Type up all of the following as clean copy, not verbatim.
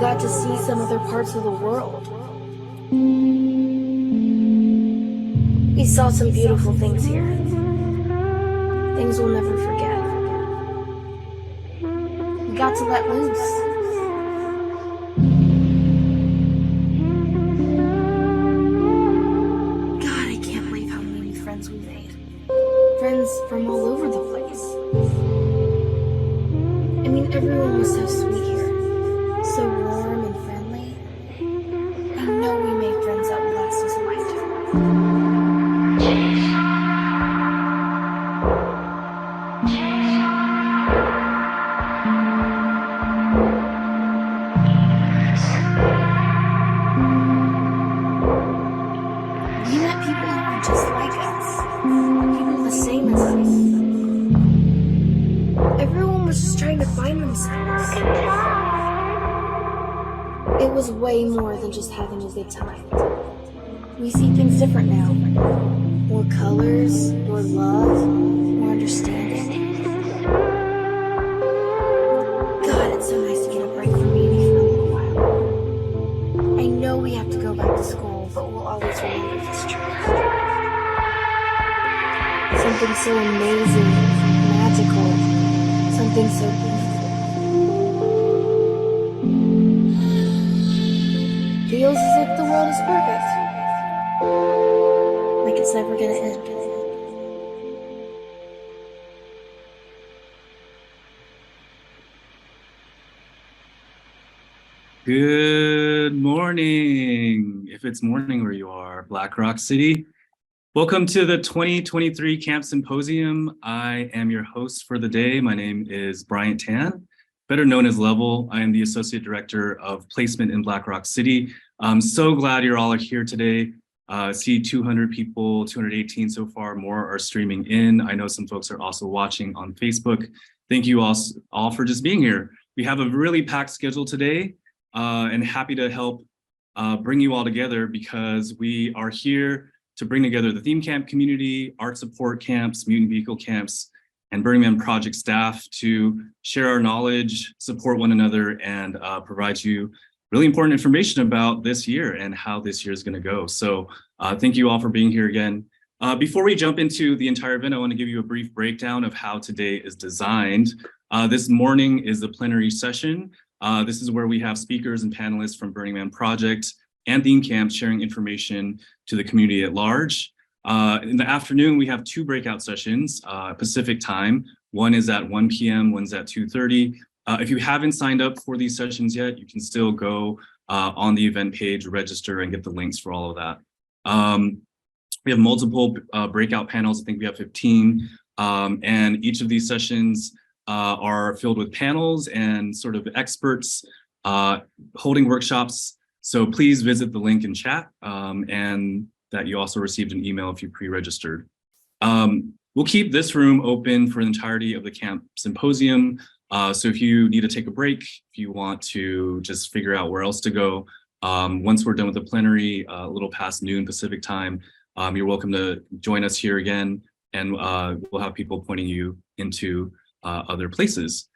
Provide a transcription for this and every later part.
Got to see some other parts of the world. We saw some beautiful things here. Things we'll never forget. We got to let loose. God, I can't believe how many friends we made. Friends from all over the place. I mean, everyone was so sweet here. So warm and friendly. I know we made friends that will last us a lifetime. We met people who were just like us. People the same as us. Everyone was just trying to find themselves. It was way more than just having a good time. We see things different now. More colors, more love, more understanding. God, it's so nice to get a break from uni for a little while. I know we have to go back to school, but we'll always remember this trip. Something so amazing, magical, something so beautiful. Feels as if the world is perfect. Like it's never gonna end. Good morning, if it's morning where you are, Black Rock City. Welcome to the 2023 Camp Symposium. I am your host for the day. My name is Bryant Tan, better known as Level. I am the Associate Director of Placement in Black Rock City. I'm so glad you're all here today. I see 200 people, 218 so far, more are streaming in. I know some folks are also watching on Facebook. Thank you all for just being here. We have a really packed schedule today and happy to help bring you all together because we are here to bring together the theme camp community, art support camps, mutant vehicle camps, and Burning Man project staff to share our knowledge, support one another, and provide you really important information about this year and how this year is going to go. So thank you all for being here again. Before we jump into the entire event, I want to give you a brief breakdown of how today is designed. This morning is the plenary session. This is where we have speakers and panelists from Burning Man Project and theme camps sharing information to the community at large. In the afternoon, we have two breakout sessions, Pacific time. One is at 1 p.m., one's at 2:30. If you haven't signed up for these sessions yet, you can still go on the event page, register, and get the links for all of that. We have multiple breakout panels. I think we have 15. And each of these sessions are filled with panels and sort of experts holding workshops. So please visit the link in chat and that you also received an email if you pre-registered. We'll keep this room open for the entirety of the Camp Symposium. So if you need to take a break, if you want to just figure out where else to go, once we're done with the plenary, a little past noon Pacific time, you're welcome to join us here again, and we'll have people pointing you into other places.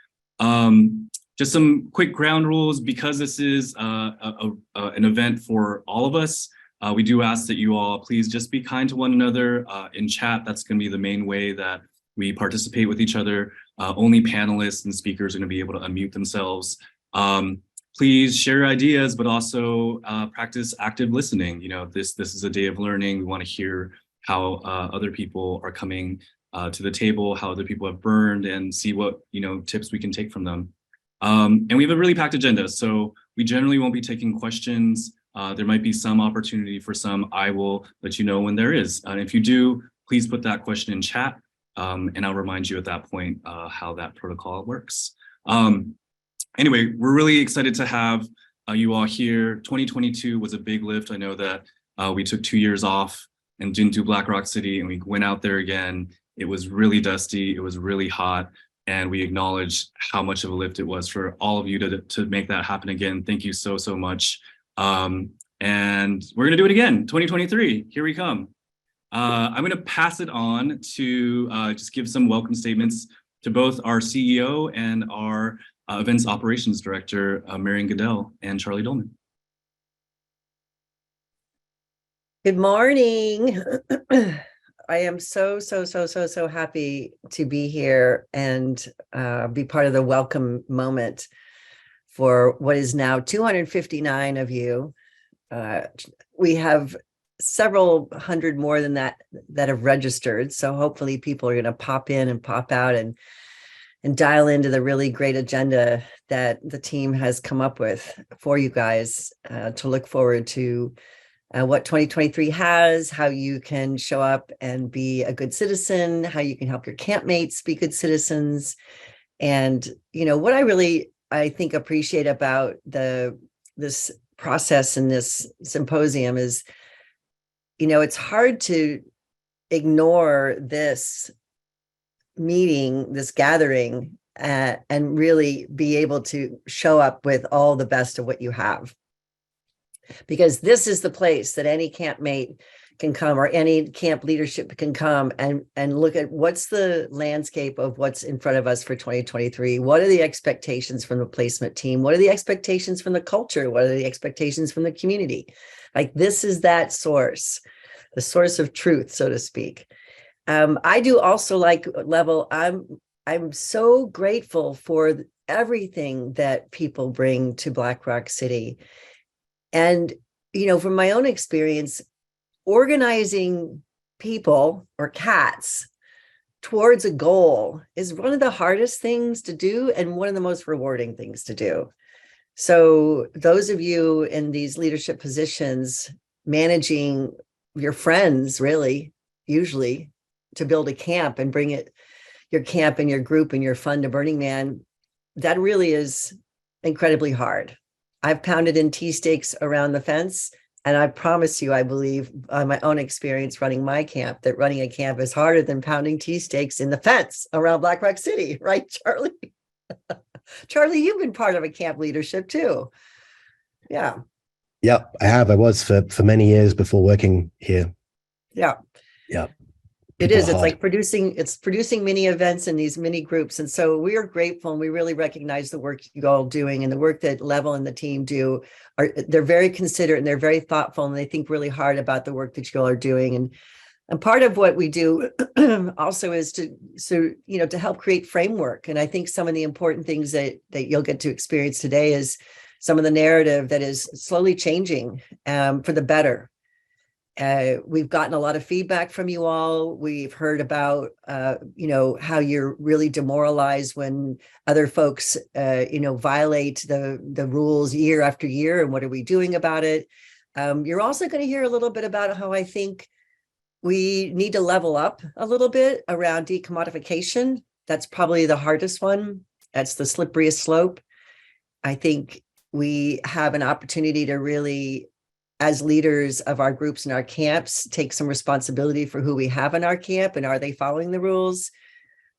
Just some quick ground rules, because this is an event for all of us. We do ask that you all please just be kind to one another in chat. That's going to be the main way that we participate with each other. Only panelists and speakers are going to be able to unmute themselves. Please share ideas, but also practice active listening. You know, this is a day of learning. We want to hear how other people are coming to the table, how other people have burned, and see what tips we can take from them. And we have a really packed agenda, so We generally won't be taking questions. There might be some opportunity for some. I will let you know when there is. And if you do, please put that question in chat, and I'll remind you at that point how that protocol works. Anyway, we're really excited to have you all here. 2022 was a big lift. I know that we took 2 years off and didn't do Black Rock City, and we went out there again. It was really dusty, it was really hot, and we acknowledged how much of a lift it was for all of you to make that happen again. Thank you so, so much. And we're gonna do it again, 2023, here we come. I'm gonna pass it on to just give some welcome statements to both our CEO and our Events Operations Director, Marion Goodell and Charlie Dolman. Good morning. I am so happy to be here and be part of the welcome moment for what is now 259 of you. We have several hundred more than that have registered. So hopefully people are going to pop in and pop out and dial into the really great agenda that the team has come up with for you guys to look forward to what 2023 has, how you can show up and be a good citizen, how you can help your campmates be good citizens. And, you know, what I think appreciate about this process and this symposium is, you know, it's hard to ignore this meeting, this gathering, and really be able to show up with all the best of what you have. Because this is the place that any campmate can come, or any camp leadership can come and look at what's the landscape of what's in front of us for 2023. What are the expectations from the placement team? What are the expectations from the culture? What are the expectations from the community? Like, this is that source, the source of truth, so to speak. I do also like Level. I'm so grateful for everything that people bring to Black Rock City. And, you know, from my own experience, organizing people or cats towards a goal is one of the hardest things to do and one of the most rewarding things to do. So those of you in these leadership positions, managing your friends, really, usually, to build a camp and bring your camp and your group and your fun to Burning Man, that really is incredibly hard. I've pounded in tea stakes around the fence, and I promise you, I believe on my own experience running my camp, that running a camp is harder than pounding tea stakes in the fence around Black Rock City, right, Charlie? Charlie, you've been part of a camp leadership too. Yeah. Yep, I have. I was for many years before working here. Yeah. Yeah. It is. It's like producing mini events in these mini groups. And so we are grateful, and we really recognize the work you all doing, and the work that Level and the team do. They're very considerate, and they're very thoughtful, and they think really hard about the work that you all are doing. And part of what we do also is to help create framework. And I think some of the important things that you'll get to experience today is some of the narrative that is slowly changing for the better. We've gotten a lot of feedback from you all. We've heard about, how you're really demoralized when other folks, violate the rules year after year, and what are we doing about it? You're also going to hear a little bit about how I think we need to level up a little bit around decommodification. That's probably the hardest one. That's the slipperiest slope. I think we have an opportunity to really, as leaders of our groups and our camps, take some responsibility for who we have in our camp and are they following the rules.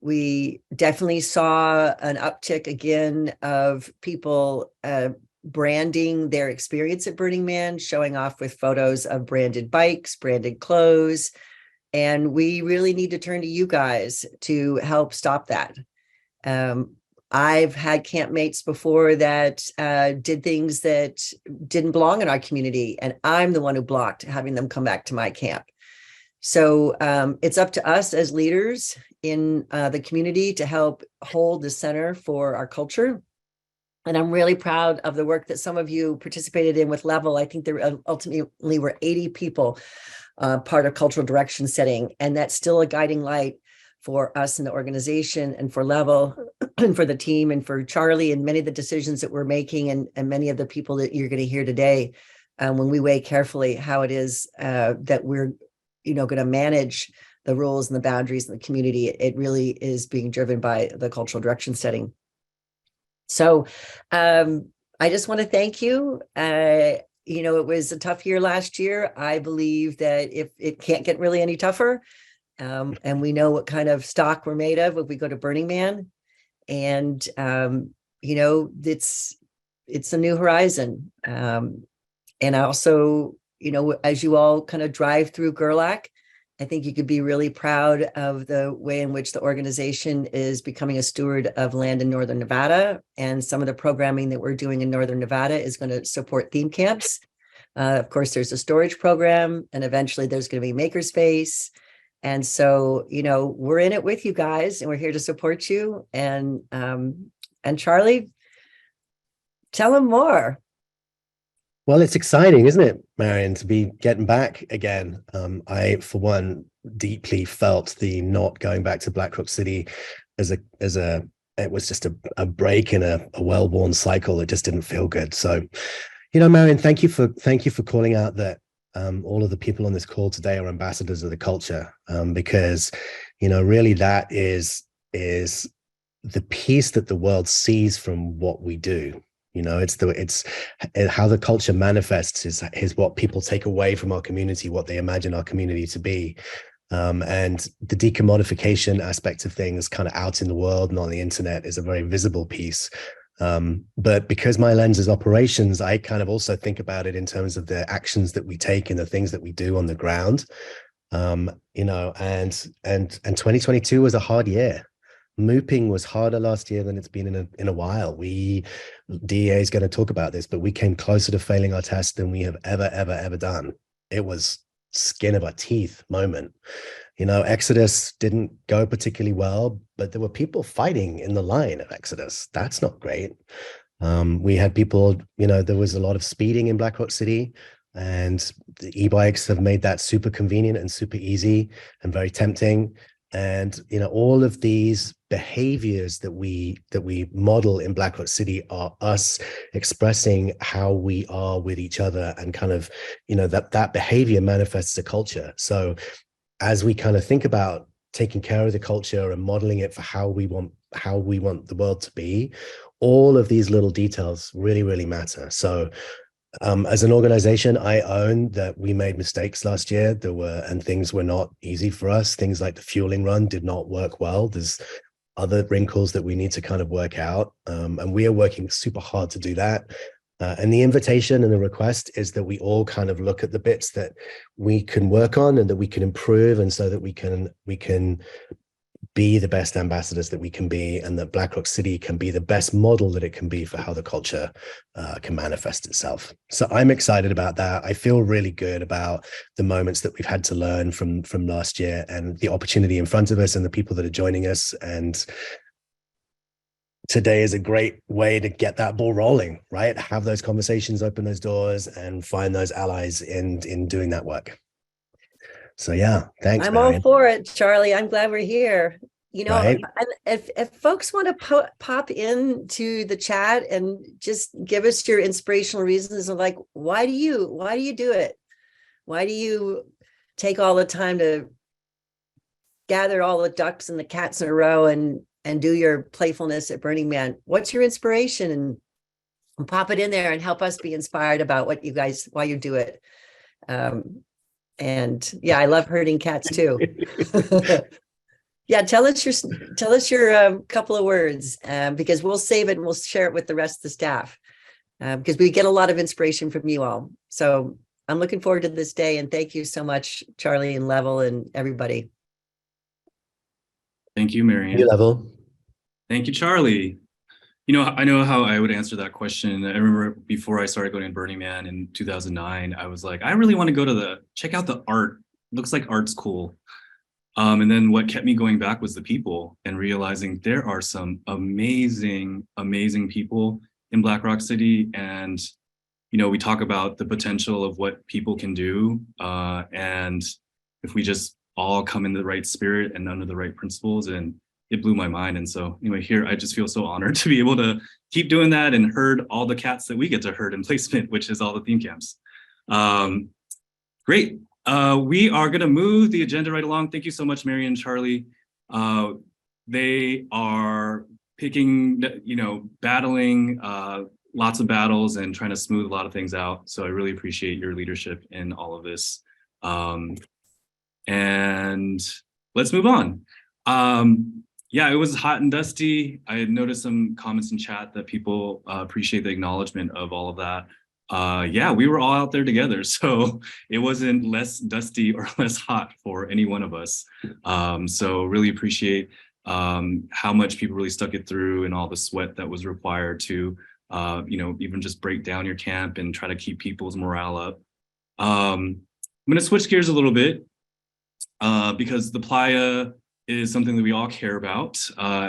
We definitely saw an uptick again of people branding their experience at Burning Man, showing off with photos of branded bikes, branded clothes. And we really need to turn to you guys to help stop that. I've had campmates before that did things that didn't belong in our community, and I'm the one who blocked having them come back to my camp. So it's up to us as leaders in the community to help hold the center for our culture. And I'm really proud of the work that some of you participated in with Level. I think there ultimately were 80 people part of cultural direction setting, and that's still a guiding light for us in the organization and for Level and for the team and for Charlie and many of the decisions that we're making and many of the people that you're going to hear today when we weigh carefully how it is that we're, going to manage the rules and the boundaries in the community. It really is being driven by the cultural direction setting. So I just want to thank you. It was a tough year last year. I believe that if it can't get really any tougher, and we know what kind of stock we're made of if we go to Burning Man, and it's a new horizon. And I also, as you all kind of drive through Gerlach, I think you could be really proud of the way in which the organization is becoming a steward of land in Northern Nevada. And some of the programming that we're doing in Northern Nevada is going to support theme camps. Of course, there's a storage program, and eventually there's going to be makerspace. And so, we're in it with you guys, and we're here to support you. And Charlie, tell them more. Well, it's exciting, isn't it, Marion, to be getting back again. I, for one, deeply felt the not going back to Black Rock City as it was just a break in a well-worn cycle. It just didn't feel good. So, Marion, thank you for calling out that all of the people on this call today are ambassadors of the culture, because, really that is the piece that the world sees from what we do. It's how the culture manifests is what people take away from our community, what they imagine our community to be. And the decommodification aspect of things kind of out in the world and on the internet is a very visible piece. But because my lens is operations, I kind of also think about it in terms of the actions that we take and the things that we do on the ground. And 2022 was a hard year. Mooping was harder last year than it's been in a while. DEA is going to talk about this, but we came closer to failing our test than we have ever done. It was skin of our teeth moment. Exodus didn't go particularly well, but there were people fighting in the line of Exodus. That's not great. We had people, there was a lot of speeding in Black Rock City, and the e-bikes have made that super convenient and super easy and very tempting. And all of these behaviors that we model in Black Rock City are us expressing how we are with each other, and kind of that behavior manifests a culture. So as we kind of think about taking care of the culture and modeling it for how we want the world to be, all of these little details really matter. So as an organization, I own that we made mistakes last year. And things were not easy for us. Things like the fueling run did not work well. There's other wrinkles that we need to kind of work out. And we are working super hard to do that. And the invitation and the request is that we all kind of look at the bits that we can work on and that we can improve, and so that we can be the best ambassadors that we can be, and that Black Rock City can be the best model that it can be for how the culture can manifest itself. So I'm excited about that. I feel really good about the moments that we've had to learn from last year, and the opportunity in front of us, and the people that are joining us. And today is a great way to get that ball rolling, right? Have those conversations, open those doors, and find those allies in doing that work. So yeah, thanks, I'm Marion. all for it, Charlie. I'm glad we're here. Right. If folks want to pop into the chat and just give us your inspirational reasons of, like, why do you do it? Why do you take all the time to gather all the ducks and the cats in a row and do your playfulness at Burning Man? What's your inspiration? And pop it in there and help us be inspired about why you do it. And yeah, I love herding cats too. Yeah, tell us your couple of words, because we'll save it and we'll share it with the rest of the staff, because we get a lot of inspiration from you all. So I'm looking forward to this day, and thank you so much, Charlie and Level and everybody. Thank you, Marion. New Level. Thank you, Charlie. I know how I would answer that question. I remember before I started going to Burning Man in 2009, I was like, I really want to go check out the art. Looks like art's cool. And then what kept me going back was the people, and realizing there are some amazing people in Black Rock City. And, we talk about the potential of what people can do. And if we just all come in the right spirit and under the right principles, and it blew my mind. And so anyway, here, I just feel so honored to be able to keep doing that and herd all the cats that we get to herd in placement, which is all the theme camps. Great. We are going to move the agenda right along. Thank you so much, Mary and Charlie. They are picking, battling lots of battles and trying to smooth a lot of things out. So I really appreciate your leadership in all of this. And let's move on. Yeah, it was hot and dusty. I had noticed some comments in chat that people appreciate the acknowledgement of all of that. Yeah, we were all out there together, so it wasn't less dusty or less hot for any one of us. So really appreciate how much people really stuck it through and all the sweat that was required to, even just break down your camp and try to keep people's morale up. I'm gonna switch gears a little bit because the Playa is something that we all care about,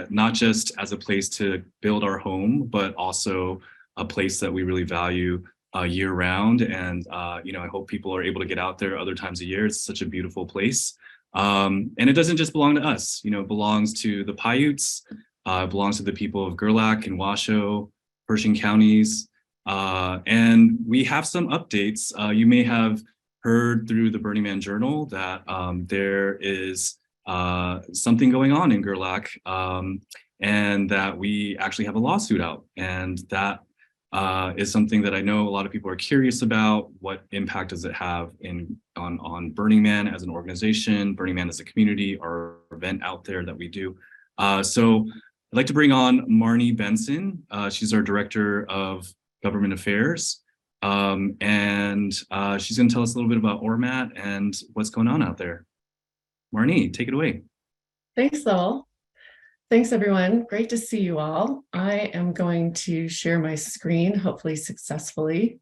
not just as a place to build our home, but also a place that we really value year round. And, I hope people are able to get out there other times of year. It's such a beautiful place. And it doesn't just belong to us, it belongs to the Paiutes, it belongs to the people of Gerlach and Washoe, Pershing counties. And we have some updates. You may have heard through the Burning Man Journal that there is something going on in Gerlach, and that we actually have a lawsuit out, and that is something that I know a lot of people are curious about. What impact does it have on Burning Man as an organization, Burning Man as a community, our event out there that we do? So I'd like to bring on Marnie Benson. She's our Director of Government Affairs, and she's going to tell us a little bit about Ormat and what's going on out there. Marnie, take it away. Thanks, Lowell. Thanks, everyone. Great to see you all. I am going to share my screen, hopefully successfully,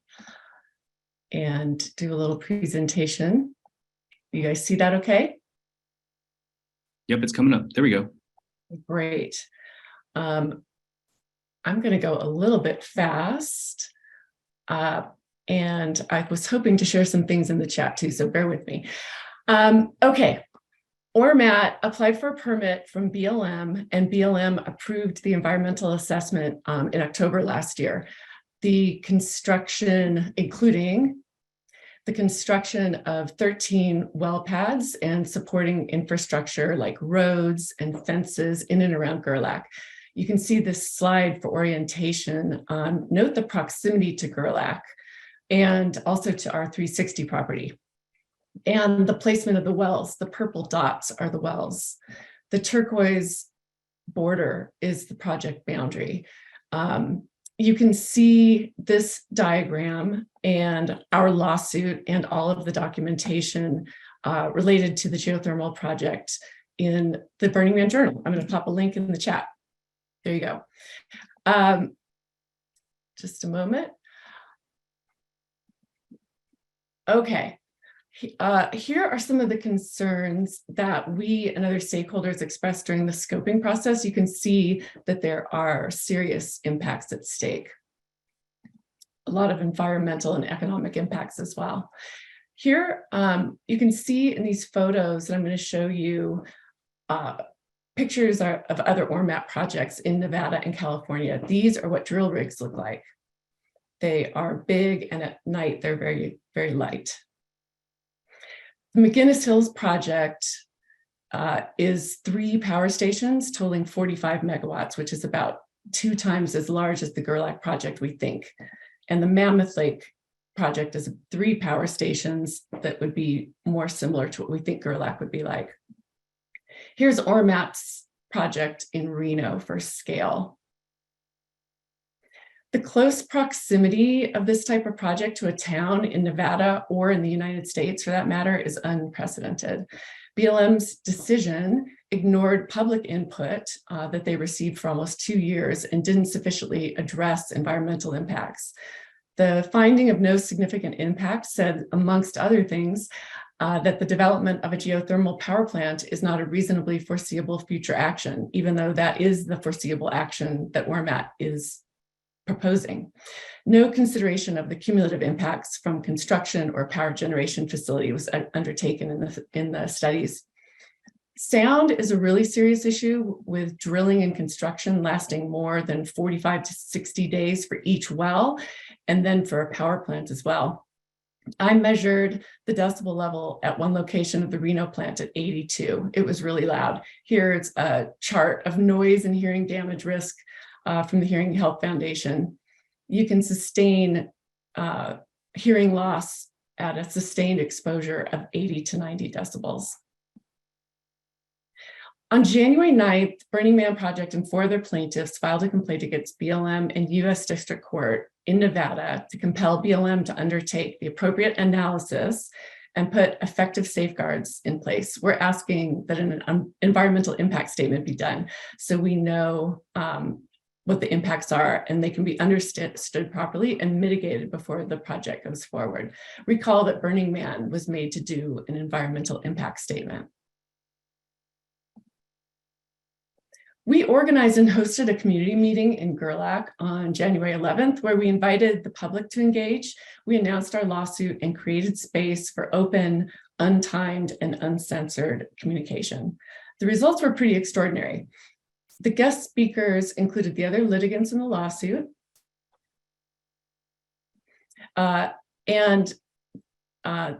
and do a little presentation. You guys see that okay? Yep, it's coming up. There we go. Great. I'm going to go a little bit fast. And I was hoping to share some things in the chat too, so bear with me. Okay. Ormat applied for a permit from BLM, and BLM approved the environmental assessment in October last year. The construction, including the construction of 13 well pads and supporting infrastructure like roads and fences in and around Gerlach. You can see this slide for orientation. Note the proximity to Gerlach and also to our 360 property. And the placement of the wells, the purple dots are the wells. The turquoise border is the project boundary. You can see this diagram and our lawsuit and all of the documentation related to the geothermal project in the Burning Man Journal. I'm going to pop a link in the chat. There you go. Just a moment. Okay. Here are some of the concerns that we and other stakeholders expressed during the scoping process. You can see that there are serious impacts at stake. A lot of environmental and economic impacts as well. Here, you can see in these photos that I'm going to show you pictures of other Ormat projects in Nevada and California. These are what drill rigs look like. They are big, and at night they're very, very light. The McGinnis Hills project is 3 power stations totaling 45 megawatts, which is about 2 times as large as the Gerlach project, we think. And the Mammoth Lake project is 3 power stations that would be more similar to what we think Gerlach would be like. Here's Ormat's project in Reno for scale. The close proximity of this type of project to a town in Nevada or in the United States, for that matter, is unprecedented. BLM's decision ignored public input that they received for almost 2 years and didn't sufficiently address environmental impacts. The finding of no significant impact said, amongst other things, that the development of a geothermal power plant is not a reasonably foreseeable future action, even though that is the foreseeable action that Ormat is proposing. No consideration of the cumulative impacts from construction or power generation facility was undertaken in the studies. Sound is a really serious issue, with drilling and construction lasting more than 45 to 60 days for each well, and then for a power plant as well. I measured the decibel level at one location of the Reno plant at 82. It was really loud. Here's a chart of noise and hearing damage risk from the Hearing Health Foundation. You can sustain hearing loss at a sustained exposure of 80 to 90 decibels. On January 9th, Burning Man Project and 4 other plaintiffs filed a complaint against BLM and U.S. District Court in Nevada to compel BLM to undertake the appropriate analysis and put effective safeguards in place. We're asking that an environmental impact statement be done so we know what the impacts are and they can be understood properly and mitigated before the project goes forward. Recall that Burning Man was made to do an environmental impact statement. We organized and hosted a community meeting in Gerlach on January 11th, where we invited the public to engage. We announced our lawsuit and created space for open, untimed, and uncensored communication. The results were pretty extraordinary. The guest speakers included the other litigants in the lawsuit, and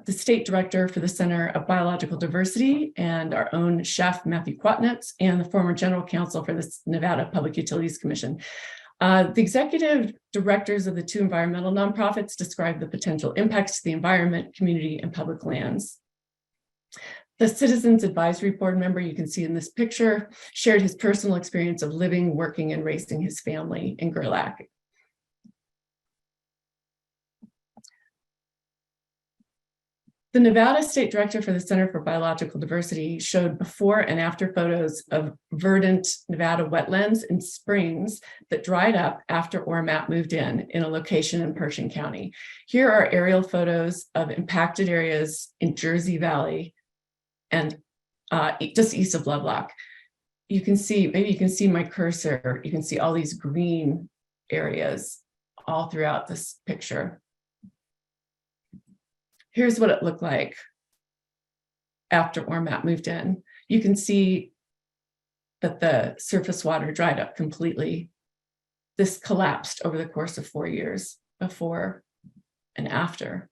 the state director for the Center of Biological Diversity, and our own chef, Matthew Quatnitz, and the former general counsel for the Nevada Public Utilities Commission. The executive directors of the 2 environmental nonprofits described the potential impacts to the environment, community, and public lands. The Citizens Advisory Board member you can see in this picture shared his personal experience of living, working, and raising his family in Gerlach. The Nevada State Director for the Center for Biological Diversity showed before and after photos of verdant Nevada wetlands and springs that dried up after Ormat moved in a location in Pershing County. Here are aerial photos of impacted areas in Jersey Valley and just east of Lovelock. You can see, maybe you can see my cursor, you can see all these green areas all throughout this picture. Here's what it looked like after Ormat moved in. You can see that the surface water dried up completely. This collapsed over the course of 4 years, before and after.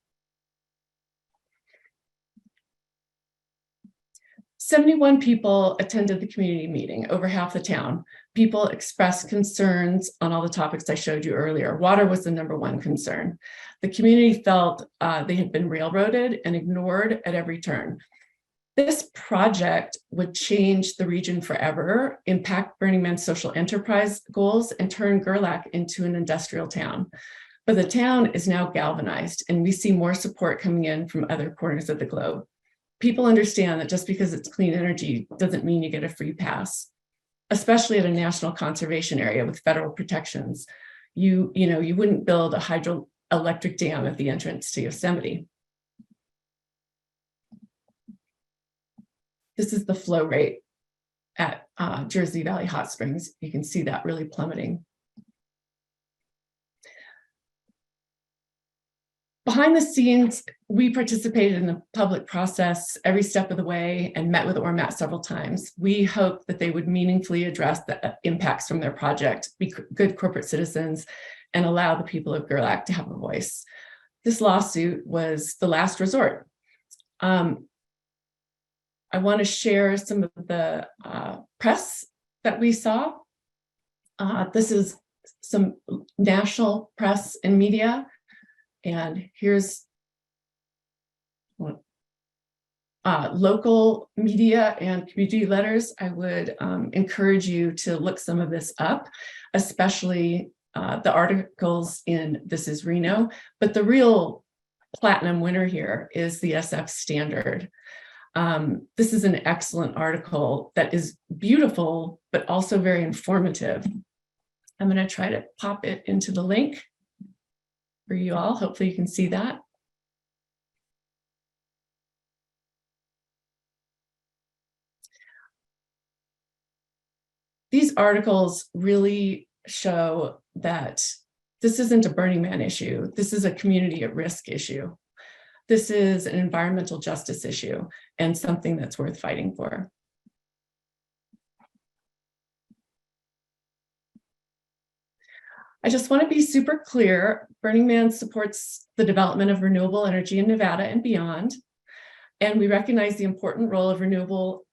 71 people attended the community meeting, over half the town. People expressed concerns on all the topics I showed you earlier. Water was the #1 concern. The community felt they had been railroaded and ignored at every turn. This project would change the region forever, impact Burning Man's social enterprise goals, and turn Gerlach into an industrial town. But the town is now galvanized, and we see more support coming in from other corners of the globe. People understand that just because it's clean energy doesn't mean you get a free pass, especially at a national conservation area with federal protections. You wouldn't build a hydroelectric dam at the entrance to Yosemite. This is the flow rate at Jersey Valley Hot Springs. You can see that really plummeting. Behind the scenes, we participated in the public process every step of the way and met with Ormat several times. We hoped that they would meaningfully address the impacts from their project, be good corporate citizens, and allow the people of Gerlach to have a voice. This lawsuit was the last resort. I want to share some of the press that we saw. This is some national press and media. And here's local media and community letters. I would encourage you to look some of this up, especially the articles in This Is Reno. But the real platinum winner here is the SF Standard. This is an excellent article that is beautiful, but also very informative. I'm going to try to pop it into the link for you all. Hopefully you can see that. These articles really show that this isn't a Burning Man issue. This is a community at risk issue. This is an environmental justice issue and something that's worth fighting for. I just want to be super clear. Burning Man supports the development of renewable energy in Nevada and beyond. And we recognize the important role of renewable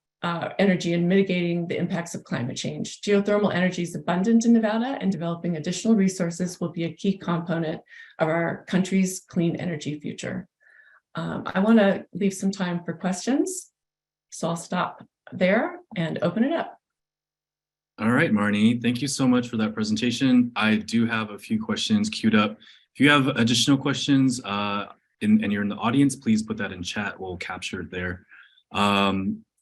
energy in mitigating the impacts of climate change. Geothermal energy is abundant in Nevada, and developing additional resources will be a key component of our country's clean energy future. I want to leave some time for questions, so I'll stop there and open it up. All right, Marnie, thank you so much for that presentation. I do have a few questions queued up. If you have additional questions and you're in the audience, please put that in chat. We'll capture it there.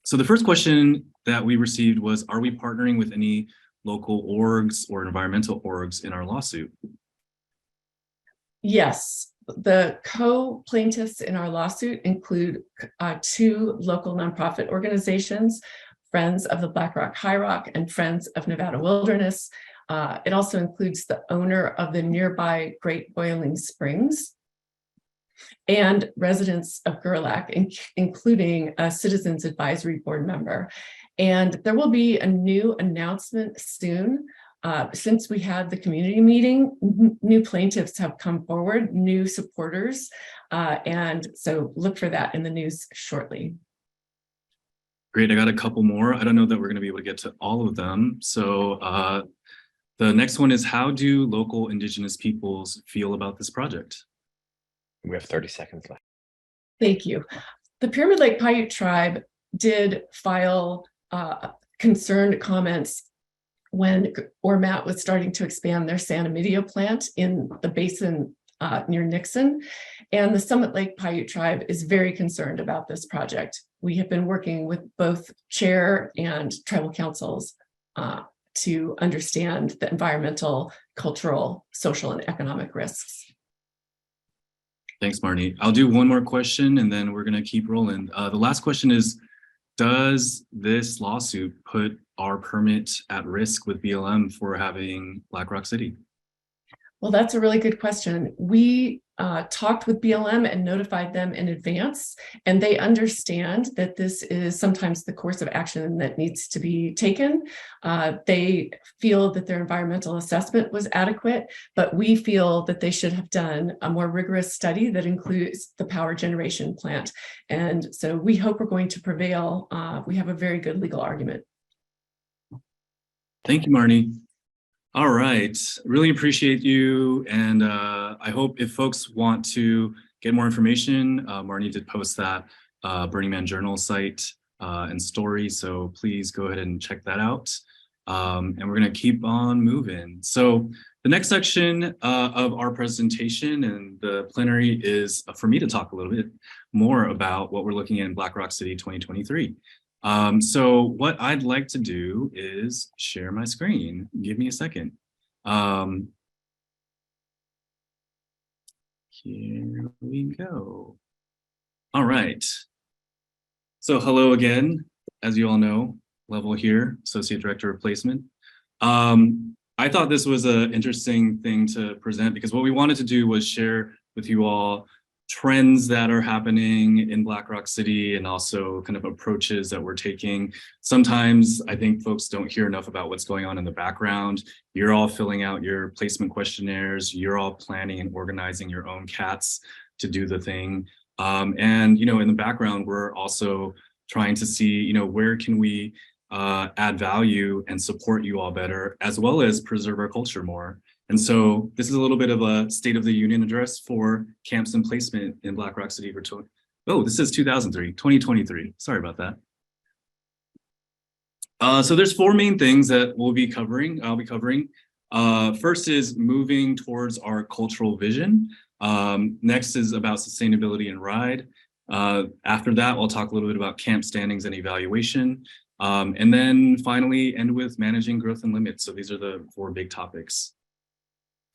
So the first question that we received was, are we partnering with any local orgs or environmental orgs in our lawsuit? Yes, the co-plaintiffs in our lawsuit include 2 local nonprofit organizations, Friends of the Black Rock High Rock and Friends of Nevada Wilderness. It also includes the owner of the nearby Great Boiling Springs and residents of Gerlach, including a Citizens Advisory Board member. And there will be a new announcement soon. Since we had the community meeting, new plaintiffs have come forward, new supporters, and so look for that in the news shortly. Great, I got a couple more. I don't know that we're going to be able to get to all of them. So the next one is, how do local Indigenous peoples feel about this project? We have 30 seconds left. Thank you. The Pyramid Lake Paiute tribe did file concerned comments when Ormat was starting to expand their San Emidio plant in the basin near Nixon. And the Summit Lake Paiute tribe is very concerned about this project. We have been working with both chair and tribal councils to understand the environmental, cultural, social, and economic risks. Thanks, Marnie. I'll do one more question and then we're going to keep rolling. The last question is, does this lawsuit put our permit at risk with BLM for having Black Rock City? Well, that's a really good question. We talked with BLM and notified them in advance, and they understand that this is sometimes the course of action that needs to be taken. They feel that their environmental assessment was adequate, but we feel that they should have done a more rigorous study that includes the power generation plant. And so we hope we're going to prevail. We have a very good legal argument. Thank you, Marnie. All right, really appreciate you. And I hope if folks want to get more information, Marnie did post that Burning Man Journal site and story. So please go ahead and check that out. And we're gonna keep on moving. So the next section of our presentation and the plenary is for me to talk a little bit more about what we're looking at in Black Rock City 2023. So what I'd like to do is share my screen. Give me a second. Here we go. All right. So hello again, as you all know, Level here, Associate Director of Placement. I thought this was an interesting thing to present because what we wanted to do was share with you all trends that are happening in Black Rock City and also kind of approaches that we're taking. Sometimes I think folks don't hear enough about what's going on in the background. You're all filling out your placement questionnaires. You're all planning and organizing your own cats to do the thing. And, you know, in the background, we're also trying to see, you know, where can we add value and support you all better, as well as preserve our culture more. And so this is a little bit of a State of the Union address for camps and placement in Black Rock City. Oh, this is 2023. Sorry about that. So there's 4 main things that I'll be covering. First is moving towards our cultural vision. Next is about sustainability and ride. After that, we'll talk a little bit about camp standings and evaluation. And then finally end with managing growth and limits. So these are the 4 big topics.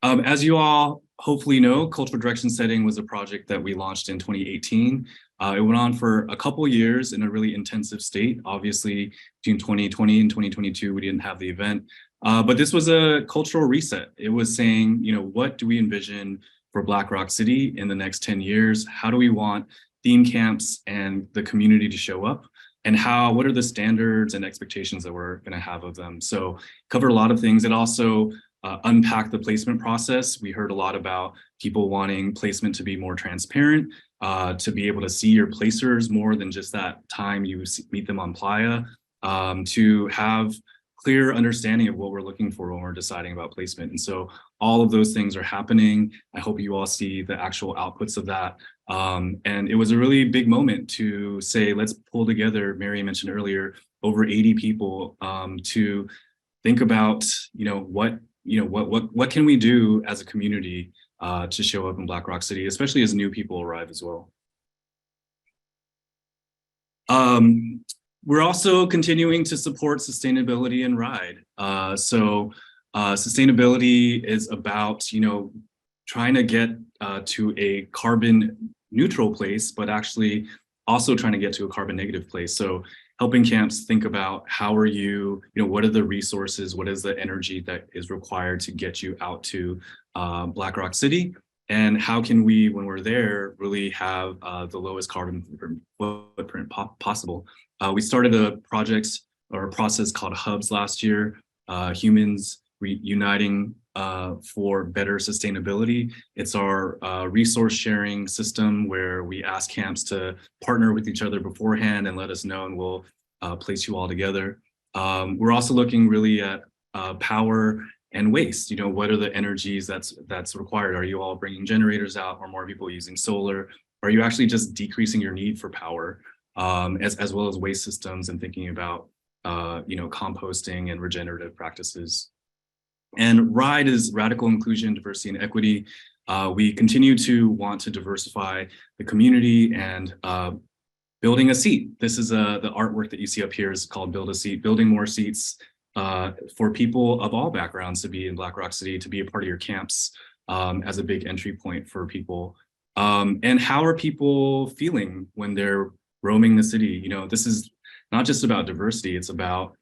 As you all hopefully know, cultural direction setting was a project that we launched in 2018. It went on for a couple years in a really intensive state. Obviously, between 2020 and 2022, we didn't have the event. But this was a cultural reset. It was saying, you know, what do we envision for Black Rock City in the next 10 years? How do we want theme camps and the community to show up? And what are the standards and expectations that we're going to have of them? So covered a lot of things. It also unpack the placement process. We heard a lot about people wanting placement to be more transparent, to be able to see your placers more than just that time you meet them on Playa, to have clear understanding of what we're looking for when we're deciding about placement. And so all of those things are happening. I hope you all see the actual outputs of that. And it was a really big moment to say, let's pull together, Mary mentioned earlier, over 80 people to think about, what can we do as a community to show up in Black Rock City, especially as new people arrive as well. We're also continuing to support sustainability and ride. Sustainability is about, trying to get to a carbon neutral place, but actually also trying to get to a carbon negative place. So helping camps think about how are you, what are the resources, what is the energy that is required to get you out to Black Rock City, and how can we, when we're there, really have the lowest carbon footprint possible. We started a project or a process called Hubs last year, Humans Uniting for Better Sustainability. It's our resource sharing system where we ask camps to partner with each other beforehand and let us know, and we'll place you all together. We're also looking really at power and waste. What are the energies that's required? Are you all bringing generators out? Are more people using solar? Are you actually just decreasing your need for power, as well as waste systems, and thinking about composting and regenerative practices? And RIDE is Radical Inclusion, Diversity, and Equity. We continue to want to diversify the community and building a seat. This is the artwork that you see up here is called Build a Seat, building more seats for people of all backgrounds to be in Black Rock City, to be a part of your camps as a big entry point for people. And how are people feeling when they're roaming the city? This is not just about diversity, it's about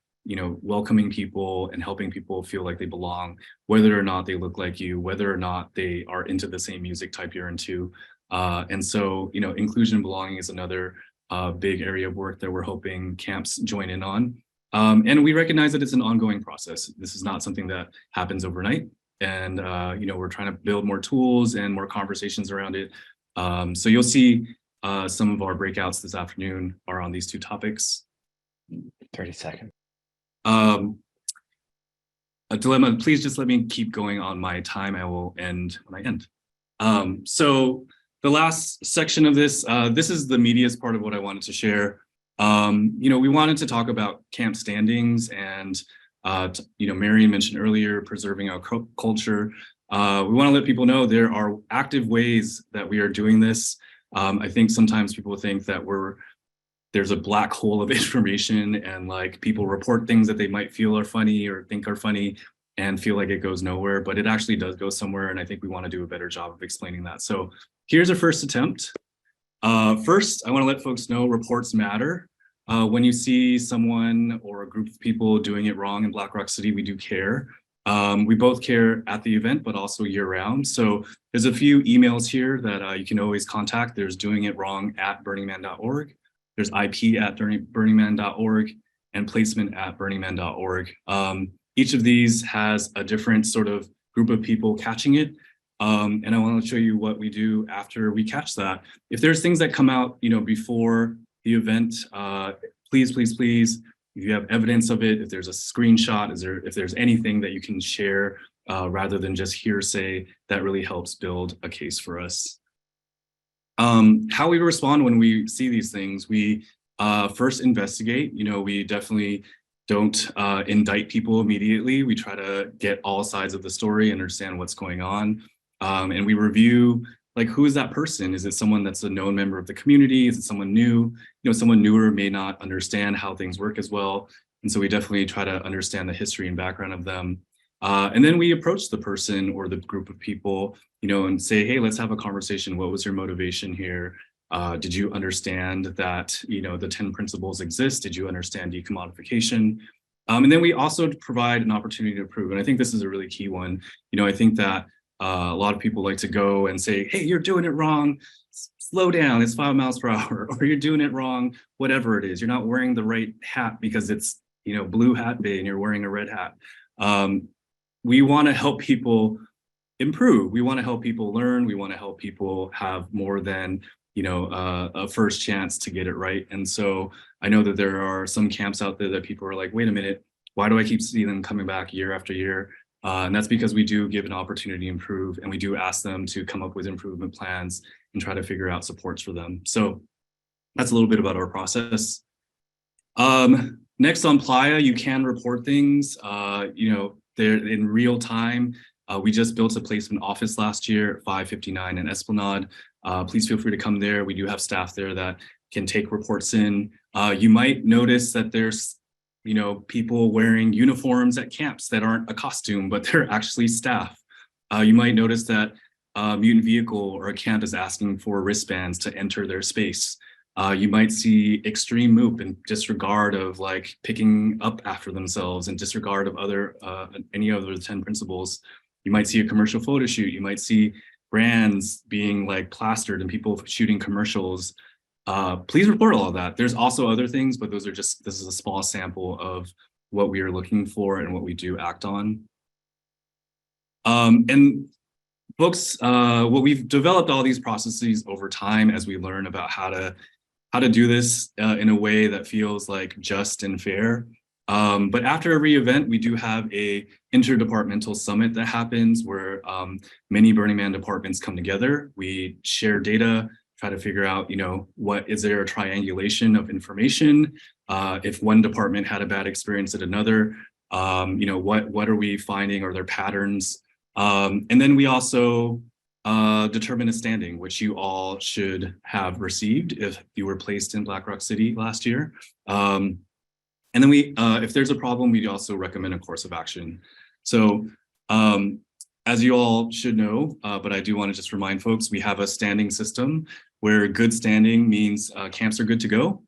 welcoming people and helping people feel like they belong, whether or not they look like you, whether or not they are into the same music type you're into. And so, inclusion and belonging is another big area of work that we're hoping camps join in on. And we recognize that it's an ongoing process. This is not something that happens overnight. And, we're trying to build more tools and more conversations around it. So you'll see some of our breakouts this afternoon are on these two topics. 30 seconds. A dilemma, please just let me keep going on my time. I will end when I end. So the last section of this, this is the meatiest part of what I wanted to share. We wanted to talk about camp standings and, Marion mentioned earlier, preserving our culture. We want to let people know there are active ways that we are doing this. I think sometimes people think that there's a black hole of information, and like people report things that they might feel are funny or think are funny and feel like it goes nowhere, but it actually does go somewhere. And I think we want to do a better job of explaining that. So here's a first attempt. First, I want to let folks know reports matter. When you see someone or a group of people doing it wrong in Black Rock City, we do care. We both care at the event, but also year round. So there's a few emails here that you can always contact. There's doingitwrong@burningman.org. There's IP@burningman.org and placement@burningman.org. Each of these has a different sort of group of people catching it. And I want to show you what we do after we catch that. If there's things that come out, before the event, please, if you have evidence of it, if there's a screenshot, if there's anything that you can share rather than just hearsay, that really helps build a case for us. How we respond when we see these things, we first investigate. We definitely don't indict people immediately. We try to get all sides of the story, understand what's going on, and we review, like, who is that person? Is it someone that's a known member of the community? Is it someone new? Someone newer may not understand how things work as well, and so we definitely try to understand the history and background of them. And then we approach the person or the group of people, and say, hey, let's have a conversation. What was your motivation here? Did you understand that, the 10 principles exist? Did you understand decommodification? And then we also provide an opportunity to prove. And I think this is a really key one. I think that a lot of people like to go and say, hey, you're doing it wrong. Slow down, it's 5 miles per hour, or you're doing it wrong, whatever it is. You're not wearing the right hat because it's, blue hat day and you're wearing a red hat. we want to help people improve. We want to help people learn. We want to help people have more than, a first chance to get it right. And so I know that there are some camps out there that people are like, wait a minute, why do I keep seeing them coming back year after year? And that's because we do give an opportunity to improve, and we do ask them to come up with improvement plans and try to figure out supports for them. So that's a little bit about our process. Next on Playa, you can report things, they're in real time. We just built a placement office last year at 559 and Esplanade. Please feel free to come there. We do have staff there that can take reports in. You might notice that there's, people wearing uniforms at camps that aren't a costume, but they're actually staff. You might notice that a mutant vehicle or a camp is asking for wristbands to enter their space. You might see extreme MOOP in disregard of like picking up after themselves and disregard of any other 10 principles. You might see a commercial photo shoot. You might see brands being like plastered and people shooting commercials. Please report all of that. There's also other things, but this is a small sample of what we are looking for and what we do act on. And folks, what we've developed all these processes over time as we learn about how to do this in a way that feels like just and fair. But after every event, we do have a interdepartmental summit that happens where many Burning Man departments come together. We share data, try to figure out, what is there a triangulation of information? If one department had a bad experience at another, what are we finding? Are there patterns? And then we also determine a standing, which you all should have received if you were placed in Black Rock City last year. And then if there's a problem, we also recommend a course of action. So as you all should know, but I do want to just remind folks, we have a standing system where good standing means camps are good to go.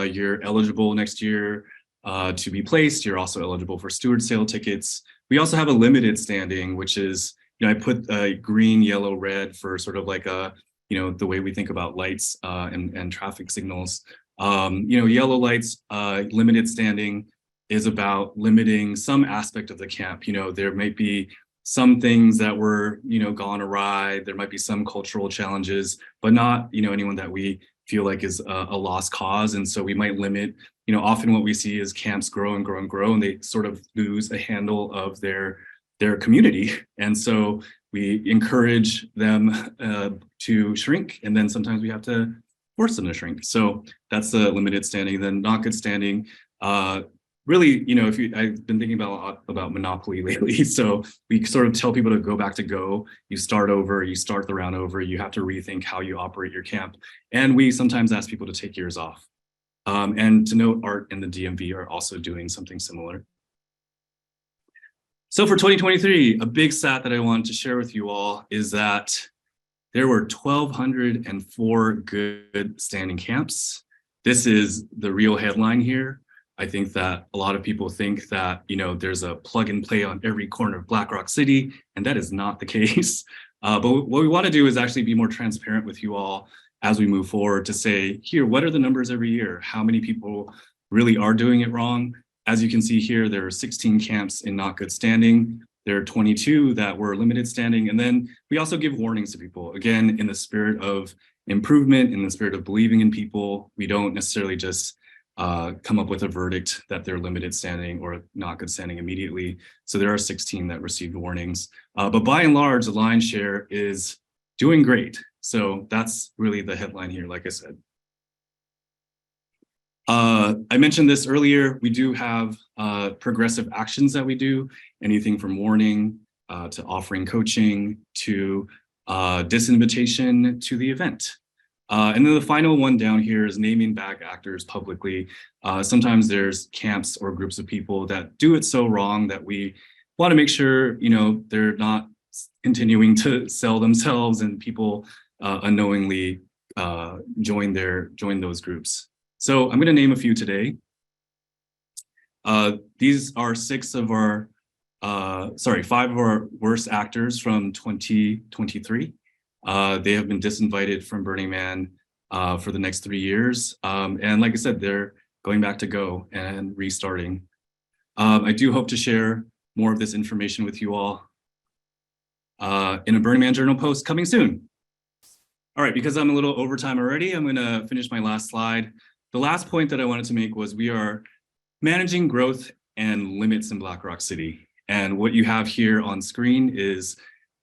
You're eligible next year to be placed. You're also eligible for steward sale tickets. We also have a limited standing, which is, I put green, yellow, red for sort of like the way we think about lights and traffic signals. Yellow lights, limited standing is about limiting some aspect of the camp. There might be some things that were, gone awry. There might be some cultural challenges, but not, anyone that we feel like is a lost cause. And so we might limit, often what we see is camps grow and grow and grow, and they sort of lose a handle of their community. And so we encourage them to shrink. And then sometimes we have to force them to shrink. So that's the limited standing. Then not good standing. Really, I've been thinking about Monopoly lately. So we sort of tell people to go back to go. You start over, you start the round over. You have to rethink how you operate your camp. And we sometimes ask people to take years off. And to note, ART and the DMV are also doing something similar. So for 2023, a big stat that I wanted to share with you all is that there were 1,204 good standing camps. This is the real headline here. I think that a lot of people think that, there's a plug and play on every corner of Black Rock City, and that is not the case. But what we want to do is actually be more transparent with you all as we move forward to say, here, what are the numbers every year? How many people really are doing it wrong? As you can see here, there are 16 camps in not good standing. There are 22 that were limited standing. And then we also give warnings to people. Again, in the spirit of improvement, in the spirit of believing in people, we don't necessarily just come up with a verdict that they're limited standing or not good standing immediately. So there are 16 that received warnings. But by and large, the lion's share is doing great. So that's really the headline here, like I said. I mentioned this earlier, we do have progressive actions that we do, anything from warning to offering coaching to disinvitation to the event. And then the final one down here is naming bad actors publicly. Sometimes there's camps or groups of people that do it so wrong that we want to make sure, they're not continuing to sell themselves and people unknowingly join those groups. So I'm going to name a few today. These are five of our worst actors from 2023. They have been disinvited from Burning Man for the next 3 years. And like I said, they're going back to go and restarting. I do hope to share more of this information with you all in a Burning Man Journal post coming soon. All right, because I'm a little over time already, I'm gonna finish my last slide. The last point that I wanted to make was we are managing growth and limits in Black Rock City. And what you have here on screen is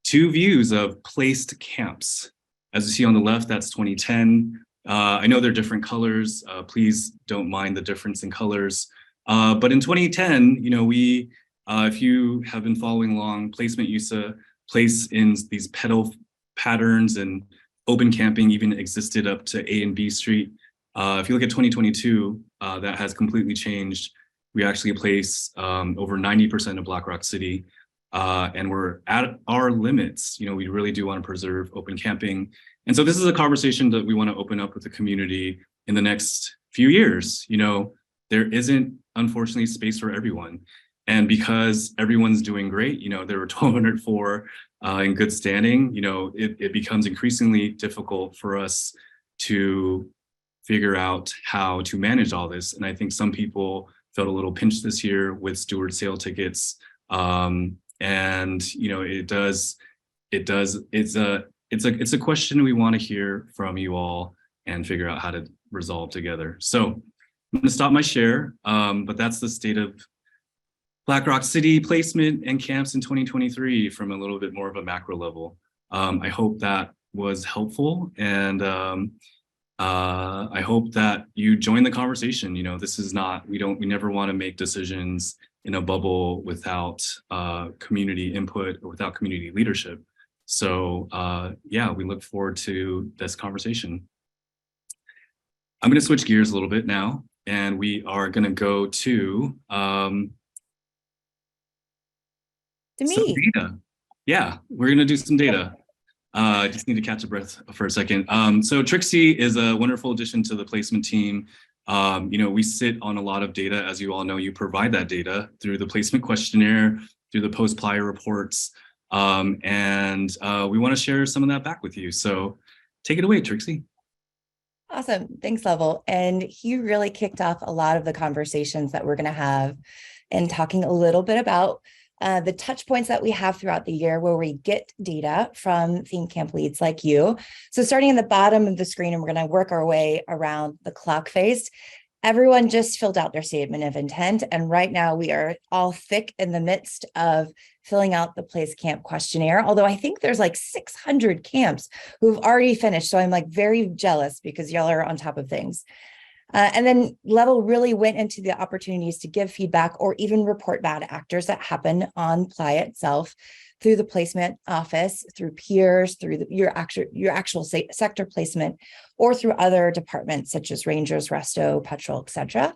2 views of placed camps. As you see on the left, that's 2010. I know they're different colors. Please don't mind the difference in colors. But in 2010, you know, we, if you have been following along, placement used to place in these pedal patterns, and open camping even existed up to A and B Street. If you look at 2022, that has completely changed. We actually place over 90% of Black Rock City, and we're at our limits. You know, we really do want to preserve open camping. And so this is a conversation that we want to open up with the community in the next few years. You know, there isn't, unfortunately, space for everyone. And because everyone's doing great, you know, there were 1,204 in good standing, you know, it becomes increasingly difficult for us to figure out how to manage all this. And I think some people felt a little pinched this year with steward sale tickets. And, you know, it's a question we want to hear from you all and figure out how to resolve together. So I'm going to stop my share, but that's the state of Black Rock City placement and camps in 2023 from a little bit more of a macro level. I hope that was helpful, and I hope that you join the conversation. You know, this is not, we never want to make decisions in a bubble without community input or without community leadership. So yeah, we look forward to this conversation. I'm going to switch gears a little bit now, and we are going to go to me. some data. Yeah, we're going to do some data. I just need to catch a breath for a second. So Trixie is a wonderful addition to the placement team. You know, we sit on a lot of data. As you all know, you provide that data through the placement questionnaire, through the post-Playa reports, and we want to share some of that back with you. So take it away, Trixie. Awesome. Thanks, Level. And he really kicked off a lot of the conversations that we're going to have, and talking a little bit about the touch points that we have throughout the year where we get data from theme camp leads like you. So starting in the bottom of the screen, and we're going to work our way around the clock face. Everyone just filled out their statement of intent. And right now we are all thick in the midst of filling out the place camp questionnaire. Although I think there's like 600 camps who've already finished. So I'm like very jealous because y'all are on top of things. And then Level really went into the opportunities to give feedback or even report bad actors that happen on Playa itself through the placement office, through peers, through your actual sector placement, or through other departments such as Rangers, Resto, Petrol, etc.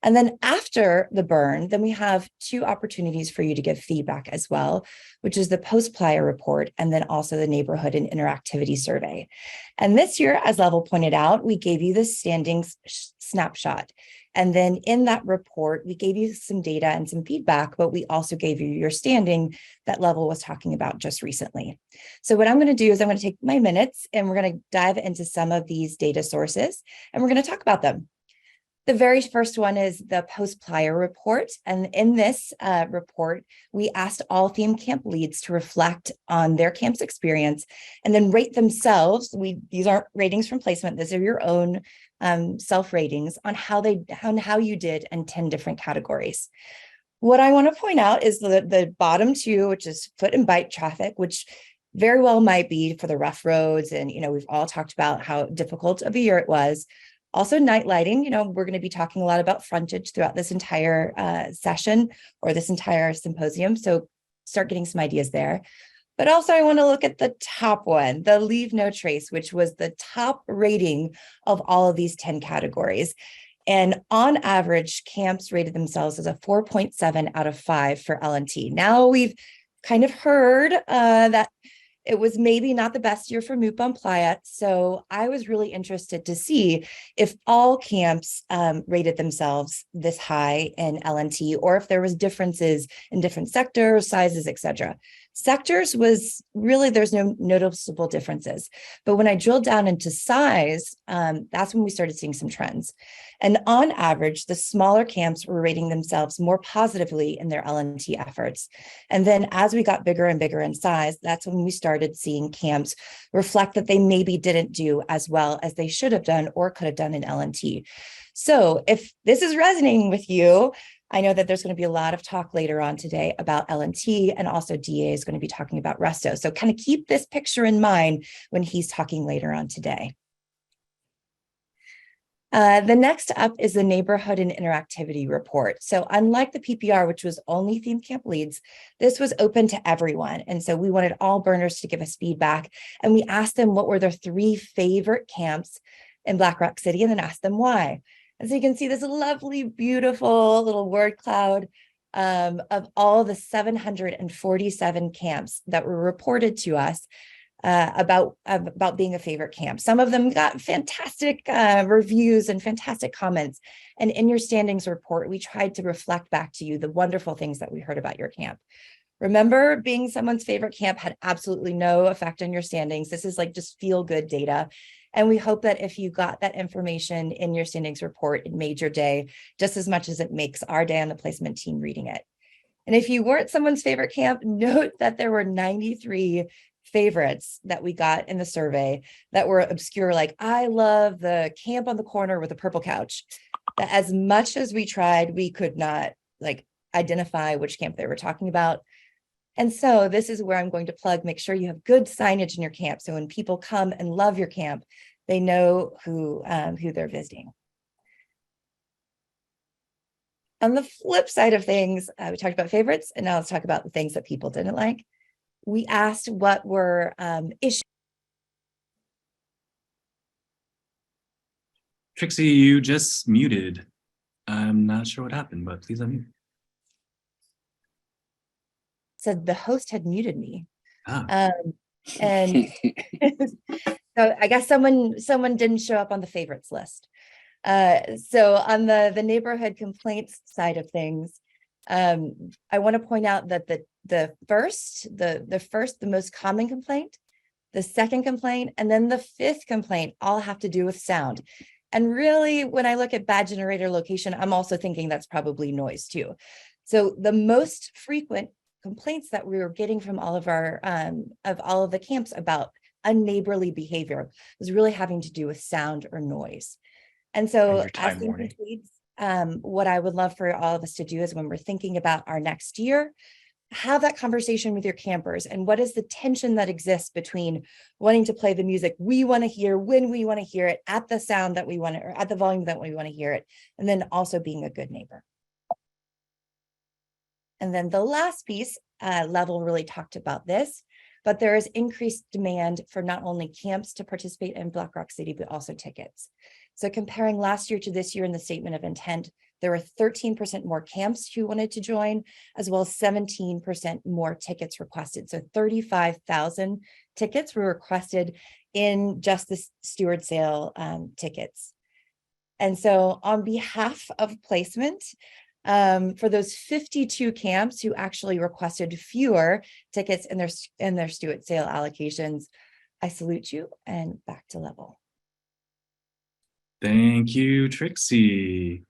And then after the burn, then we have 2 opportunities for you to give feedback as well, which is the post-Playa report and then also the neighborhood and interactivity survey. And this year, as Level pointed out, we gave you the standings snapshot. And then in that report, we gave you some data and some feedback, but we also gave you your standing that Level was talking about just recently. So what I'm going to do is I'm going to take my minutes and we're going to dive into some of these data sources and we're going to talk about them. The very first one is the post-Playa report. And in this report, we asked all theme camp leads to reflect on their camp's experience and then rate themselves. These aren't ratings from placement. These are your own self-ratings on how you did in 10 different categories. What I want to point out is the bottom 2, which is foot and bike traffic, which very well might be for the rough roads. And, you know, we've all talked about how difficult of a year it was. Also night lighting, you know, we're going to be talking a lot about frontage throughout this entire session or this entire symposium. So start getting some ideas there. But also I want to look at the top one, the leave no trace, which was the top rating of all of these 10 categories. And on average, camps rated themselves as a 4.7 out of 5 for L&T. Now we've kind of heard that it was maybe not the best year for MOOP on Playa. So I was really interested to see if all camps rated themselves this high in L&T or if there was differences in different sectors, sizes, etc. Sectors was really, there's no noticeable differences. But when I drilled down into size, that's when we started seeing some trends. And on average, the smaller camps were rating themselves more positively in their L&T efforts. And then as we got bigger and bigger in size, that's when we started seeing camps reflect that they maybe didn't do as well as they should have done or could have done in L&T. So if this is resonating with you, I know that there's going to be a lot of talk later on today about L&T, and also DA is going to be talking about resto. So kind of keep this picture in mind when he's talking later on today. The next up is the neighborhood and interactivity report. So unlike the PPR, which was only themed camp leads, this was open to everyone. And so we wanted all burners to give us feedback, and we asked them what were their 3 favorite camps in Black Rock City, and then asked them why. And so you can see this lovely, beautiful little word cloud of all the 747 camps that were reported to us about being a favorite camp. Some of them got fantastic reviews and fantastic comments. And in your standings report, we tried to reflect back to you the wonderful things that we heard about your camp. Remember, being someone's favorite camp had absolutely no effect on your standings. This is like just feel good data. And we hope that if you got that information in your standings report, it made your day just as much as it makes our day on the placement team reading it. And if you weren't someone's favorite camp, note that there were 93 favorites that we got in the survey that were obscure, like I love the camp on the corner with a purple couch. That as much as we tried, we could not like identify which camp they were talking about. And so this is where I'm going to plug, make sure you have good signage in your camp. So when people come and love your camp, they know who they're visiting. On the flip side of things, we talked about favorites, and now let's talk about the things that people didn't like. We asked what were issues. Trixie, you just muted. I'm not sure what happened, but please unmute. Said the host had muted me. Ah. And so I guess someone didn't show up on the favorites list. So on the neighborhood complaints side of things, I want to point out that the most common complaint, the second complaint, and then the 5th complaint all have to do with sound. And really, when I look at bad generator location, I'm also thinking that's probably noise too. So the most frequent complaints that we were getting from all of the camps about unneighborly behavior was really having to do with sound or noise. And so as things leads, what I would love for all of us to do is when we're thinking about our next year, have that conversation with your campers. And what is the tension that exists between wanting to play the music we want to hear, when we want to hear it, at the sound that we want to, or at the volume that we want to hear it, and then also being a good neighbor. And then the last piece, Level really talked about this, but there is increased demand for not only camps to participate in Black Rock City, but also tickets. So comparing last year to this year in the statement of intent, there were 13% more camps who wanted to join, as well as 17% more tickets requested. So 35,000 tickets were requested in just the steward sale tickets. And so on behalf of placement, for those 52 camps who actually requested fewer tickets in their steward sale allocations, I salute you, and back to Level. Thank you, Trixie.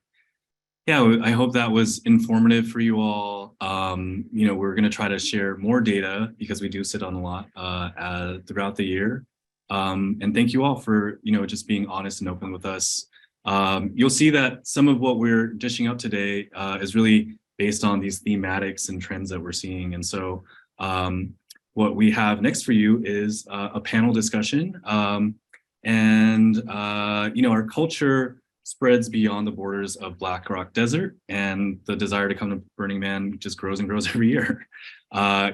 Yeah, I hope that was informative for you all. We're going to try to share more data because we do sit on a lot throughout the year. And thank you all for, just being honest and open with us. You'll see that some of what we're dishing out today is really based on these thematics and trends that we're seeing. And so what we have next for you is a panel discussion. Our culture spreads beyond the borders of Black Rock Desert, and the desire to come to Burning Man just grows and grows every year.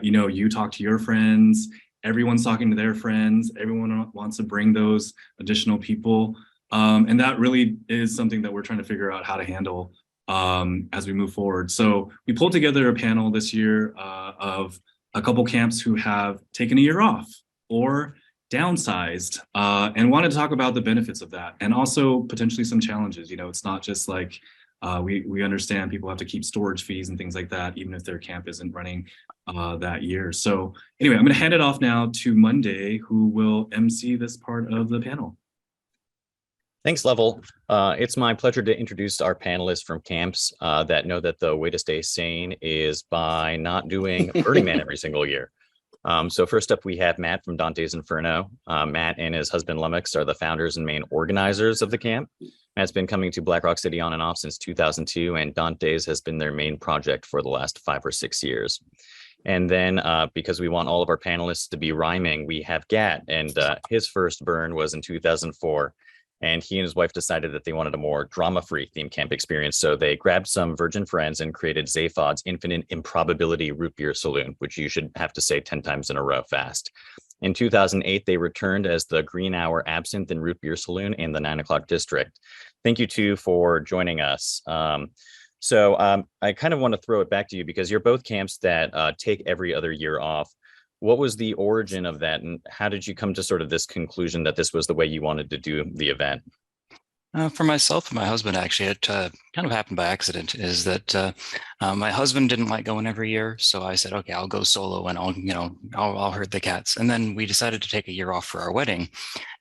You talk to your friends, everyone's talking to their friends, everyone wants to bring those additional people. And that really is something that we're trying to figure out how to handle as we move forward. So we pulled together a panel this year of a couple camps who have taken a year off or downsized and wanted to talk about the benefits of that, and also potentially some challenges. It's not just like we understand people have to keep storage fees and things like that, even if their camp isn't running that year. So anyway, I'm going to hand it off now to Monday, who will MC this part of the panel. Thanks, Level. It's my pleasure to introduce our panelists from camps that know that the way to stay sane is by not doing Burning Man every single year. So first up, we have Matt from Dante's Inferno. Matt and his husband Lumix are the founders and main organizers of the camp. Matt's been coming to Black Rock City on and off since 2002, and Dante's has been their main project for the last 5 or 6 years. And then because we want all of our panelists to be rhyming, we have Gat, and his first burn was in 2004. And he and his wife decided that they wanted a more drama-free theme camp experience. So they grabbed some virgin friends and created Zaphod's Infinite Improbability Root Beer Saloon, which you should have to say 10 times in a row fast. In 2008, they returned as the Green Hour Absinthe and Root Beer Saloon in the 9 o'clock district. Thank you, too, for joining us. So I kind of want to throw it back to you because you're both camps that take every other year off. What was the origin of that, and how did you come to sort of this conclusion that this was the way you wanted to do the event? For myself and my husband, actually, it kind of happened by accident. Is that my husband didn't like going every year, so I said, okay, I'll go solo and I'll herd the cats. And then we decided to take a year off for our wedding.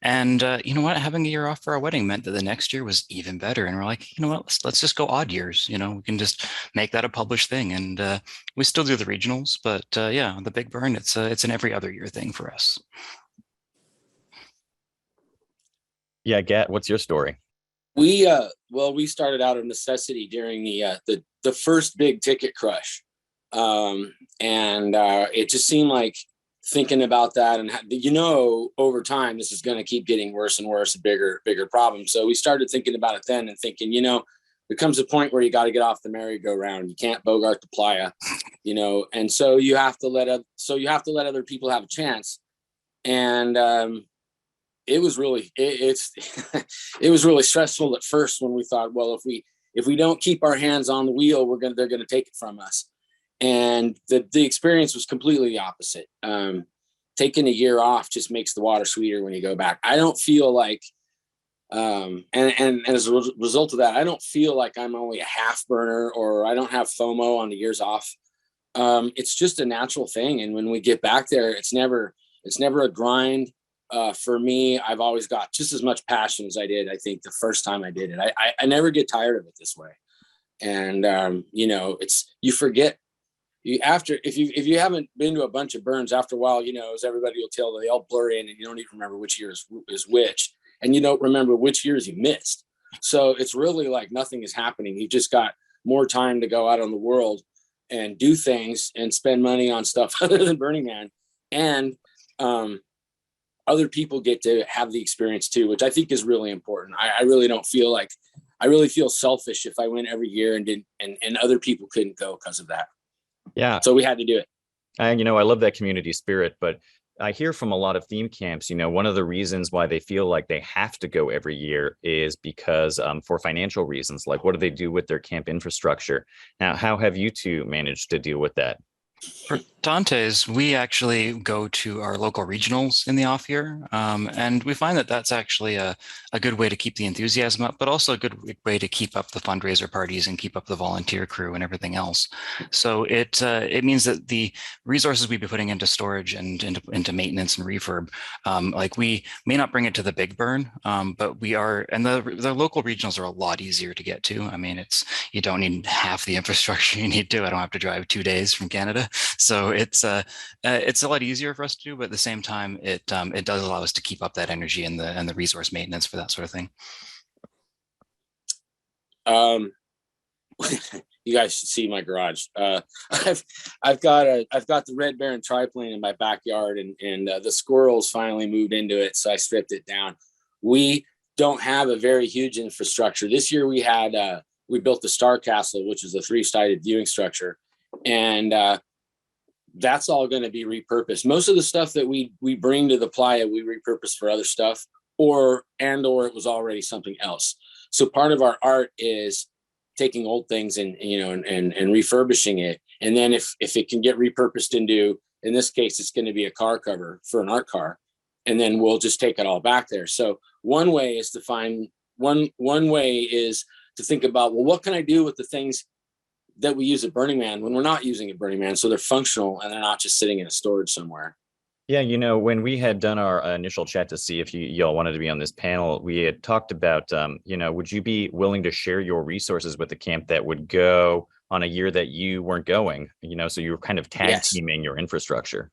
And you know what? Having a year off for our wedding meant that the next year was even better. And we're like, you know what? Let's just go odd years. You know, we can just make that a published thing. And we still do the regionals, but yeah, the Big Burn, it's an every other year thing for us. Yeah, Gat, what's your story? We started out of necessity during the first big ticket crush, and it just seemed like thinking about that, and over time this is going to keep getting worse and worse, a bigger problem. So we started thinking about it then, and thinking, there comes a point where you got to get off the merry-go-round. You can't bogart the playa, and so you have to let other people have a chance, and it was really it was really stressful at first when we thought, well, if we don't keep our hands on the wheel, they're gonna take it from us. And the experience was completely the opposite. Taking a year off just makes the water sweeter when you go back. I don't feel like and as a result of that, I don't feel like I'm only a half burner or I don't have FOMO on the years off. It's just a natural thing. And when we get back there, it's never a grind. For me, I've always got just as much passion as I did, I think, the first time I did it. I never get tired of it this way. And, it's, you forget, if you haven't been to a bunch of burns, after a while, as everybody will tell, they all blur in and you don't even remember which year is which. And you don't remember which years you missed. So it's really like nothing is happening. You just got more time to go out on the world and do things and spend money on stuff other than Burning Man. And, other people get to have the experience too, which I think is really important. I really don't feel like, I really feel selfish if I went every year and didn't, and other people couldn't go because of that. Yeah. So we had to do it. And, I love that community spirit, but I hear from a lot of theme camps, one of the reasons why they feel like they have to go every year is because for financial reasons, like what do they do with their camp infrastructure? Now, how have you two managed to deal with that? For Dante's, we actually go to our local regionals in the off year, and we find that that's actually a good way to keep the enthusiasm up, but also a good way to keep up the fundraiser parties and keep up the volunteer crew and everything else. So it means that the resources we'd be putting into storage and into maintenance and refurb, like we may not bring it to the Big Burn, but we are, and the local regionals are a lot easier to get to. I mean, you don't need half the infrastructure you need to. I don't have to drive 2 days from Canada. So it's a lot easier for us to do, but at the same time, it does allow us to keep up that energy and the resource maintenance for that sort of thing. You guys should see my garage. I've got the Red Baron triplane in my backyard, and the squirrels finally moved into it, so I stripped it down. We don't have a very huge infrastructure. This year we built the Star Castle, which is a 3-sided viewing structure, and that's all going to be repurposed. Most of the stuff that we bring to the playa, we repurpose for other stuff, or it was already something else. So part of our art is taking old things and refurbishing it. And then if it can get repurposed into, in this case, it's going to be a car cover for an art car, and then we'll just take it all back there. So one way is to think about, well, what can I do with the things that we use at Burning Man when we're not using at Burning Man. So they're functional and they're not just sitting in a storage somewhere. Yeah, when we had done our initial chat to see if y'all wanted to be on this panel, we had talked about, would you be willing to share your resources with the camp that would go on a year that you weren't going, so you were kind of tag teaming your infrastructure.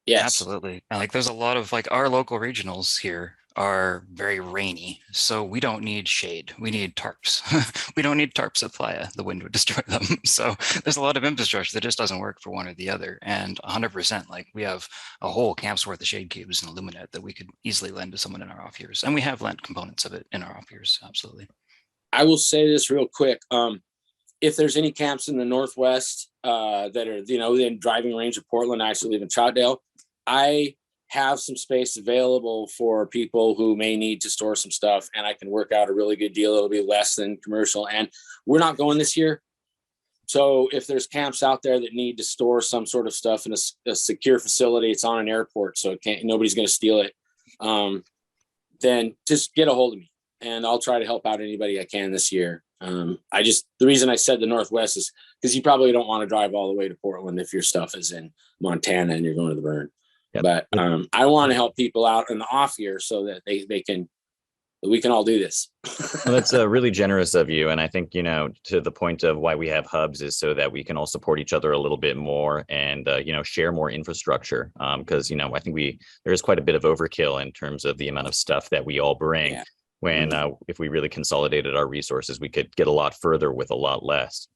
Yes, absolutely. And like, there's a lot of our local regionals here are very rainy, so we don't need shade. We need tarps. We don't need tarps at Playa. The wind would destroy them. So there's a lot of infrastructure that just doesn't work for one or the other. And 100%, we have a whole camp's worth of shade cubes and Illuminate that we could easily lend to someone in our off years. And we have lent components of it in our off years. Absolutely. I will say this real quick. If there's any camps in the Northwest that are, within driving range of Portland, I actually live in Troutdale. I have some space available for people who may need to store some stuff, and I can work out a really good deal. It'll be less than commercial, and we're not going this year. So if there's camps out there that need to store some sort of stuff in a secure facility, it's on an airport, so nobody's going to steal it. Then just get a hold of me, and I'll try to help out anybody I can this year. The reason I said the Northwest is because you probably don't want to drive all the way to Portland if your stuff is in Montana and you're going to the burn. Yep. But I want to help people out in the off year so that we can all do this. Well, that's really generous of you. And I think, to the point of why we have hubs is so that we can all support each other a little bit more and, share more infrastructure. Because, I think there is quite a bit of overkill in terms of the amount of stuff that we all bring. Yeah. When if we really consolidated our resources, we could get a lot further with a lot less.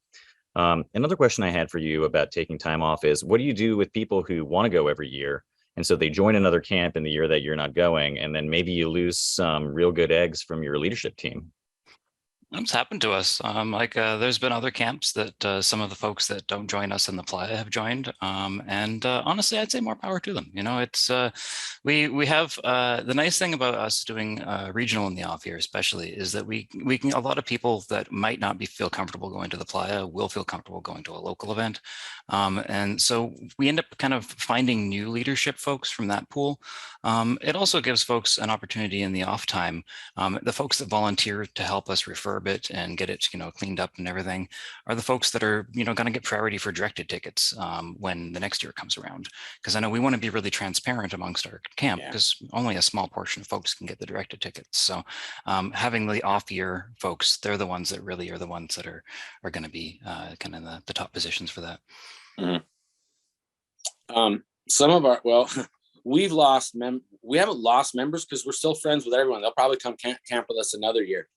Another question I had for you about taking time off is, what do you do with people who want to go every year? And so they join another camp in the year that you're not going, and then maybe you lose some real good eggs from your leadership team. It's happened to us. There's been other camps that some of the folks that don't join us in the Playa have joined. Honestly, I'd say more power to them. It's we have the nice thing about us doing regional in the off year, especially, is that we can, a lot of people that might not feel comfortable going to the Playa will feel comfortable going to a local event. And so we end up kind of finding new leadership folks from that pool. It also gives folks an opportunity in the off time. The folks that volunteer to help us refurb it and get it, cleaned up and everything are the folks that are, going to get priority for directed tickets when the next year comes around. Because I know we want to be really transparent amongst our camp, because only a small portion of folks can get the directed tickets. So having the off year folks, they're the ones that really are the ones that are going to be kind of in the top positions for that. Mm-hmm. We haven't lost members because we're still friends with everyone. They'll probably come camp with us another year.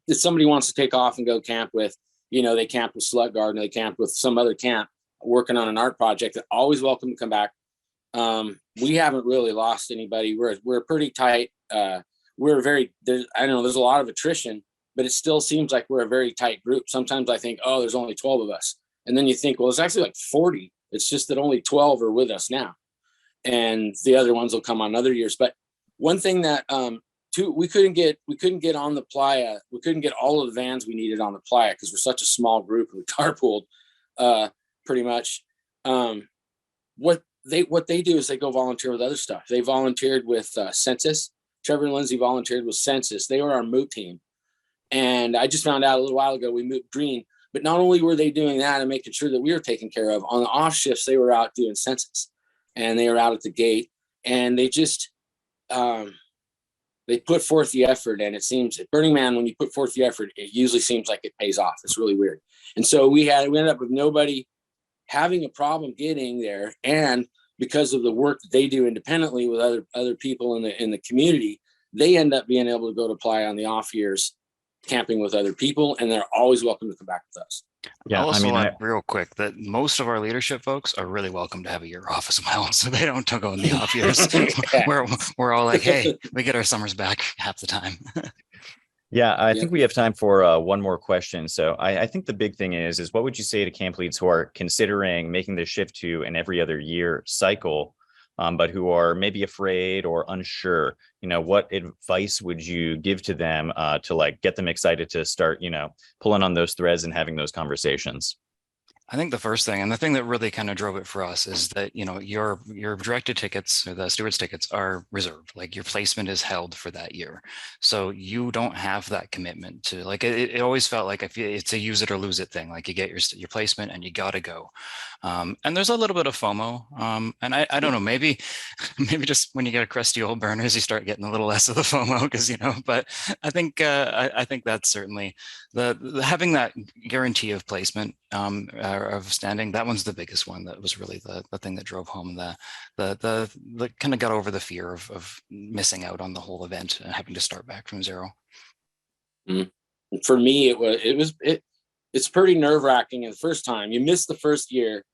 If somebody wants to take off and go camp with, they camped with Slut Garden, they camped with some other camp working on an art project, they're always welcome to come back. We haven't really lost anybody. We're pretty tight. I know there's a lot of attrition, but it still seems like we're a very tight group. Sometimes I think, there's only 12 of us. And then you think, well, it's actually like 40. It's just that only 12 are with us now. And the other ones will come on other years. But one thing that, we couldn't get on the Playa. We couldn't get all of the vans we needed on the Playa because we're such a small group and we carpooled pretty much. What they do is they go volunteer with other stuff. They volunteered with Census. Trevor and Lindsay volunteered with Census. They were our MOOP team. And I just found out a little while ago we moved green. But not only were they doing that and making sure that we were taken care of, on the off shifts, they were out doing Census. And they were out at the gate. And they just... they put forth the effort, and it seems at Burning Man, when you put forth the effort, it usually seems like it pays off. It's really weird. And so we ended up with nobody having a problem getting there. And because of the work that they do independently with other people in the community, they end up being able to go to Playa on the off years, camping with other people, and they're always welcome to come back with us. Yeah, also real quick that most of our leadership folks are really welcome to have a year off as well, so they don't go in the off years. We're all like, hey, we get our summers back half the time. Yeah, I think we have time for one more question. So I think the big thing is what would you say to camp leads who are considering making the shift to an every other year cycle, but who are maybe afraid or unsure? What advice would you give to them to get them excited to start, pulling on those threads and having those conversations? I think the first thing, and the thing that really kind of drove it for us, is that, you know, your directed tickets or the steward's tickets are reserved. Like your placement is held for that year. So you don't have that commitment to, like, it always felt like it's a use it or lose it thing. Like you get your placement and you got to go. And there's a little bit of FOMO. And I don't know, maybe just when you get a crusty old burners, you start getting a little less of the FOMO because, you know, but I think that's certainly the having that guarantee of placement of standing. That one's the biggest one. That was really the thing that drove home the kind of got over the fear of missing out on the whole event and having to start back from zero. For me, it's pretty nerve wracking. And the first time you miss the first year,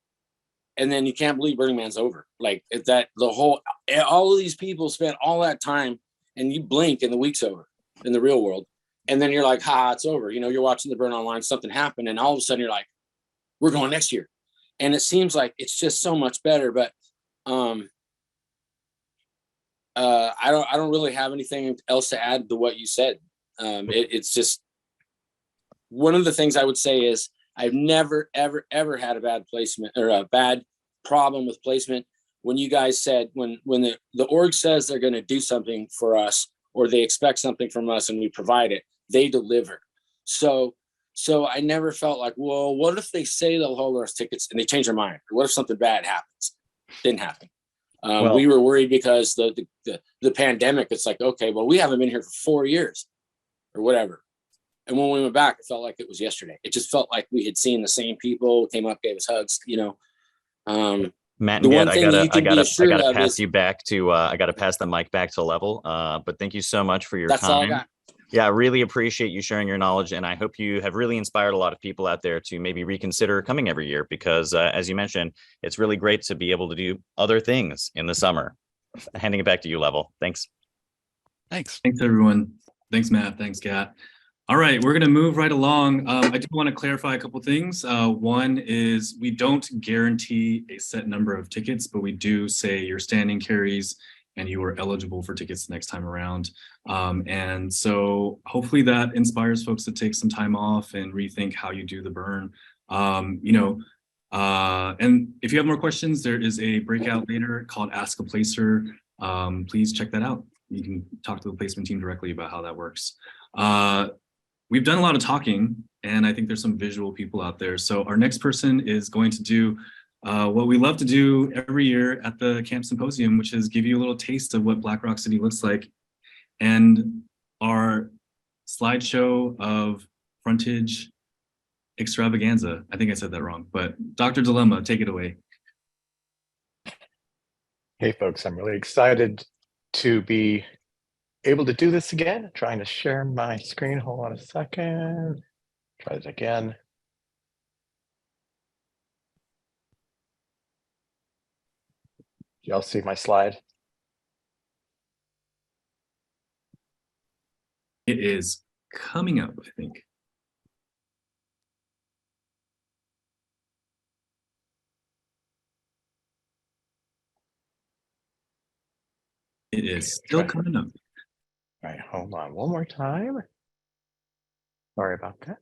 and then you can't believe Burning Man's over. Like that, all of these people spent all that time, and you blink and the week's over in the real world. And then you're like, it's over. You know, you're watching the burn online, something happened, and all of a sudden you're like, we're going next year. And it seems like it's just so much better. But I don't really have anything else to add to what you said. It's just one of the things I would say is I've never, ever, ever had a bad placement or a bad problem with placement. When you guys said, when the org says they're going to do something for us, or they expect something from us and we provide it, they deliver. So I never felt like, well, what if they say they'll hold us tickets and they change their mind? Or what if something bad happens? Didn't happen. We were worried because the pandemic. It's like, okay, well, we haven't been here for 4 years or whatever. And when we went back, it felt like it was yesterday. It just felt like we had seen the same people, came up, gave us hugs, you know. Matt and I gotta pass you back to I gotta pass the mic back to Level. But thank you so much for your time. That's all I got. Yeah, I really appreciate you sharing your knowledge, and I hope you have really inspired a lot of people out there to maybe reconsider coming every year, because as you mentioned, it's really great to be able to do other things in the summer. Handing it back to you, Level. Thanks. Thanks everyone. Thanks, Matt. Thanks, Kat. All right, we're going to move right along. I do want to clarify a couple things. One is we don't guarantee a set number of tickets, but we do say your standing carries and you are eligible for tickets next time around. And so hopefully that inspires folks to take some time off and rethink how you do the burn. You know, and if you have more questions, there is a breakout later called Ask a Placer. Please check that out. You can talk to the placement team directly about how that works. We've done a lot of talking, and I think there's some visual people out there. So our next person is going to do what we love to do every year at the Camp Symposium, which is give you a little taste of what Black Rock City looks like. And our slideshow of Frontage Extravaganza. I think I said that wrong, but Dr. Dilemma, take it away. Hey folks, I'm really excited to be able to do this again. Trying to share my screen. Hold on a second. Try it again. Y'all see my slide? It is coming up, I think. It is still coming up. All right, hold on one more time. Sorry about that.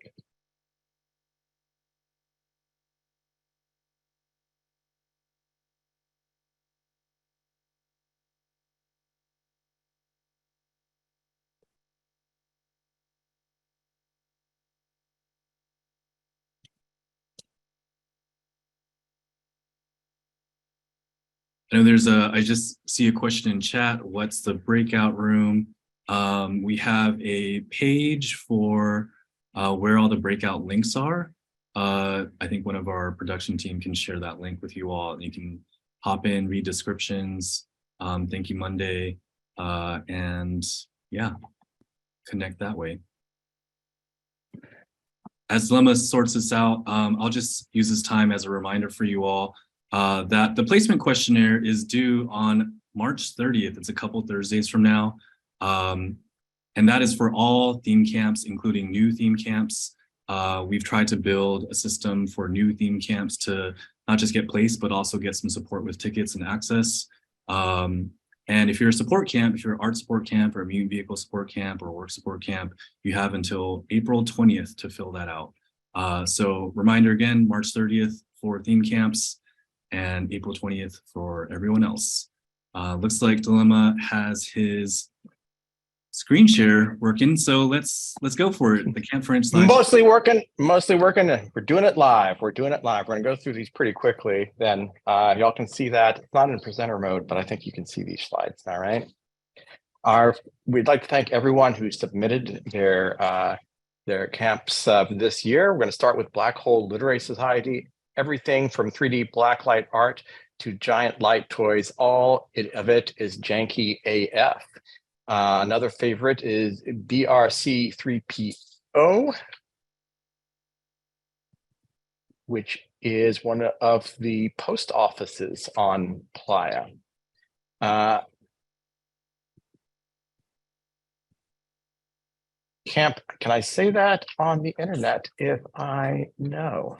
I know there's I just see a question in chat. What's the breakout room? We have a page for where all the breakout links are. I think one of our production team can share that link with you all, and you can hop in, read descriptions. Thank you, Monday, and yeah, connect that way. As Dilemma sorts this out, I'll just use this time as a reminder for you all that the placement questionnaire is due on March 30th. It's a couple Thursdays from now. And that is for all theme camps, including new theme camps. We've tried to build a system for new theme camps to not just get placed, but also get some support with tickets and access. And if you're a support camp, if you're an art support camp or a mutant vehicle support camp or work support camp, you have until April 20th to fill that out. So reminder again, March 30th for theme camps and April 20th for everyone else. Looks like Dilemma has his screen share working, so let's go for it. The Camp French slide. Mostly working. And we're doing it live. We're gonna go through these pretty quickly. Then y'all can see that it's not in presenter mode, but I think you can see these slides now, right? We'd like to thank everyone who submitted their camps this year. We're going to start with Black Hole Literary Society. Everything from 3D blacklight art to giant light toys, of it is janky AF. Another favorite is BRC3PO, which is one of the post offices on Playa. Camp, can I say that on the internet if I know?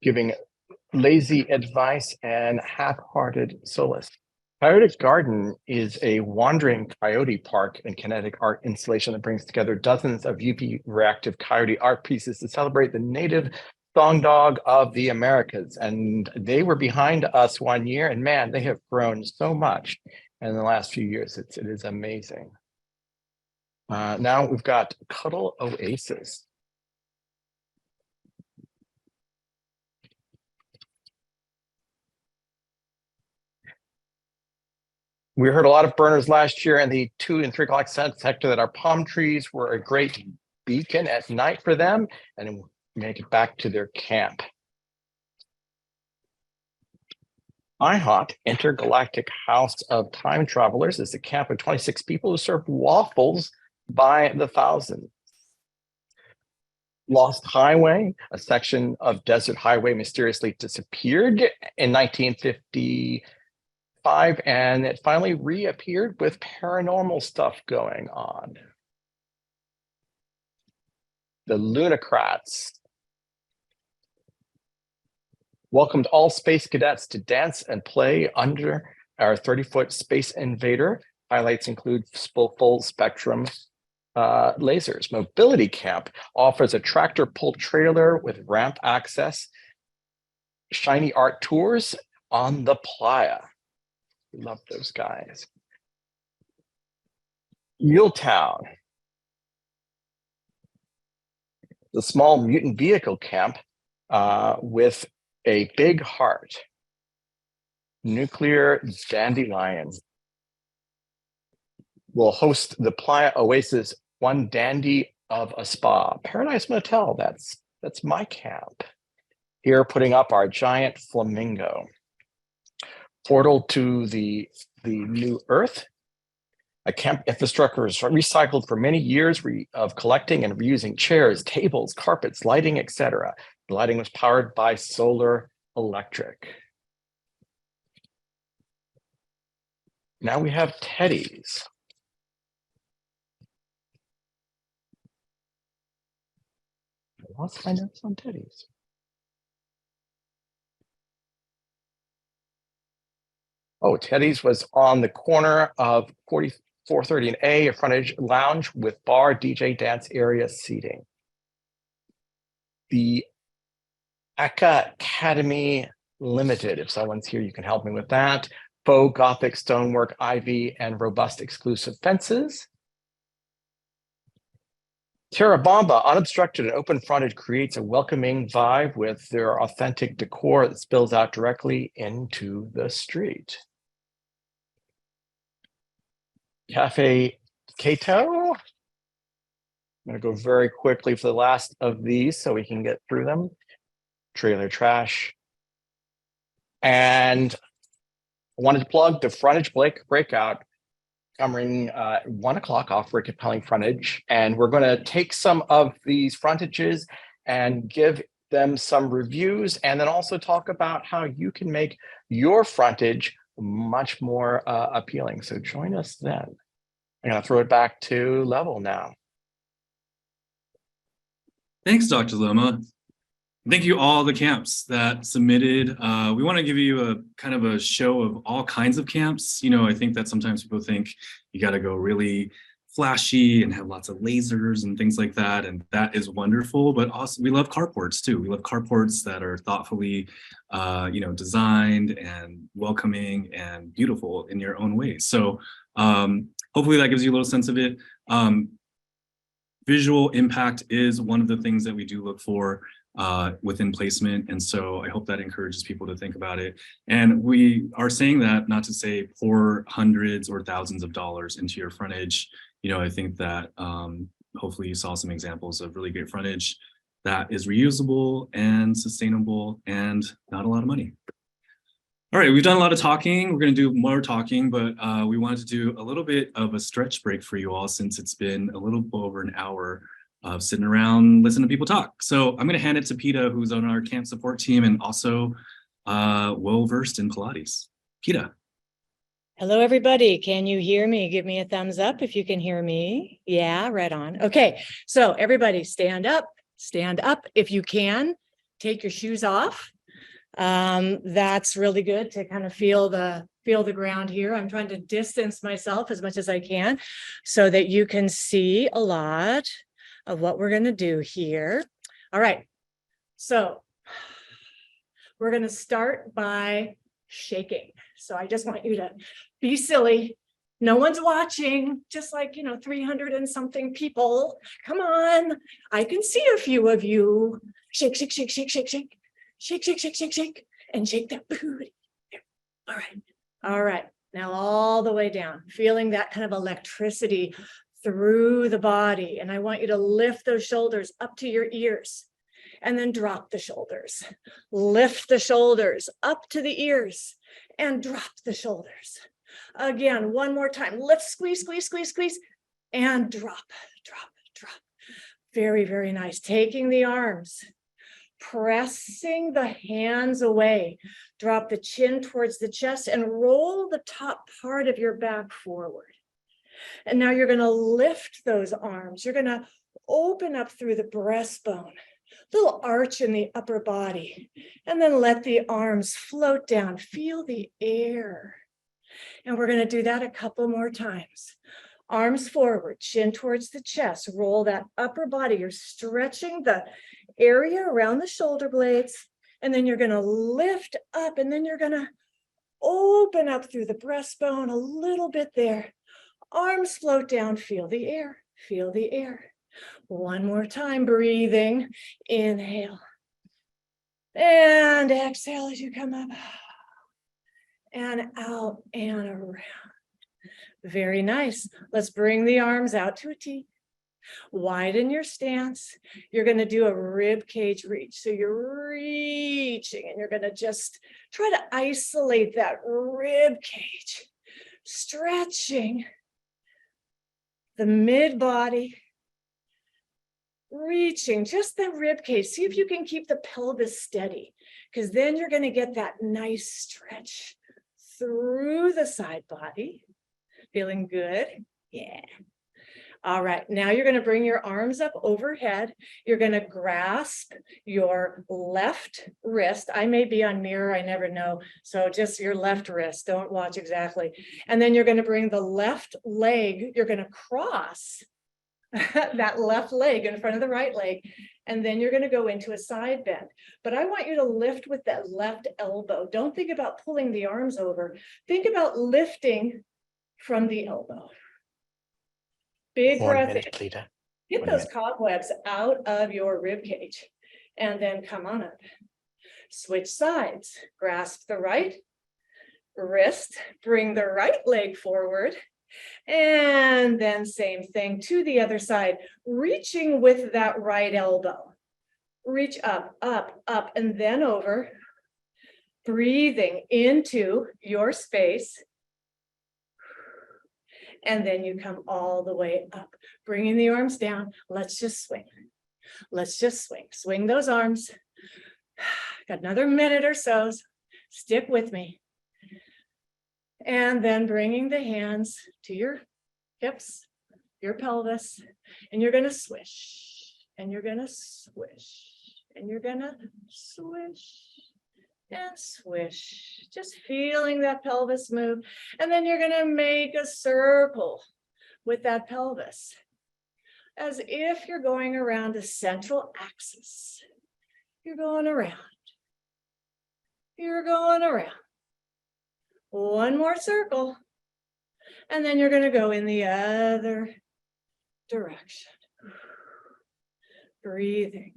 Giving lazy advice and half-hearted solace. Coyote Garden is a wandering coyote park and kinetic art installation that brings together dozens of UV reactive coyote art pieces to celebrate the native song dog of the Americas. And they were behind us one year, and man, they have grown so much in the last few years. It is amazing. Now we've got Cuddle Oasis. We heard a lot of burners last year in the 2 and 3 o'clock sector that our palm trees were a great beacon at night for them and make it back to their camp. IHOT, Intergalactic House of Time Travelers, is a camp of 26 people who serve waffles by the thousand. Lost Highway, a section of Desert Highway mysteriously disappeared in 1955, and it finally reappeared with paranormal stuff going on. The Lunacrats welcomed all space cadets to dance and play under our 30-foot Space Invader. Highlights include full spectrum lasers. Mobility Camp offers a tractor pull trailer with ramp access, shiny art tours on the playa. We love those guys. Muletown, the small mutant vehicle camp with a big heart. Nuclear Dandelion will host the Playa Oasis One Dandy of a Spa. Paradise Motel, that's my camp. Here putting up our giant flamingo. Portal to the New Earth. A camp infrastructure is recycled for many years of collecting and reusing chairs, tables, carpets, lighting, etc. The lighting was powered by solar electric. Now we have Teddy's. I lost my notes on Teddy's. Oh, Teddy's was on the corner of 430 and A, a frontage lounge with bar, DJ, dance area seating. The Academy Limited, if someone's here, you can help me with that. Faux Gothic stonework, ivy, and robust exclusive fences. Terrabamba, unobstructed and open frontage, creates a welcoming vibe with their authentic decor that spills out directly into the street. Cafe Cato. I'm going to go very quickly for the last of these so we can get through them. Trailer Trash. And I wanted to plug the Frontage breakout covering 1 o'clock off Rick Pelling Frontage. And we're going to take some of these frontages and give them some reviews, and then also talk about how you can make your frontage much more appealing. So join us then. I'm going to throw it back to Level now. Thanks, Dr. Loma. Thank you all the camps that submitted. We want to give you a kind of a show of all kinds of camps. You know, I think that sometimes people think you got to go really flashy and have lots of lasers and things like that. And that is wonderful, but also we love carports too. We love carports that are thoughtfully, designed and welcoming and beautiful in your own ways. So hopefully that gives you a little sense of it. Visual impact is one of the things that we do look for within placement. And so I hope that encourages people to think about it. And we are saying that not to say pour hundreds or thousands of dollars into your frontage. You know, I think that hopefully you saw some examples of really great frontage that is reusable and sustainable and not a lot of money. All right, we've done a lot of talking. We're going to do more talking, but we wanted to do a little bit of a stretch break for you all since it's been a little over an hour of sitting around listening to people talk. So I'm going to hand it to Pita, who's on our camp support team and also well-versed in Pilates. Pita. Hello, everybody. Can you hear me? Give me a thumbs up if you can hear me. Yeah, right on. Okay, so everybody stand up if you can. Take your shoes off. That's really good to kind of feel the ground here. I'm trying to distance myself as much as I can so that you can see a lot of what we're going to do here. All right, so we're going to start by shaking. So I just want you to be silly. No one's watching, just like, 300 and something people. Come on, I can see a few of you. Shake, shake, shake, shake, shake, shake. Shake, shake, shake, shake, shake, and shake that booty. All right. All right. Now all the way down, feeling that kind of electricity through the body. And I want you to lift those shoulders up to your ears and then drop the shoulders. Lift the shoulders up to the ears and drop the shoulders. Again, one more time. Lift, squeeze, squeeze, squeeze, squeeze, and drop, drop, drop. Very, very nice. Taking the arms, pressing the hands away. Drop the chin towards the chest and roll the top part of your back forward. And now you're going to lift those arms. You're going to open up through the breastbone, little arch in the upper body, and then let the arms float down. Feel the air. And we're going to do that a couple more times. Arms forward, chin towards the chest. Roll that upper body. You're stretching the area around the shoulder blades. And then you're going to lift up, and then you're going to open up through the breastbone a little bit there. Arms float down. Feel the air. Feel the air. One more time, breathing. Inhale. And exhale as you come up. And out and around. Very nice. Let's bring the arms out to a T. Widen your stance. You're going to do a rib cage reach. So you're reaching and you're going to just try to isolate that rib cage. Stretching the mid body. Reaching just the rib cage. See if you can keep the pelvis steady, because then you're going to get that nice stretch through the side body. Feeling good? Yeah. All right, now you're going to bring your arms up overhead. You're going to grasp your left wrist. I may be on mirror, I never know. So just your left wrist, don't watch exactly. And then you're going to bring the left leg, you're going to cross that left leg in front of the right leg. And then you're going to go into a side bend. But I want you to lift with that left elbow. Don't think about pulling the arms over. Think about lifting from the elbow. Big breath in. Get those cobwebs out of your rib cage and then come on up. Switch sides. Grasp the right wrist, bring the right leg forward, and then same thing to the other side, reaching with that right elbow. Reach up, up, up, and then over. Breathing into your space. And then you come all the way up, bringing the arms down. Let's just swing. Let's just swing. Swing those arms. Got another minute or so. Stick with me. And then bringing the hands to your hips, your pelvis, and you're going to swish, and you're going to swish, And you're gonna swish and swish, just feeling that pelvis move. And then you're gonna make a circle with that pelvis, as if you're going around a central axis. You're going around. You're going around. One more circle. And then you're going to go in the other direction. Breathing.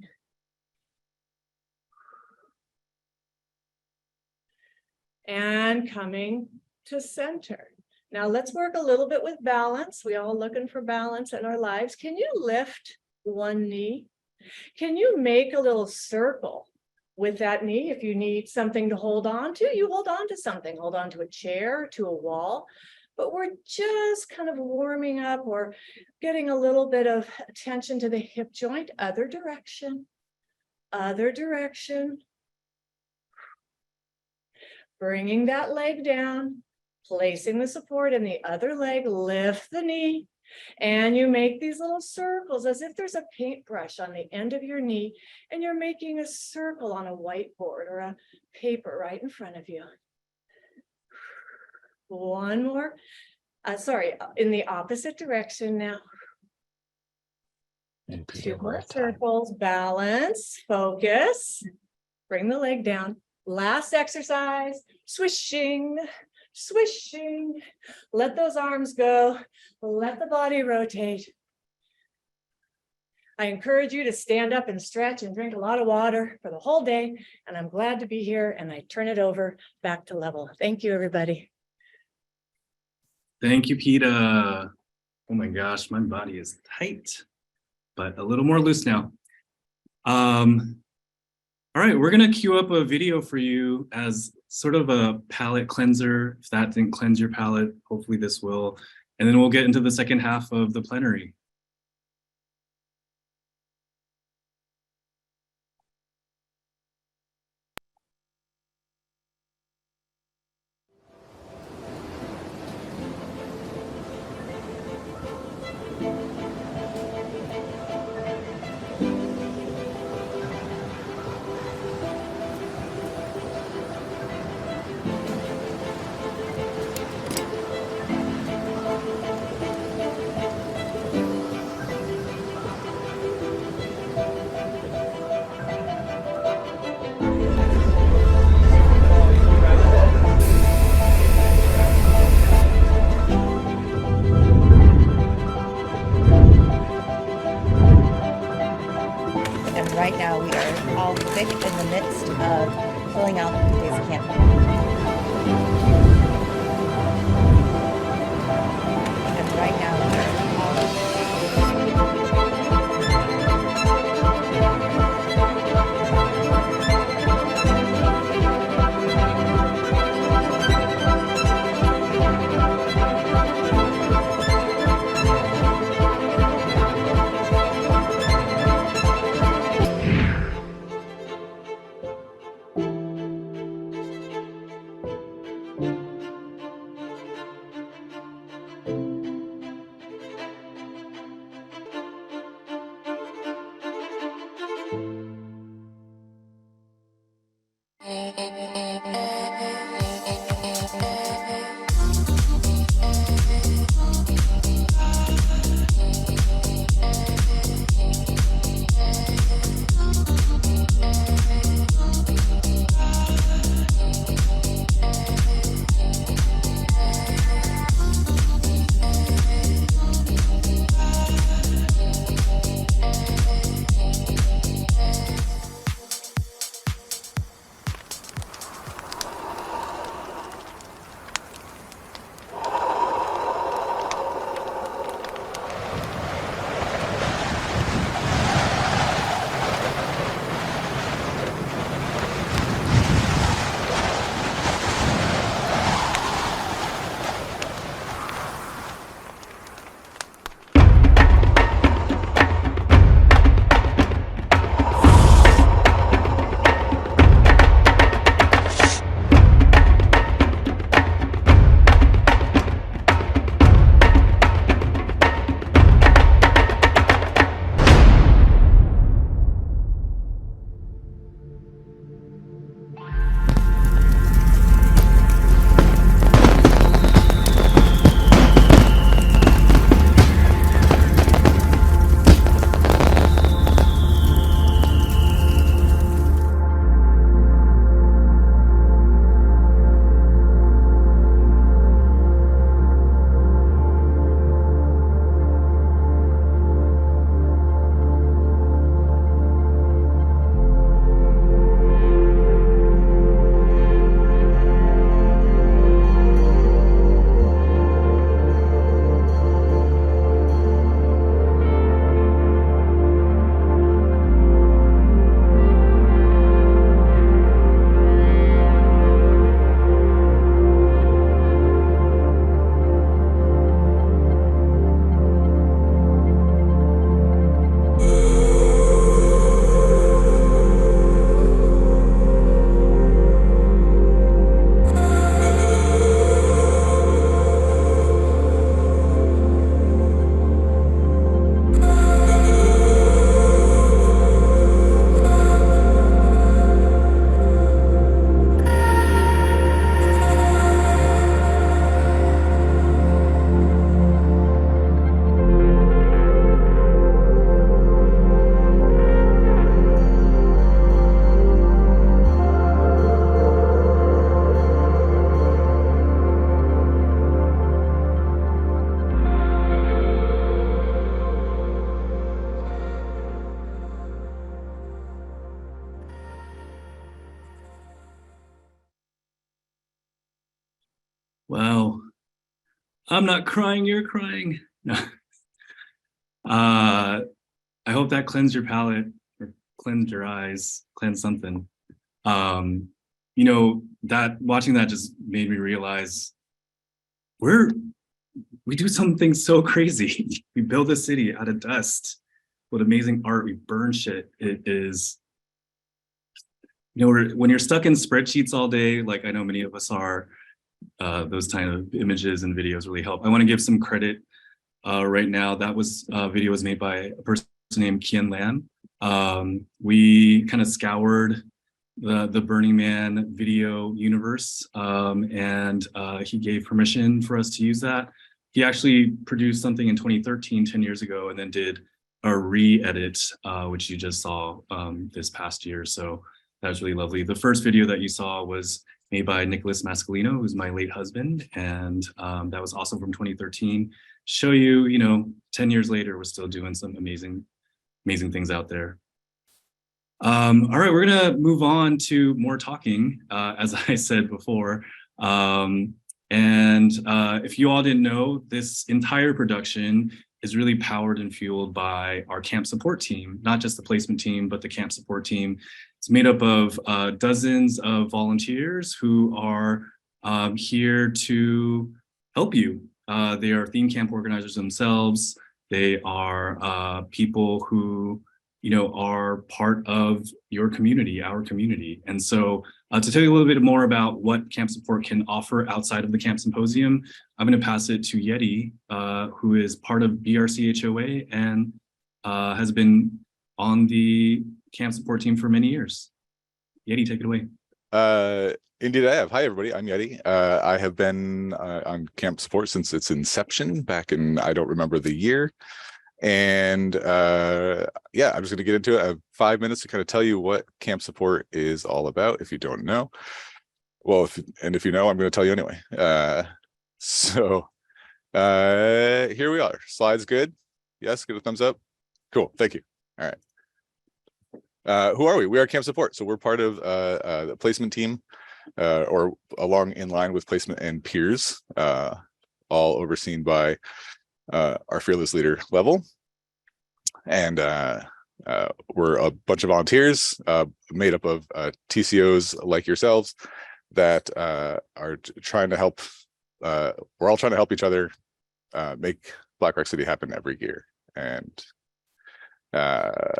And coming to center. Now let's work a little bit with balance. We all looking for balance in our lives. Can you lift one knee? Can you make a little circle with that knee? If you need something to hold on to, you hold on to something. Hold on to a chair, to a wall. But we're just kind of warming up or getting a little bit of attention to the hip joint. Other direction. Other direction. Bringing that leg down. Placing the support in the other leg, lift the knee, and you make these little circles as if there's a paintbrush on the end of your knee, and you're making a circle on a whiteboard or a paper right in front of you. One more, in the opposite direction now. Two more circles, balance, focus, bring the leg down. Last exercise, swishing. Swishing, let those arms go, let the body rotate. I encourage you to stand up and stretch and drink a lot of water for the whole day, and I'm glad to be here, and I turn it over back to Level. Thank you, everybody. Thank you, Pita. Oh my gosh, my body is tight, but a little more loose now. All right, we're gonna queue up a video for you as sort of a palate cleanser. If that didn't cleanse your palate, hopefully this will. And then we'll get into the second half of the plenary. Well, I'm not crying, you're crying. I hope that cleansed your palate or cleansed your eyes, cleansed something. You know, that watching that just made me realize we do something so crazy. We build a city out of dust with amazing art. We burn shit. It is, you know, when you're stuck in spreadsheets all day, like I know many of us are, those kind of images and videos really help. I want to give some credit right now. That video was made by a person named Kian Lan. We kind of scoured the Burning Man video universe, and he gave permission for us to use that. He actually produced something in 2013, 10 years ago, and then did a re-edit, which you just saw this past year. So that was really lovely. The first video that you saw was made by Nicholas Mascalino, who's my late husband, and that was also from 2013. Show you, you know, 10 years later, we're still doing some amazing things out there. All right, we're gonna move on to more talking, as I said before. If you all didn't know, this entire production is really powered and fueled by our camp support team, not just the placement team, but the camp support team. It's made up of dozens of volunteers who are here to help you. They are theme camp organizers themselves. They are people who, you know, are part of your community, our community. And so to tell you a little bit more about what Camp Support can offer outside of the Camp Symposium, I'm going to pass it to Yeti, who is part of BRCHOA and has been on the Camp Support team for many years. Yeti, take it away. Indeed, I have. Hi, everybody. I'm Yeti. I have been on Camp Support since its inception back in, I don't remember the year. And yeah, I'm just going to get into it. I have 5 minutes to kind of tell you what Camp Support is all about if you don't know. Well, if you know, I'm going to tell you anyway. Here we are. Slides good? Yes, give a thumbs up. Cool, thank you. All right. Who are we? We are Camp Support. So we're part of the placement team, or along in line with placement and peers, all overseen by our fearless leader Level. And we're a bunch of volunteers made up of TCOs like yourselves that are trying to help. We're all trying to help each other make Black Rock City happen every year. And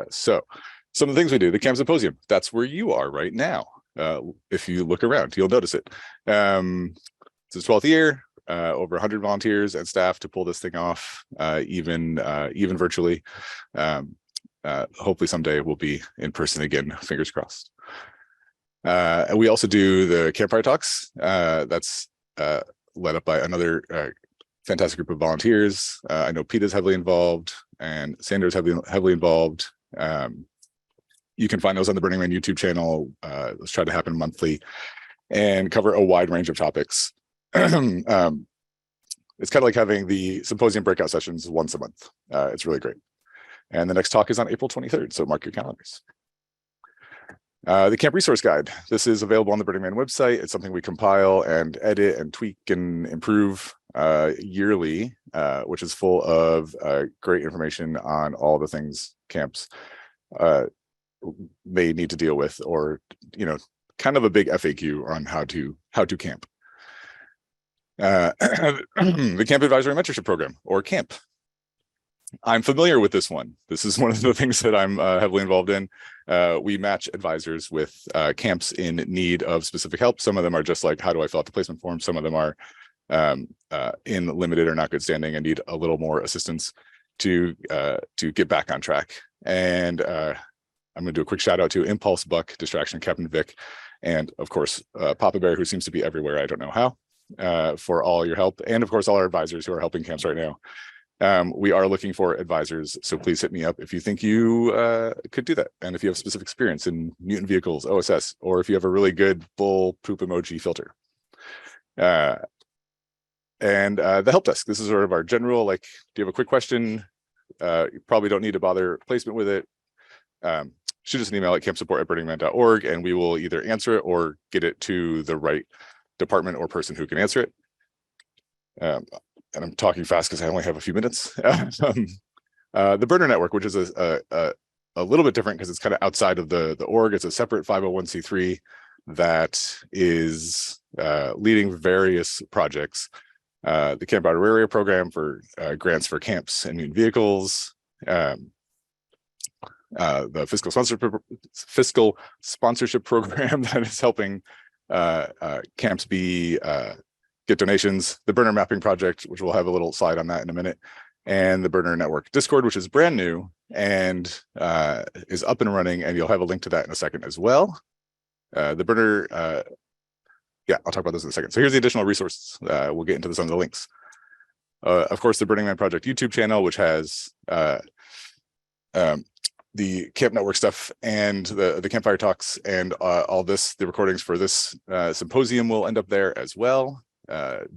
so some of the things we do, the Camp Symposium, that's where you are right now. If you look around, you'll notice it. It's the 12th year. Over 100 volunteers and staff to pull this thing off, even virtually. Hopefully someday we'll be in person again, fingers crossed. And we also do the campfire talks. That's led up by another fantastic group of volunteers. I know Pita's heavily involved and Sanders heavily involved. You can find those on the Burning Man YouTube channel. Let's try to happen monthly and cover a wide range of topics. It's kind of like having the symposium breakout sessions once a month. It's really great. And the next talk is on April 23rd, so mark your calendars. The Camp Resource Guide. This is available on the Burning Man website. It's something we compile and edit and tweak and improve yearly, which is full of great information on all the things camps may need to deal with, or, you know, kind of a big FAQ on how to camp. The Camp Advisory Mentorship Program, or CAMP. I'm familiar with this one. This is one of the things that I'm heavily involved in. We match advisors with camps in need of specific help. Some of them are just like, how do I fill out the placement form? Some of them are in limited or not good standing and need a little more assistance to get back on track. And I'm going to do a quick shout out to Impulse, Buck, Distraction, Captain Vic, and of course, Papa Bear, who seems to be everywhere. I don't know how. For all your help, and of course all our advisors who are helping camps right now. We are looking for advisors, so please hit me up if you think you could do that, and if you have specific experience in mutant vehicles, OSS, or if you have a really good bull poop emoji filter. And the help desk, this is sort of our general, like, do you have a quick question? You probably don't need to bother placement with it. Shoot us an email at campsupport@burningman.org, and we will either answer it or get it to the right department or person who can answer it. and I'm talking fast because I only have a few minutes. The Burner Network, which is a little bit different because it's kind of outside of the org. It's a separate 501c3 that is leading various projects. The Camp Out Area program for grants for camps and new vehicles. The fiscal sponsorship program that is helping camps get donations. The Burner Mapping Project, which we'll have a little slide on that in a minute. And the Burner Network Discord, which is brand new and is up and running, and you'll have a link to that in a second as well. The Burner, yeah, I'll talk about those in a second. So here's the additional resources. We'll get into some of the links. Of course, the Burning Man Project YouTube channel, which has the Camp Network stuff and the campfire talks and all this, the recordings for this symposium will end up there as well.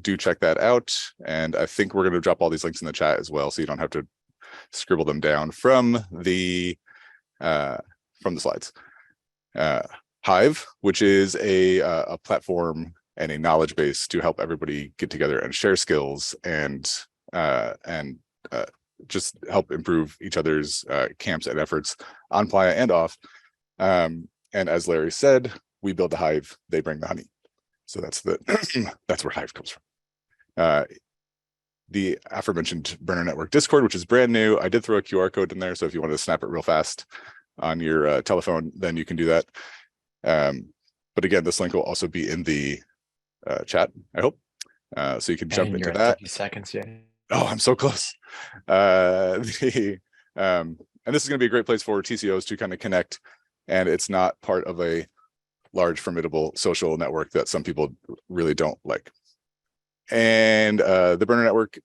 Do check that out. And I think we're going to drop all these links in the chat as well, so you don't have to scribble them down from the slides. Hive, which is a platform and a knowledge base to help everybody get together and share skills and just help improve each other's camps and efforts on Playa and off. And as Larry said, we build the hive, they bring the honey. So that's that's where Hive comes from. The aforementioned Burner Network Discord, which is brand new. I did throw a QR code in there, so if you want to snap it real fast on your telephone, then you can do that. But again, this link will also be in the chat, I hope. So you can jump into that. 50 seconds, yeah. Oh, I'm so close. And this is going to be a great place for TCOs to kind of connect, and it's not part of a large, formidable social network that some people really don't like. And the Burner Network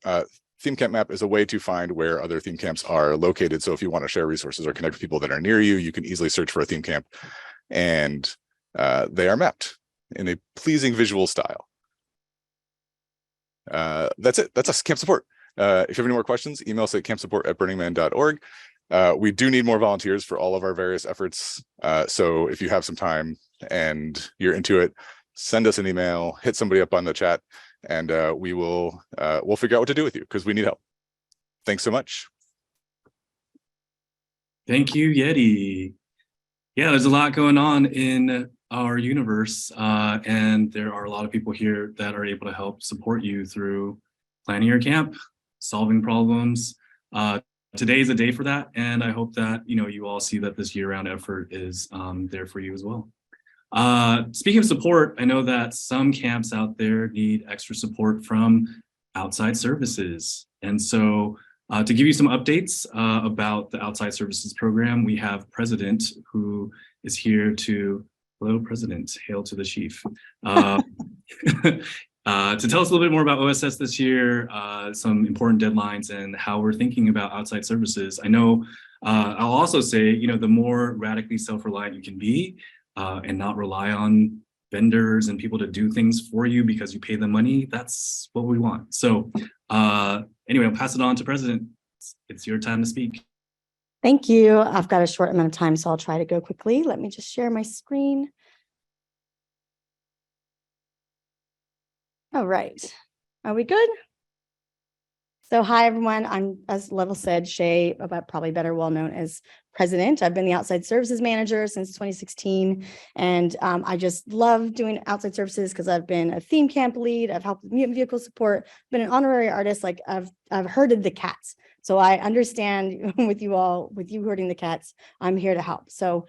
theme camp map is a way to find where other theme camps are located. So if you want to share resources or connect with people that are near you, you can easily search for a theme camp, and they are mapped in a pleasing visual style. That's it. That's us, camp support. If you have any more questions, email us at campsupport@burningman.org. We do need more volunteers for all of our various efforts. So if you have some time and you're into it, send us an email, hit somebody up on the chat, and we'll figure out what to do with you, because we need help. Thanks so much. Thank you, Yeti. Yeah, there's a lot going on in our universe, and there are a lot of people here that are able to help support you through planning your camp, solving problems. Today is a day for that, and I hope that you all see that this year-round effort is there for you as well. Speaking of support, I know that some camps out there need extra support from outside services, and so to give you some updates about the outside services program, we have President who is here to, hello President, hail to the chief, to tell us a little bit more about OSS this year, some important deadlines, and how we're thinking about outside services. I know I'll also say, the more radically self-reliant you can be and not rely on vendors and people to do things for you because you pay them money, that's what we want. So anyway, I'll pass it on to President. It's your time to speak. Thank you. I've got a short amount of time, so I'll try to go quickly. Let me just share my screen. All right. Are we good? So hi, everyone. I'm, as Level said, Shay, but probably better well known as President. I've been the outside services manager since 2016. And I just love doing outside services because I've been a theme camp lead. I've helped with mutant vehicle support, been an honorary artist. Like I've herded the cats. So I understand with you herding the cats, I'm here to help. So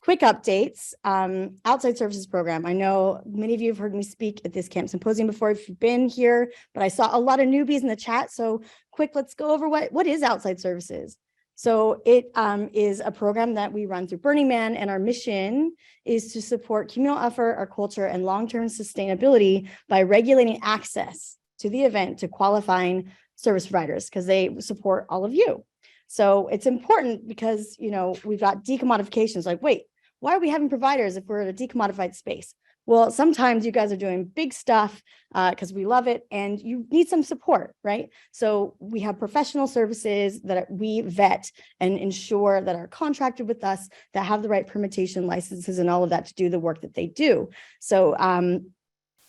quick updates, outside services program. I know many of you have heard me speak at this Camp Symposium before if you've been here, but I saw a lot of newbies in the chat. So quick, let's go over what is outside services. So it is a program that we run through Burning Man, and our mission is to support communal effort, our culture, and long-term sustainability by regulating access to the event to qualifying service providers, because they support all of you. So it's important because, we've got decommodifications like, wait, why are we having providers if we're in a decommodified space? Well, sometimes you guys are doing big stuff because we love it and you need some support, right? So we have professional services that we vet and ensure that are contracted with us, that have the right permutation licenses and all of that to do the work that they do. So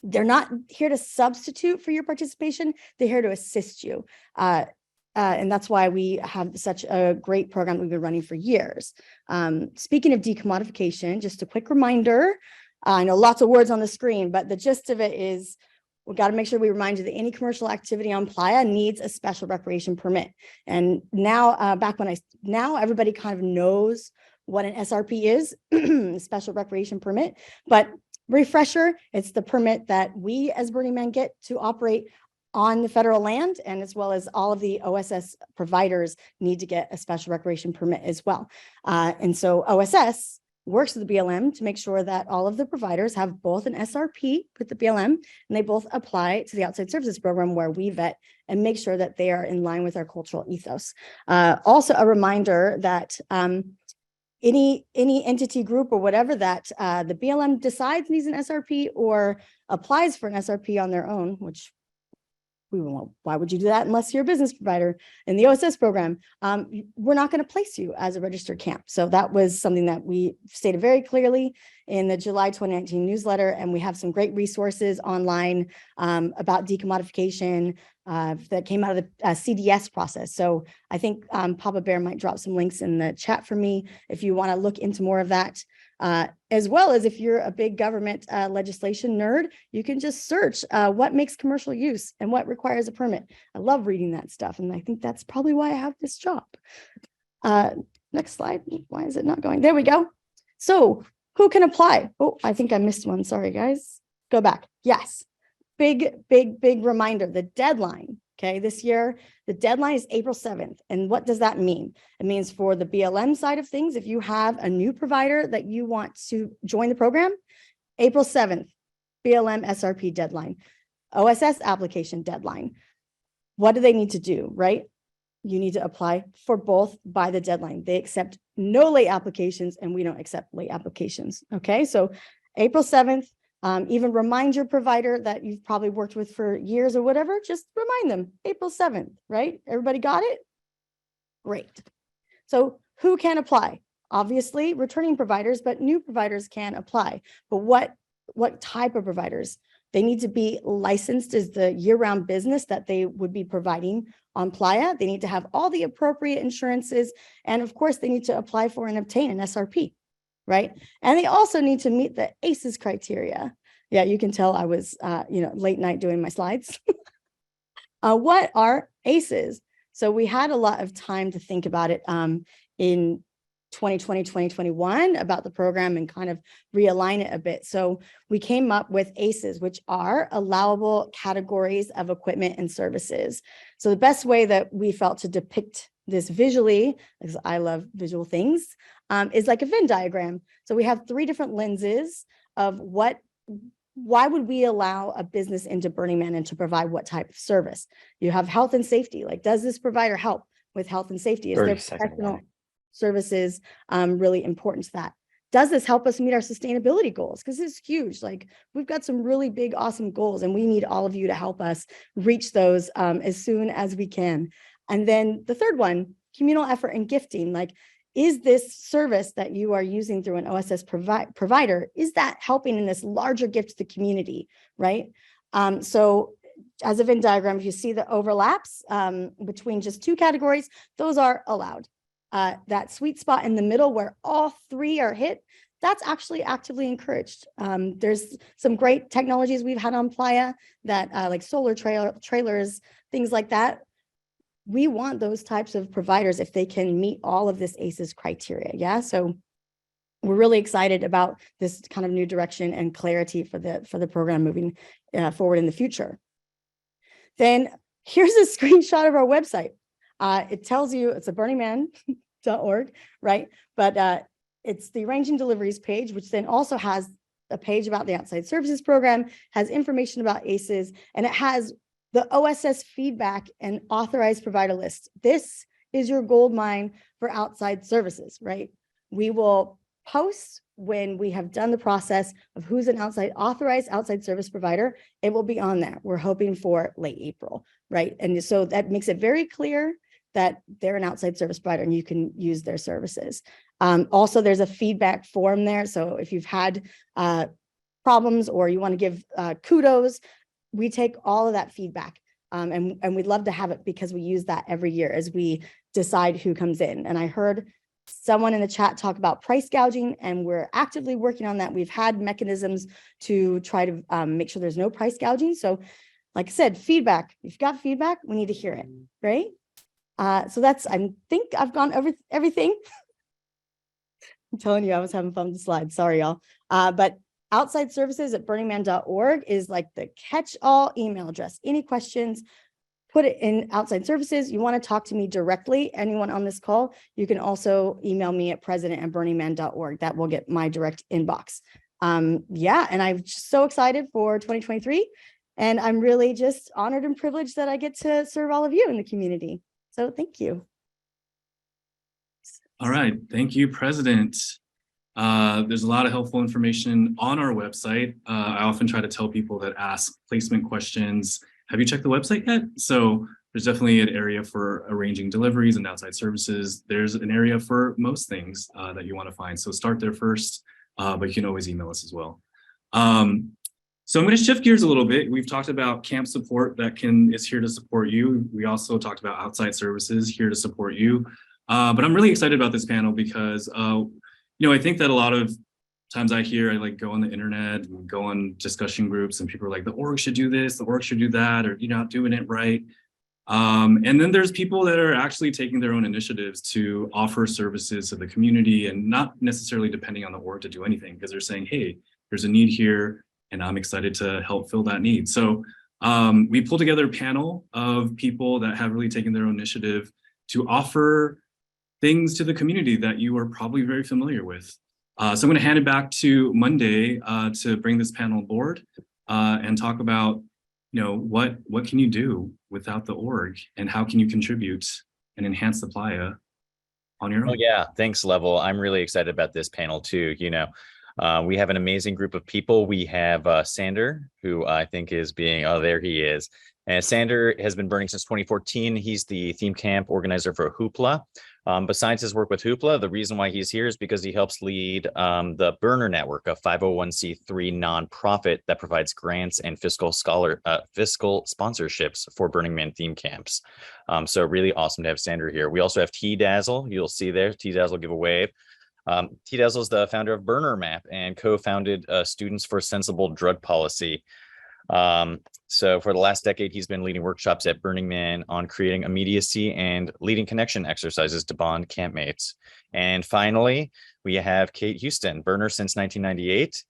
they're not here to substitute for your participation. They're here to assist you. And that's why we have such a great program that we've been running for years. Speaking of decommodification, just a quick reminder, I know lots of words on the screen, but the gist of it is we got to make sure we remind you that any commercial activity on Playa needs a special recreation permit. And now, now everybody kind of knows what an SRP is, special recreation permit, but refresher, it's the permit that we as Burning Man get to operate on the federal land, and as well as all of the OSS providers need to get a special recreation permit as well. And so OSS works with the BLM to make sure that all of the providers have both an SRP with the BLM, and they both apply to the outside services program where we vet and make sure that they are in line with our cultural ethos. Also a reminder that any entity group or whatever that the BLM decides needs an SRP or applies for an SRP on their own, which we won't, why would you do that unless you're a business provider in the OSS program? We're not going to place you as a registered camp. So that was something that we stated very clearly in the July 2019 newsletter. And we have some great resources online about decommodification that came out of the CDS process. So I think Papa Bear might drop some links in the chat for me if you want to look into more of that. As well as if you're a big government legislation nerd, you can just search what makes commercial use and what requires a permit. I love reading that stuff. And I think that's probably why I have this job. Next slide. Why is it not going? There we go. So who can apply? Oh, I think I missed one. Sorry, guys. Go back. Yes. Big reminder, the deadline. Okay, this year, the deadline is April 7th. And what does that mean? It means for the BLM side of things, if you have a new provider that you want to join the program, April 7th, BLM SRP deadline, OSS application deadline. What do they need to do, right? You need to apply for both by the deadline. They accept no late applications and we don't accept late applications. Okay, so April 7th, even remind your provider that you've probably worked with for years or whatever, just remind them, April 7th, right? Everybody got it? Great. So who can apply? Obviously, returning providers, but new providers can apply. But what type of providers? They need to be licensed as the year-round business that they would be providing on Playa. They need to have all the appropriate insurances. And of course, they need to apply for and obtain an SRP. Right. And they also need to meet the ACEs criteria. Yeah, you can tell I was, late night doing my slides. What are ACEs? So we had a lot of time to think about it in 2020, 2021 about the program and kind of realign it a bit. So we came up with ACEs, which are allowable categories of equipment and services. So the best way that we felt to depict this visually, because I love visual things, is like a Venn diagram. So we have 3 different lenses of why would we allow a business into Burning Man and to provide what type of service? You have health and safety. Like, does this provider help with health and safety? Is their professional services really important to that? Does this help us meet our sustainability goals? Because it's huge. Like, we've got some really big, awesome goals, and we need all of you to help us reach those as soon as we can. And then the third one, communal effort and gifting. Like, is this service that you are using through an OSS provider, is that helping in this larger gift to the community, right? So as a Venn diagram, if you see the overlaps between just 2 categories, those are allowed. That sweet spot in the middle where all 3 are hit, that's actually actively encouraged. There's some great technologies we've had on Playa that like solar trailers, things like that. We want those types of providers if they can meet all of this ACEs criteria. Yeah. So we're really excited about this kind of new direction and clarity for the program moving forward in the future. Then here's a screenshot of our website. It tells you it's a burningman.org, right? But it's the arranging deliveries page, which then also has a page about the outside services program, has information about ACEs, and it has the OSS feedback and authorized provider list. This is your gold mine for outside services, right? We will post when we have done the process of who's an authorized outside service provider. It will be on there. We're hoping for late April, right? And so that makes it very clear that they're an outside service provider and you can use their services. Also, there's a feedback form there. So if you've had problems or you want to give kudos, we take all of that feedback. And we'd love to have it because we use that every year as we decide who comes in. And I heard someone in the chat talk about price gouging, and we're actively working on that. We've had mechanisms to try to make sure there's no price gouging. So like I said, feedback, if you've got feedback, we need to hear it, right? So that's, I think I've gone over everything. I'm telling you, I was having fun with the slides. Sorry, y'all. But outside services at burningman.org is like the catch-all email address. Any questions, put it in outside services. You want to talk to me directly, anyone on this call, you can also email me at president@burningman.org. That will get my direct inbox. Yeah, and I'm just so excited for 2023. And I'm really just honored and privileged that I get to serve all of you in the community. So thank you. All right, thank you, President. There's a lot of helpful information on our website. I often try to tell people that ask placement questions, have you checked the website yet? So there's definitely an area for arranging deliveries and outside services. There's an area for most things that you want to find. So start there first, but you can always email us as well. So I'm going to shift gears a little bit. We've talked about camp support that is here to support you. We also talked about outside services here to support you. But I'm really excited about this panel because I think that a lot of times I go on the internet and go on discussion groups and people are like, the org should do this, the org should do that, or you're not doing it right. And then there's people that are actually taking their own initiatives to offer services to the community and not necessarily depending on the org to do anything because they're saying, hey, there's a need here and I'm excited to help fill that need. So we pulled together a panel of people that have really taken their own initiative to offer things to the community that you are probably very familiar with. So I'm going to hand it back to Monday to bring this panel aboard and talk about, what can you do without the org and how can you contribute and enhance the Playa on your own? Oh yeah, thanks, Level. I'm really excited about this panel too. We have an amazing group of people. We have Sander, who I think is there he is. And Sander has been burning since 2014. He's the theme camp organizer for Hoopla. Besides his work with Hoopla, the reason why he's here is because he helps lead the Burner Network, a 501c3 nonprofit that provides grants and fiscal sponsorships for Burning Man theme camps. So really awesome to have Sander here. We also have T-Dazzle. You'll see there, T-Dazzle, give a wave. T-Dazzle is the founder of Burner Map and co-founded Students for Sensible Drug Policy. So for the last decade, he's been leading workshops at Burning Man on creating immediacy and leading connection exercises to bond campmates. And finally, we have Kate Houston, burner since 1998,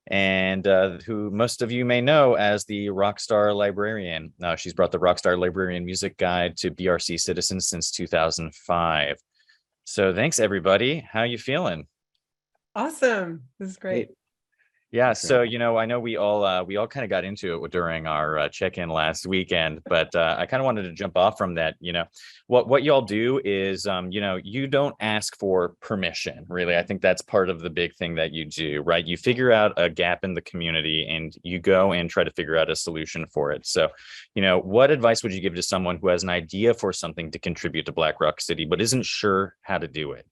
and who most of you may know as the Rockstar Librarian. She's brought the Rockstar Librarian Music Guide to BRC citizens since 2005. So thanks, everybody. How you feeling? Awesome. This is great. Yeah, so I know we all kind of got into it during our check-in last weekend, but I kind of wanted to jump off from that. What y'all do is you don't ask for permission, really. I think that's part of the big thing that you do, right? You figure out a gap in the community and you go and try to figure out a solution for it. So, what advice would you give to someone who has an idea for something to contribute to Black Rock City but isn't sure how to do it?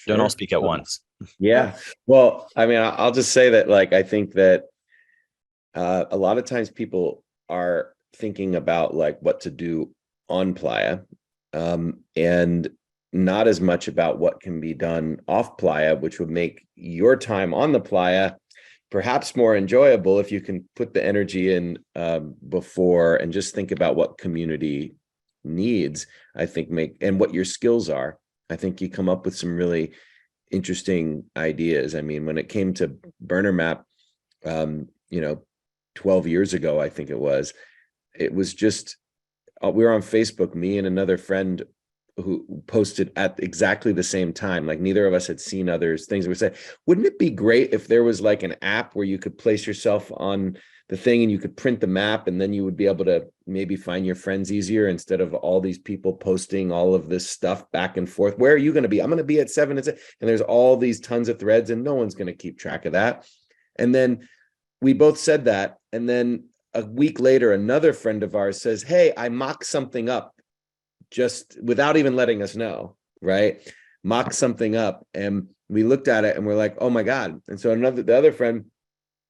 Don't all speak at once. Yeah. Well, I mean, I'll just say that, I think that a lot of times people are thinking about what to do on Playa and not as much about what can be done off Playa, which would make your time on the Playa perhaps more enjoyable if you can put the energy in before and just think about what community needs, I think, and what your skills are. I think you come up with some really interesting ideas. I mean, when it came to Burner Map, 12 years ago, I think it was just, we were on Facebook, me and another friend who posted at exactly the same time. Neither of us had seen others' things. We said, wouldn't it be great if there was an app where you could place yourself on the thing and you could print the map and then you would be able to maybe find your friends easier instead of all these people posting all of this stuff back and forth. Where are you going to be? I'm going to be at 7 and there's all these tons of threads and no one's going to keep track of that. And then we both said that. And then a week later, another friend of ours says, hey, I mocked something up just without even letting us know, right? Mocked something up. And We looked at it and we're like, oh my God. And so the other friend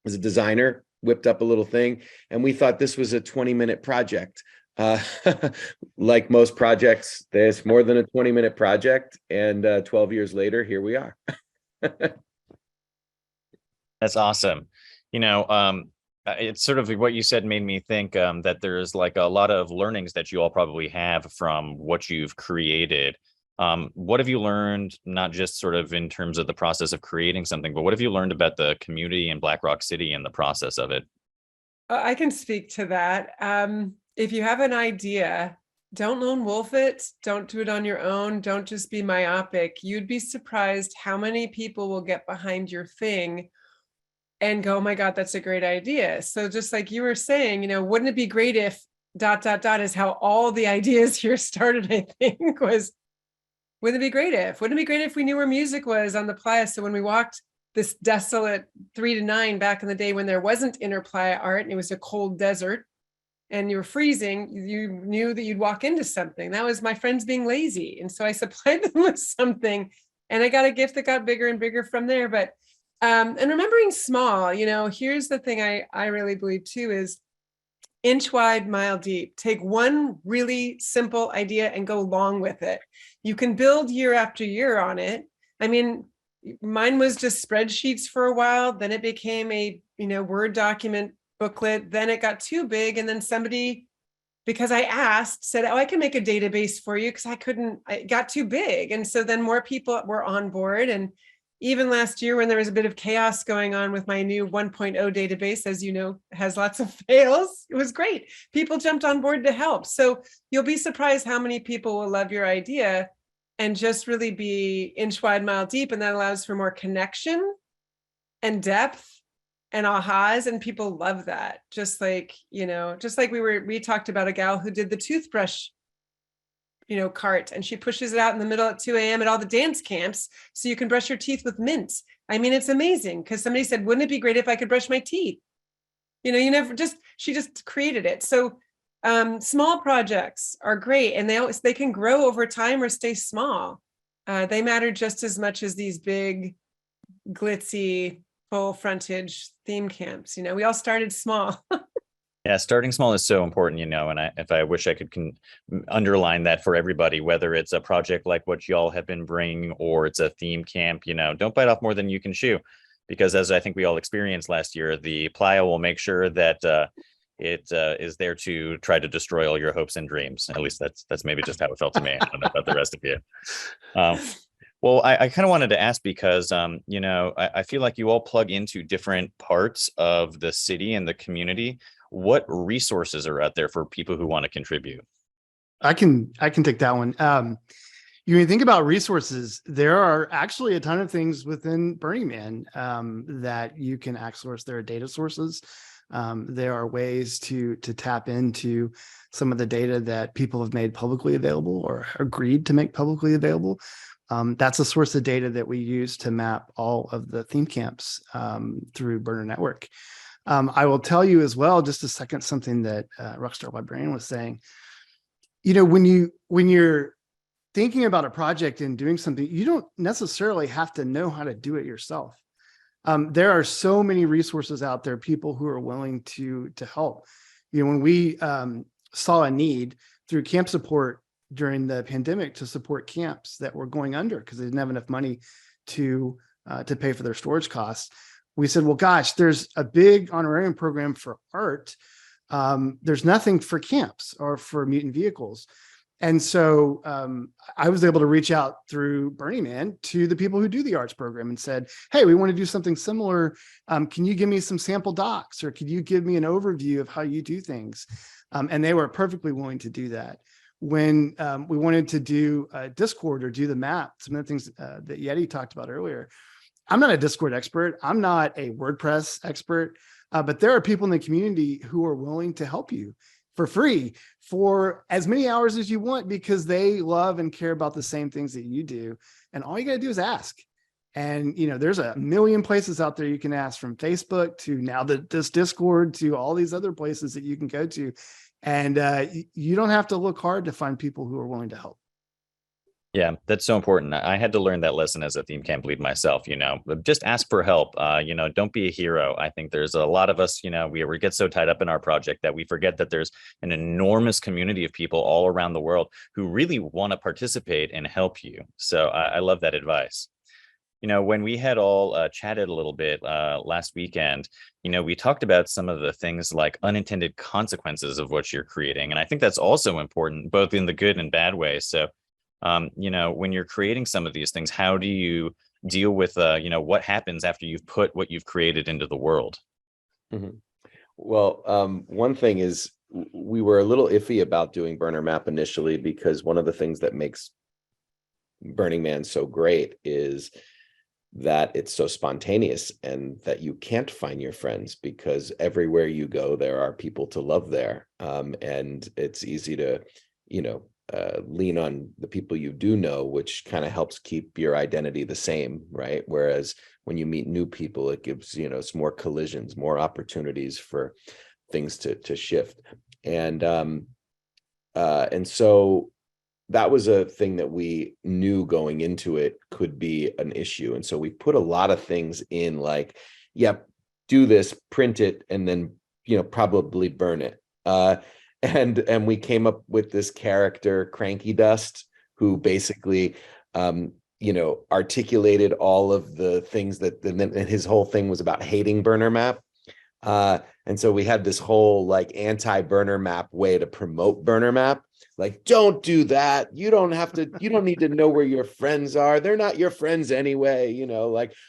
is a designer, whipped up a little thing, and we thought this was a 20-minute project. Like most projects, there's more than a 20-minute project, and 12 years later, here we are. That's awesome. It's sort of what you said made me think that there's like a lot of learnings that you all probably have from what you've created. What have you learned, not just sort of in terms of the process of creating something, but what have you learned about the community in Black Rock City and the process of it? I can speak to that. If you have an idea, don't lone wolf it. Don't do it on your own. Don't just be myopic. You'd be surprised how many people will get behind your thing and go, oh my God, that's a great idea. So just like you were saying, wouldn't it be great if ... is how all the ideas here started, I think, was, wouldn't it be great if we knew where music was on the playa? So when we walked this desolate 3 to 9 back in the day when there wasn't inner playa art and it was a cold desert and you were freezing, you knew that you'd walk into something. That was my friends being lazy. And so I supplied them with something, and I got a gift that got bigger and bigger from there. But and remembering small, here's the thing I really believe too is inch wide, mile deep. Take one really simple idea and go long with it. You can build year after year on it. I mean, mine was just spreadsheets for a while. Then it became a, Word document booklet. Then it got too big. And then somebody, because I asked, said, oh, I can make a database for you, because it got too big. And so then more people were on board. And even last year when there was a bit of chaos going on with my new 1.0 database, as you know, has lots of fails, it was great. People jumped on board to help. So you'll be surprised how many people will love your idea and just really be inch wide, mile deep. And that allows for more connection and depth and ahas. And people love that. Just like we talked about a gal who did the toothbrush cart, and she pushes it out in the middle at 2 a.m. at all the dance camps so you can brush your teeth with mint. I mean, it's amazing, because somebody said, wouldn't it be great if I could brush my teeth? She just created it. So small projects are great, and they can grow over time or stay small. They matter just as much as these big, glitzy, full frontage theme camps. We all started small. Yeah, starting small is so important, and I wish I could underline that for everybody, whether it's a project like what y'all have been bringing or it's a theme camp, don't bite off more than you can chew, because as I think we all experienced last year, the playa will make sure that it is there to try to destroy all your hopes and dreams. At least that's maybe just how it felt to me. I don't know about the rest of you. Well, I kind of wanted to ask because, I feel like you all plug into different parts of the city and the community. What resources are out there for people who want to contribute? I can take that one. You think about resources, there are actually a ton of things within Burning Man that you can access. There are data sources. There are ways to tap into some of the data that people have made publicly available or agreed to make publicly available. That's a source of data that we use to map all of the theme camps through Burner Network. I will tell you as well, just a second, something that Rockstar Librarian was saying. When you're thinking about a project and doing something, you don't necessarily have to know how to do it yourself. There are so many resources out there, people who are willing to help. When we saw a need through camp support during the pandemic to support camps that were going under because they didn't have enough money to pay for their storage costs, we said, well, gosh, there's a big honorarium program for art. There's nothing for camps or for mutant vehicles. And so I was able to reach out through Burning Man to the people who do the arts program and said, hey, we want to do something similar. Can you give me some sample docs, or could you give me an overview of how you do things? And they were perfectly willing to do that. When we wanted to do Discord or do the map, some of the things that Yeti talked about earlier, I'm not a Discord expert. I'm not a WordPress expert, but there are people in the community who are willing to help you for free for as many hours as you want, because they love and care about the same things that you do. And all you got to do is ask. And, there's a million places out there you can ask, from Facebook to now this Discord to all these other places that you can go to. And you don't have to look hard to find people who are willing to help. Yeah, that's so important. I had to learn that lesson as a theme camp lead myself, but just ask for help. Don't be a hero. I think there's a lot of us, we get so tied up in our project that we forget that there's an enormous community of people all around the world who really want to participate and help you. So I love that advice. When we had all chatted a little bit last weekend, we talked about some of the things like unintended consequences of what you're creating. And I think that's also important, both in the good and bad way. So when you're creating some of these things, how do you deal with, what happens after you've put what you've created into the world? Mm-hmm. Well, one thing is we were a little iffy about doing Burner Map initially, because one of the things that makes Burning Man so great is that it's so spontaneous and that you can't find your friends, because everywhere you go, there are people to love there. And it's easy to, lean on the people you do know, which kind of helps keep your identity the same, right? Whereas when you meet new people, it gives, it's more collisions, more opportunities for things to shift. And so that was a thing that we knew going into it could be an issue. And so we put a lot of things in, like, yep, do this, print it, and then, probably burn it. And we came up with this character, Cranky Dust, who basically, articulated all of the things and his whole thing was about hating Burner Map. And so we had this whole anti-Burner Map way to promote Burner Map. Like, don't do that. You don't need to know where your friends are. They're not your friends anyway.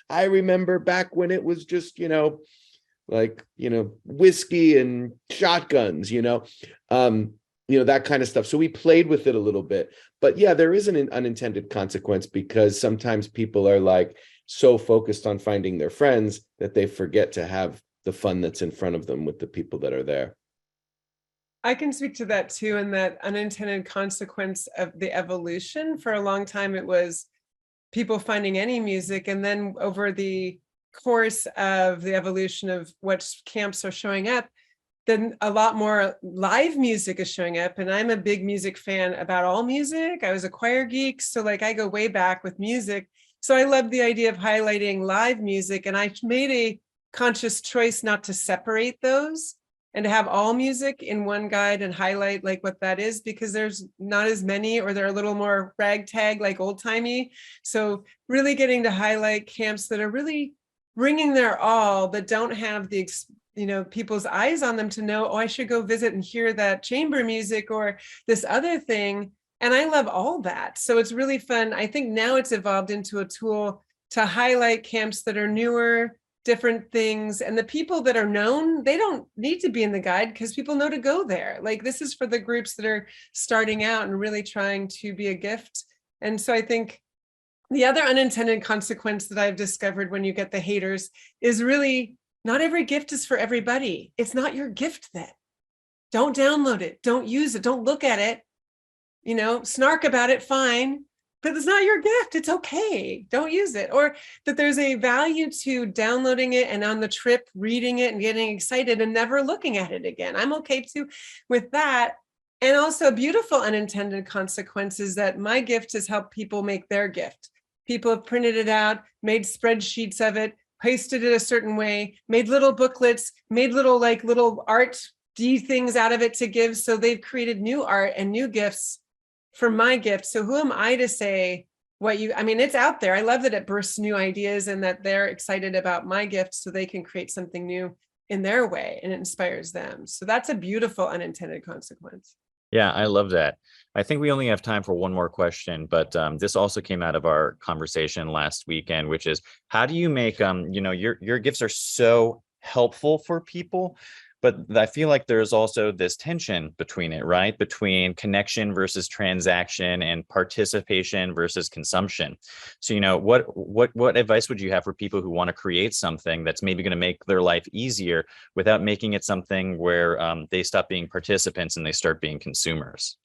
I remember back when it was just, whiskey and shotguns, that kind of stuff. So we played with it a little bit, but yeah, there is an unintended consequence, because sometimes people are so focused on finding their friends that they forget to have the fun that's in front of them with the people that are there. I can speak to that too, and that unintended consequence of the evolution. For a long time, it was people finding any music, and then over the course of the evolution of what camps are showing up, then a lot more live music is showing up. And I'm a big music fan about all music. I was a choir geek, so I go way back with music. So I love the idea of highlighting live music, and I made a conscious choice not to separate those and to have all music in one guide and highlight what that is, because there's not as many, or they're a little more ragtag, old timey. So really getting to highlight camps that are really bringing their all, but don't have the, people's eyes on them to know, oh, I should go visit and hear that chamber music or this other thing. And I love all that. So it's really fun. I think now it's evolved into a tool to highlight camps that are newer, different things. And the people that are known, they don't need to be in the guide, because people know to go there. This is for the groups that are starting out and really trying to be a gift. And so I think the other unintended consequence that I've discovered when you get the haters is really not every gift is for everybody. It's not your gift then. Don't download it. Don't use it. Don't look at it. Snark about it, fine. But it's not your gift. It's okay. Don't use it. Or that there's a value to downloading it and on the trip reading it and getting excited and never looking at it again. I'm okay too with that. And also beautiful unintended consequences that my gift has helped people make their gift. People have printed it out, made spreadsheets of it, pasted it a certain way, made little booklets, made little art things out of it to give. So they've created new art and new gifts for my gift. So who am I to say it's out there. I love that it bursts new ideas and that they're excited about my gift so they can create something new in their way and it inspires them. So that's a beautiful unintended consequence. Yeah, I love that. I think we only have time for one more question, but this also came out of our conversation last weekend, which is, how do you make, your gifts are so helpful for people, but I feel like there's also this tension between it, right? Between connection versus transaction and participation versus consumption. So, what advice would you have for people who want to create something that's maybe going to make their life easier without making it something where they stop being participants and they start being consumers?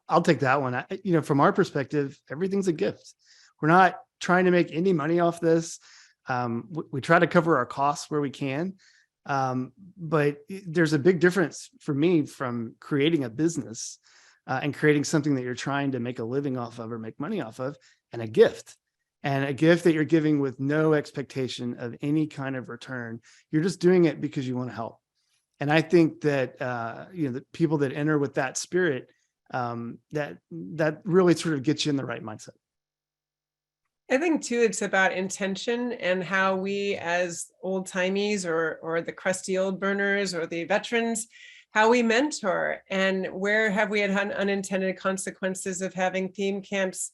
I'll take that one. From our perspective, everything's a gift. We're not trying to make any money off this. We try to cover our costs where we can. But there's a big difference for me from creating a business and creating something that you're trying to make a living off of or make money off of, and a gift that you're giving with no expectation of any kind of return. You're just doing it because you want to help. And I think that, the people that enter with that spirit, that really sort of gets you in the right mindset. I think too, it's about intention and how we as old timies or the crusty old burners or the veterans, how we mentor, and where have we had unintended consequences of having theme camps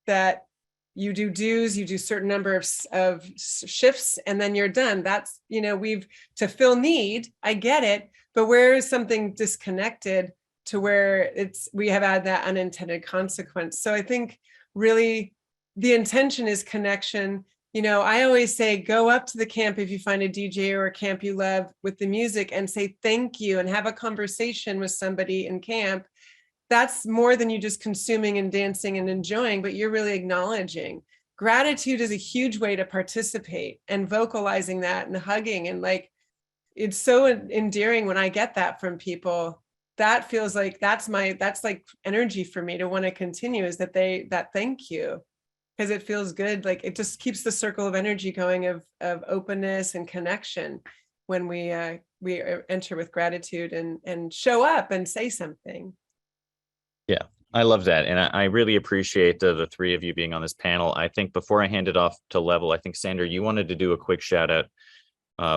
that you do dues, you do certain number of shifts, and then you're done. That's, we've to fill need, I get it, but where is something disconnected to where we have had that unintended consequence? So I think really the intention is connection. I always say, go up to the camp if you find a DJ or a camp you love with the music and say thank you and have a conversation with somebody in camp. That's more than you just consuming and dancing and enjoying, but you're really acknowledging. Gratitude is a huge way to participate, and vocalizing that and hugging, and it's so endearing when I get that from people. That feels like that's like energy for me to want to continue, is that thank you. Because it feels good. Like it just keeps the circle of energy going of openness and connection when we enter with gratitude and show up and say something. Yeah, I love that. And I really appreciate the three of you being on this panel. I think before I hand it off to Level, I think Sandra, you wanted to do a quick shout out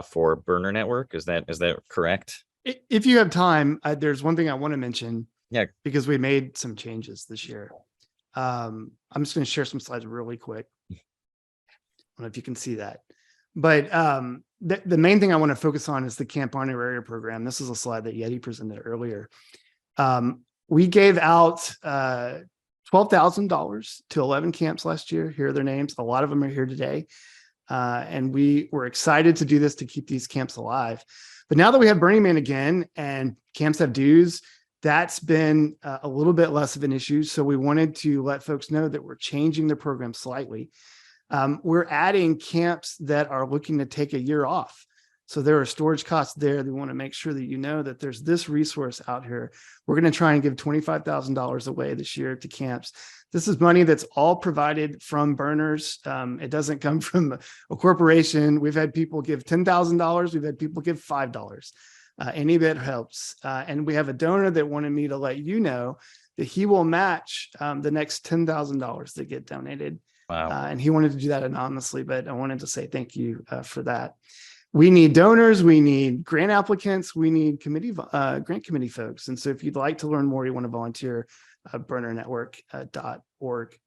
for Burner Network. Is that correct? If you have time, there's one thing I want to mention. Yeah. Because we made some changes this year. I'm just going to share some slides really quick. I don't know if you can see that, but the main thing I want to focus on is the Camp Honoraria program. This is a slide that Yeti presented earlier. We gave out $12,000 to 11 camps last year. Here are their names. A lot of them are here today. And we were excited to do this to keep these camps alive. But now that we have Burning Man again and camps have dues, that's been a little bit less of an issue. So we wanted to let folks know that we're changing the program slightly. We're adding camps that are looking to take a year off. So there are storage costs there. They want to make sure that you know that there's this resource out here. We're going to try and give $25,000 away this year to camps. This is money that's all provided from burners. It doesn't come from a corporation. We've had people give $10,000. We've had people give $5. Any bit helps. And we have a donor that wanted me to let you know that he will match the next $10,000 that get donated. Wow. And he wanted to do that anonymously, but I wanted to say thank you for that. We need donors, we need grant applicants, we need grant committee folks. And so if you'd like to learn more, you want to volunteer, burnernetwork.org.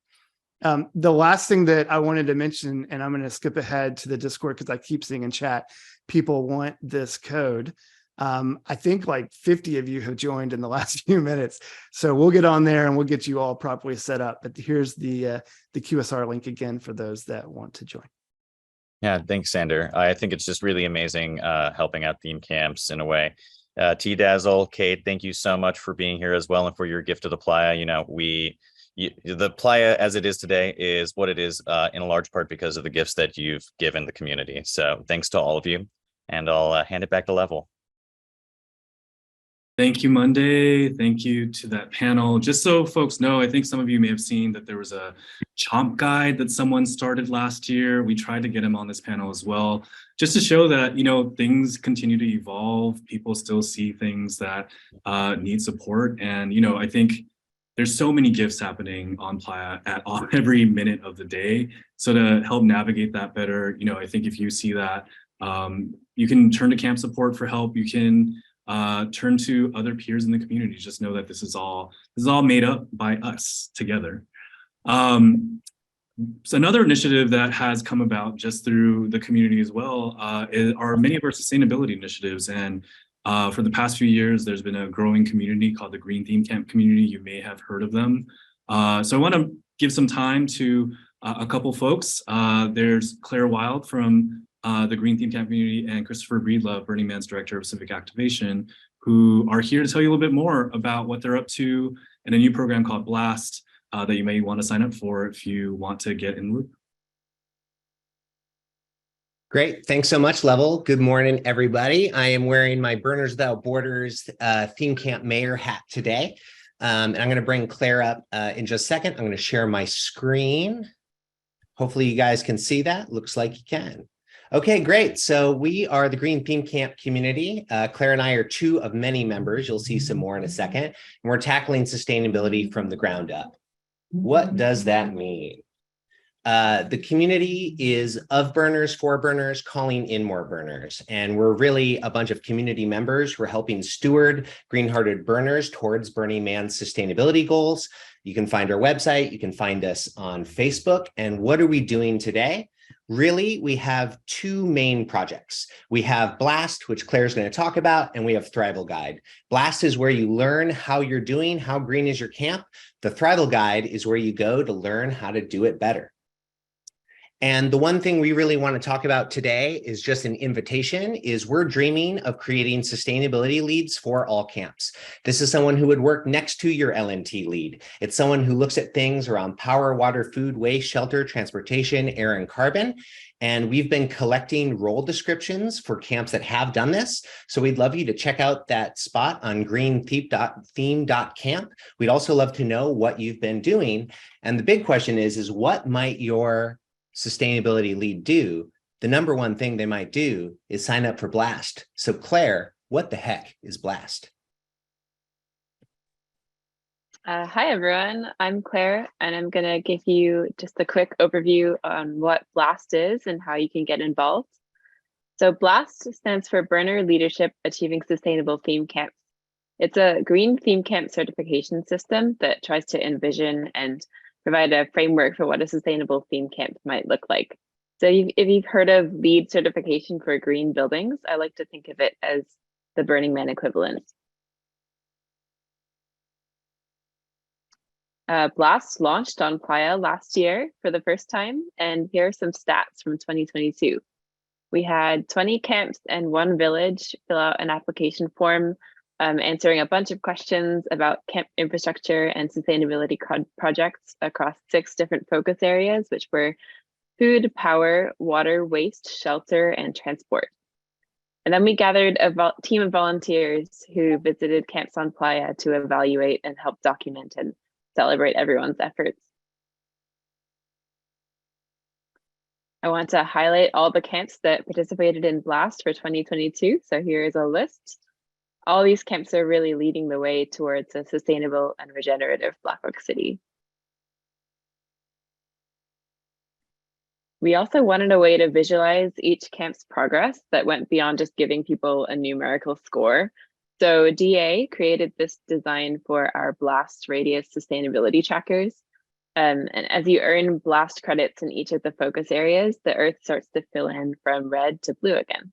The last thing that I wanted to mention, and I'm going to skip ahead to the Discord because I keep seeing in chat, people want this code. I think like 50 of you have joined in the last few minutes. So we'll get on there and we'll get you all properly set up. But here's the QSR link again for those that want to join. Yeah, thanks, Sander. I think it's just really amazing helping out theme camps in a way. T-Dazzle, Kate, thank you so much for being here as well and for your gift to the Playa. The Playa as it is today is what it is in a large part because of the gifts that you've given the community. So thanks to all of you, and I'll hand it back to Level. Thank you, Monday. Thank you to that panel. Just so folks know, I think some of you may have seen that there was a chomp guide that someone started last year. We tried to get him on this panel as well, just to show that, things continue to evolve. People still see things that need support. And, I think there's so many gifts happening on Playa at every minute of the day. So to help navigate that better, I think if you see that, you can turn to camp support for help. You can turn to other peers in the community. Just know that this is all made up by us together. So another initiative that has come about just through the community as well are many of our sustainability initiatives. And for the past few years, there's been a growing community called the Green Theme Camp community. You may have heard of them. So I want to give some time to a couple folks. There's Claire Wild from the Green Theme Camp community and Christopher Breedlove, Burning Man's Director of Civic Activation, who are here to tell you a little bit more about what they're up to in a new program called Blast that you may want to sign up for if you want to get in the loop. Great. Thanks so much, Level. Good morning, everybody. I am wearing my Burners Without Borders theme camp mayor hat today. And I'm going to bring Claire up in just a second. I'm going to share my screen. Hopefully you guys can see that. Looks like you can. Okay, great. So we are the Green Theme Camp community. Claire and I are two of many members. You'll see some more in a second. And we're tackling sustainability from the ground up. What does that mean? The community is of burners, for burners, calling in more burners. And we're really a bunch of community members who are helping steward green-hearted burners towards Burning Man's sustainability goals. You can find our website, you can find us on Facebook. And what are we doing today? Really, we have two main projects. We have Blast, which Claire's going to talk about, and we have Thrival Guide. Blast is where you learn how you're doing, how green is your camp. The Thrival Guide is where you go to learn how to do it better. And the one thing we really want to talk about today is just an invitation, is we're dreaming of creating sustainability leads for all camps. This is someone who would work next to your LNT lead. It's someone who looks at things around power, water, food, waste, shelter, transportation, air, and carbon. And we've been collecting role descriptions for camps that have done this. So we'd love you to check out that spot on greentheme.camp. We'd also love to know what you've been doing. And the big question is what might your sustainability lead do? The number one thing they might do is sign up for Blast. So Claire, what the heck is Blast? Hi, everyone. I'm Claire, and I'm going to give you just a quick overview on what Blast is and how you can get involved. So Blast stands for Burner Leadership Achieving Sustainable Theme Camps. It's a green theme camp certification system that tries to envision and provide a framework for what a sustainable theme camp might look like. So if you've heard of LEED certification for green buildings, I like to think of it as the Burning Man equivalent. Blast launched on Playa last year for the first time, and here are some stats from 2022. We had 20 camps and 1 village fill out an application form answering a bunch of questions about camp infrastructure and sustainability projects across 6 different focus areas, which were food, power, water, waste, shelter, and transport. And then we gathered a team of volunteers who visited camps on Playa to evaluate and help document and celebrate everyone's efforts. I want to highlight all the camps that participated in Blast for 2022. So here is a list. All these camps are really leading the way towards a sustainable and regenerative Black Rock City. We also wanted a way to visualize each camp's progress that went beyond just giving people a numerical score. So DA created this design for our Blast Radius sustainability trackers. And as you earn Blast credits in each of the focus areas, the Earth starts to fill in from red to blue again.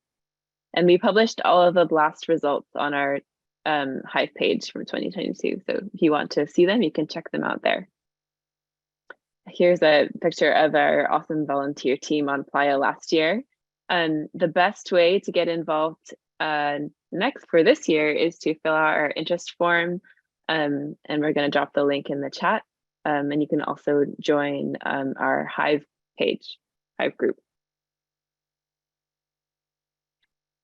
And we published all of the Blast results on our Hive page from 2022. So if you want to see them, you can check them out there. Here's a picture of our awesome volunteer team on Playa last year. The best way to get involved next for this year is to fill out our interest form. And we're going to drop the link in the chat. And you can also join our Hive page, Hive group.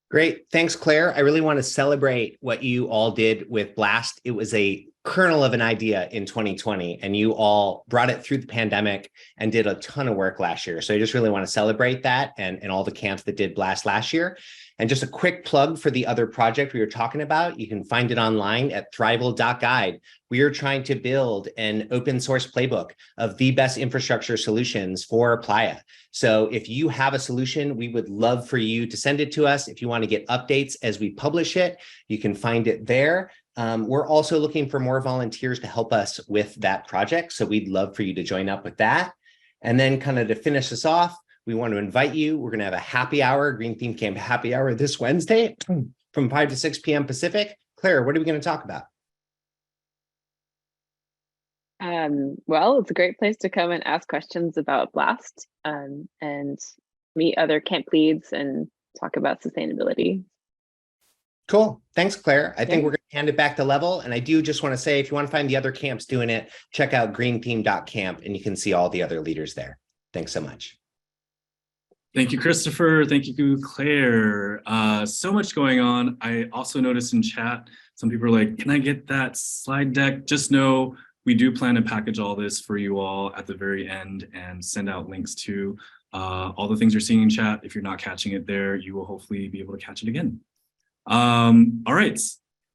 Great. Thanks, Claire. I really want to celebrate what you all did with Blast. It was a kernel of an idea in 2020, and you all brought it through the pandemic and did a ton of work last year. So I just really want to celebrate that and all the camps that did Blast last year. And just a quick plug for the other project we were talking about. You can find it online at thrival.guide. We are trying to build an open source playbook of the best infrastructure solutions for Playa. So if you have a solution, we would love for you to send it to us. If you want to get updates as we publish it, you can find it there. We're also looking for more volunteers to help us with that project. So we'd love for you to join up with that. And then kind of to finish us off, we want to invite you. We're going to have a happy hour, Green Theme Camp happy hour this Wednesday from 5 to 6 p.m. Pacific. Claire, what are we going to talk about? Well, it's a great place to come and ask questions about Blast and meet other camp leads and talk about sustainability. Cool. Thanks, Claire. I think we're going to hand it back to Level. And I do just want to say, if you want to find the other camps doing it, check out greentheme.camp and you can see all the other leaders there. Thanks so much. Thank you, Christopher. Thank you, Claire. So much going on. I also noticed in chat Some people are like, can I get that slide deck? Just know we do plan to package all this for you all at the very end and send out links to all the things you're seeing in chat. If you're not catching it there, you will hopefully be able to catch it again. All right,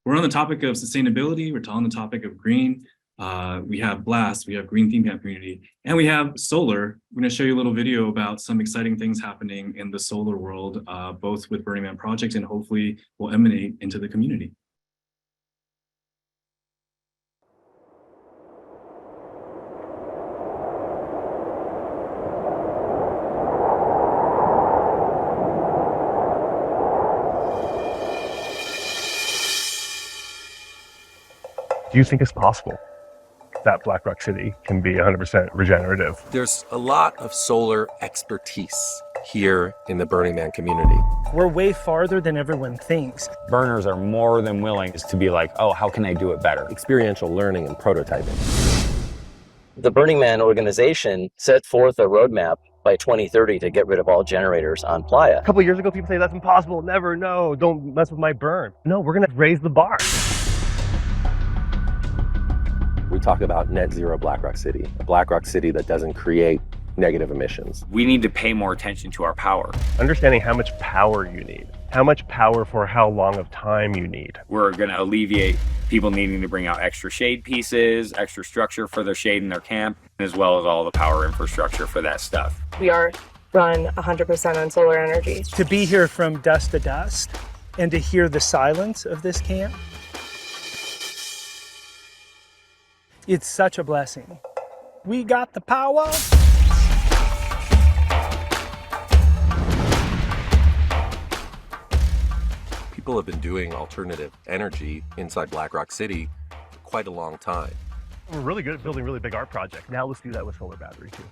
we're on the topic of sustainability. We're on the topic of green. We have Blast, we have Green Theme Camp Community, and we have solar. I'm going to show you a little video about some exciting things happening in the solar world, both with Burning Man Project and hopefully will emanate into the community. Do you think it's possible that Black Rock City can be 100% regenerative? There's a lot of solar expertise here in the Burning Man community. We're way farther than everyone thinks. Burners are more than willing to be like, oh, how can I do it better? Experiential learning and prototyping. The Burning Man organization set forth a roadmap by 2030 to get rid of all generators on Playa. A couple years ago, people say that's impossible. Never, no, don't mess with my burn. No, we're gonna raise the bar. We talk about net zero Black Rock City, a Black Rock City that doesn't create negative emissions. We need to pay more attention to our power. Understanding how much power you need, how much power for how long of time you need. We're going to alleviate people needing to bring out extra shade pieces, extra structure for their shade in their camp, as well as all the power infrastructure for that stuff. We are run 100% on solar energy. To be here from dusk to dusk and to hear the silence of this camp, it's such a blessing. We got the power. People have been doing alternative energy inside Black Rock City for quite a long time. We're really good at building really big art projects. Now let's do that with solar battery too.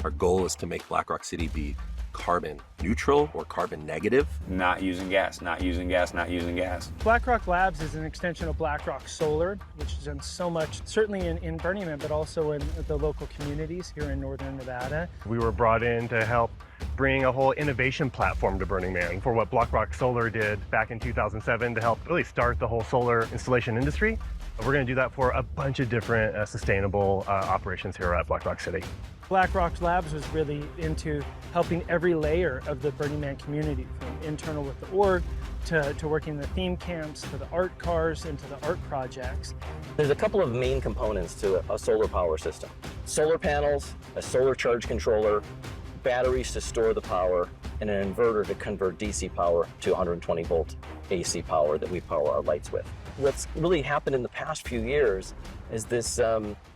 Our goal is to make Black Rock City be carbon neutral or carbon negative. Not using gas, not using gas, not using gas. Black Rock Labs is an extension of Black Rock Solar, which has done so much, certainly in Burning Man, but also in the local communities here in Northern Nevada. We were brought in to help bring a whole innovation platform to Burning Man for what Black Rock Solar did back in 2007 to help really start the whole solar installation industry. We're going to do that for a bunch of different sustainable operations here at Black Rock City. Black Rock Labs was really into helping every layer of the Burning Man community, from internal with the org to working the theme camps, to the art cars, and to the art projects. There's a couple of main components to a solar power system. Solar panels, a solar charge controller, batteries to store the power, and an inverter to convert DC power to 120 volt AC power that we power our lights with. What's really happened in the past few years is this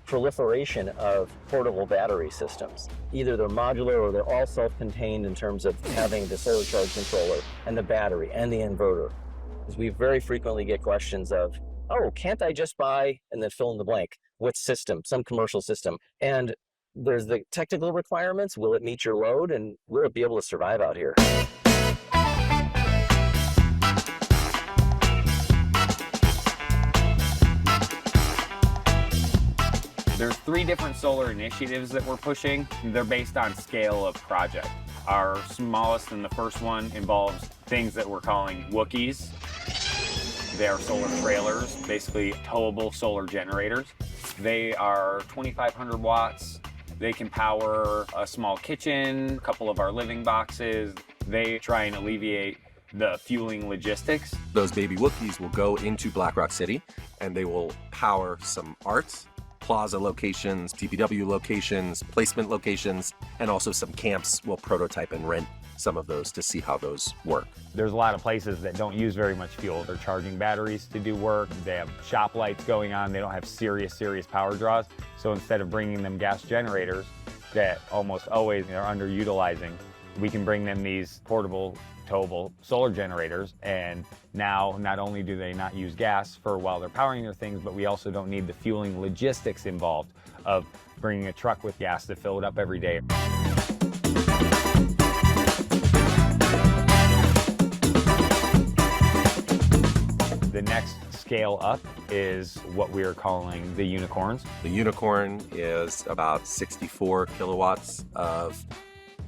proliferation of portable battery systems. Either they're modular or they're all self-contained in terms of having the solar charge controller and the battery and the inverter. Because we very frequently get questions of, oh, can't I just buy, and then fill in the blank, what system, some commercial system. And there's the technical requirements. Will it meet your load? And will it be able to survive out here? There's 3 different solar initiatives that we're pushing. They're based on scale of project. Our smallest and the first one involves things that we're calling Wookiees. They are solar trailers, basically towable solar generators. They are 2,500 watts. They can power a small kitchen, a couple of our living boxes. They try and alleviate the fueling logistics. Those baby Wookiees will go into Black Rock City and they will power some arts, plaza locations, DPW locations, placement locations, and also some camps will prototype and rent some of those to see how those work. There's a lot of places that don't use very much fuel. They're charging batteries to do work. They have shop lights going on. They don't have serious power draws. So instead of bringing them gas generators that almost always are underutilizing, we can bring them these portable, towable solar generators. And now not only do they not use gas for while they're powering their things, but we also don't need the fueling logistics involved of bringing a truck with gas to fill it up every day. The next scale up is what we are calling the unicorns. The unicorn is about 64 kilowatts of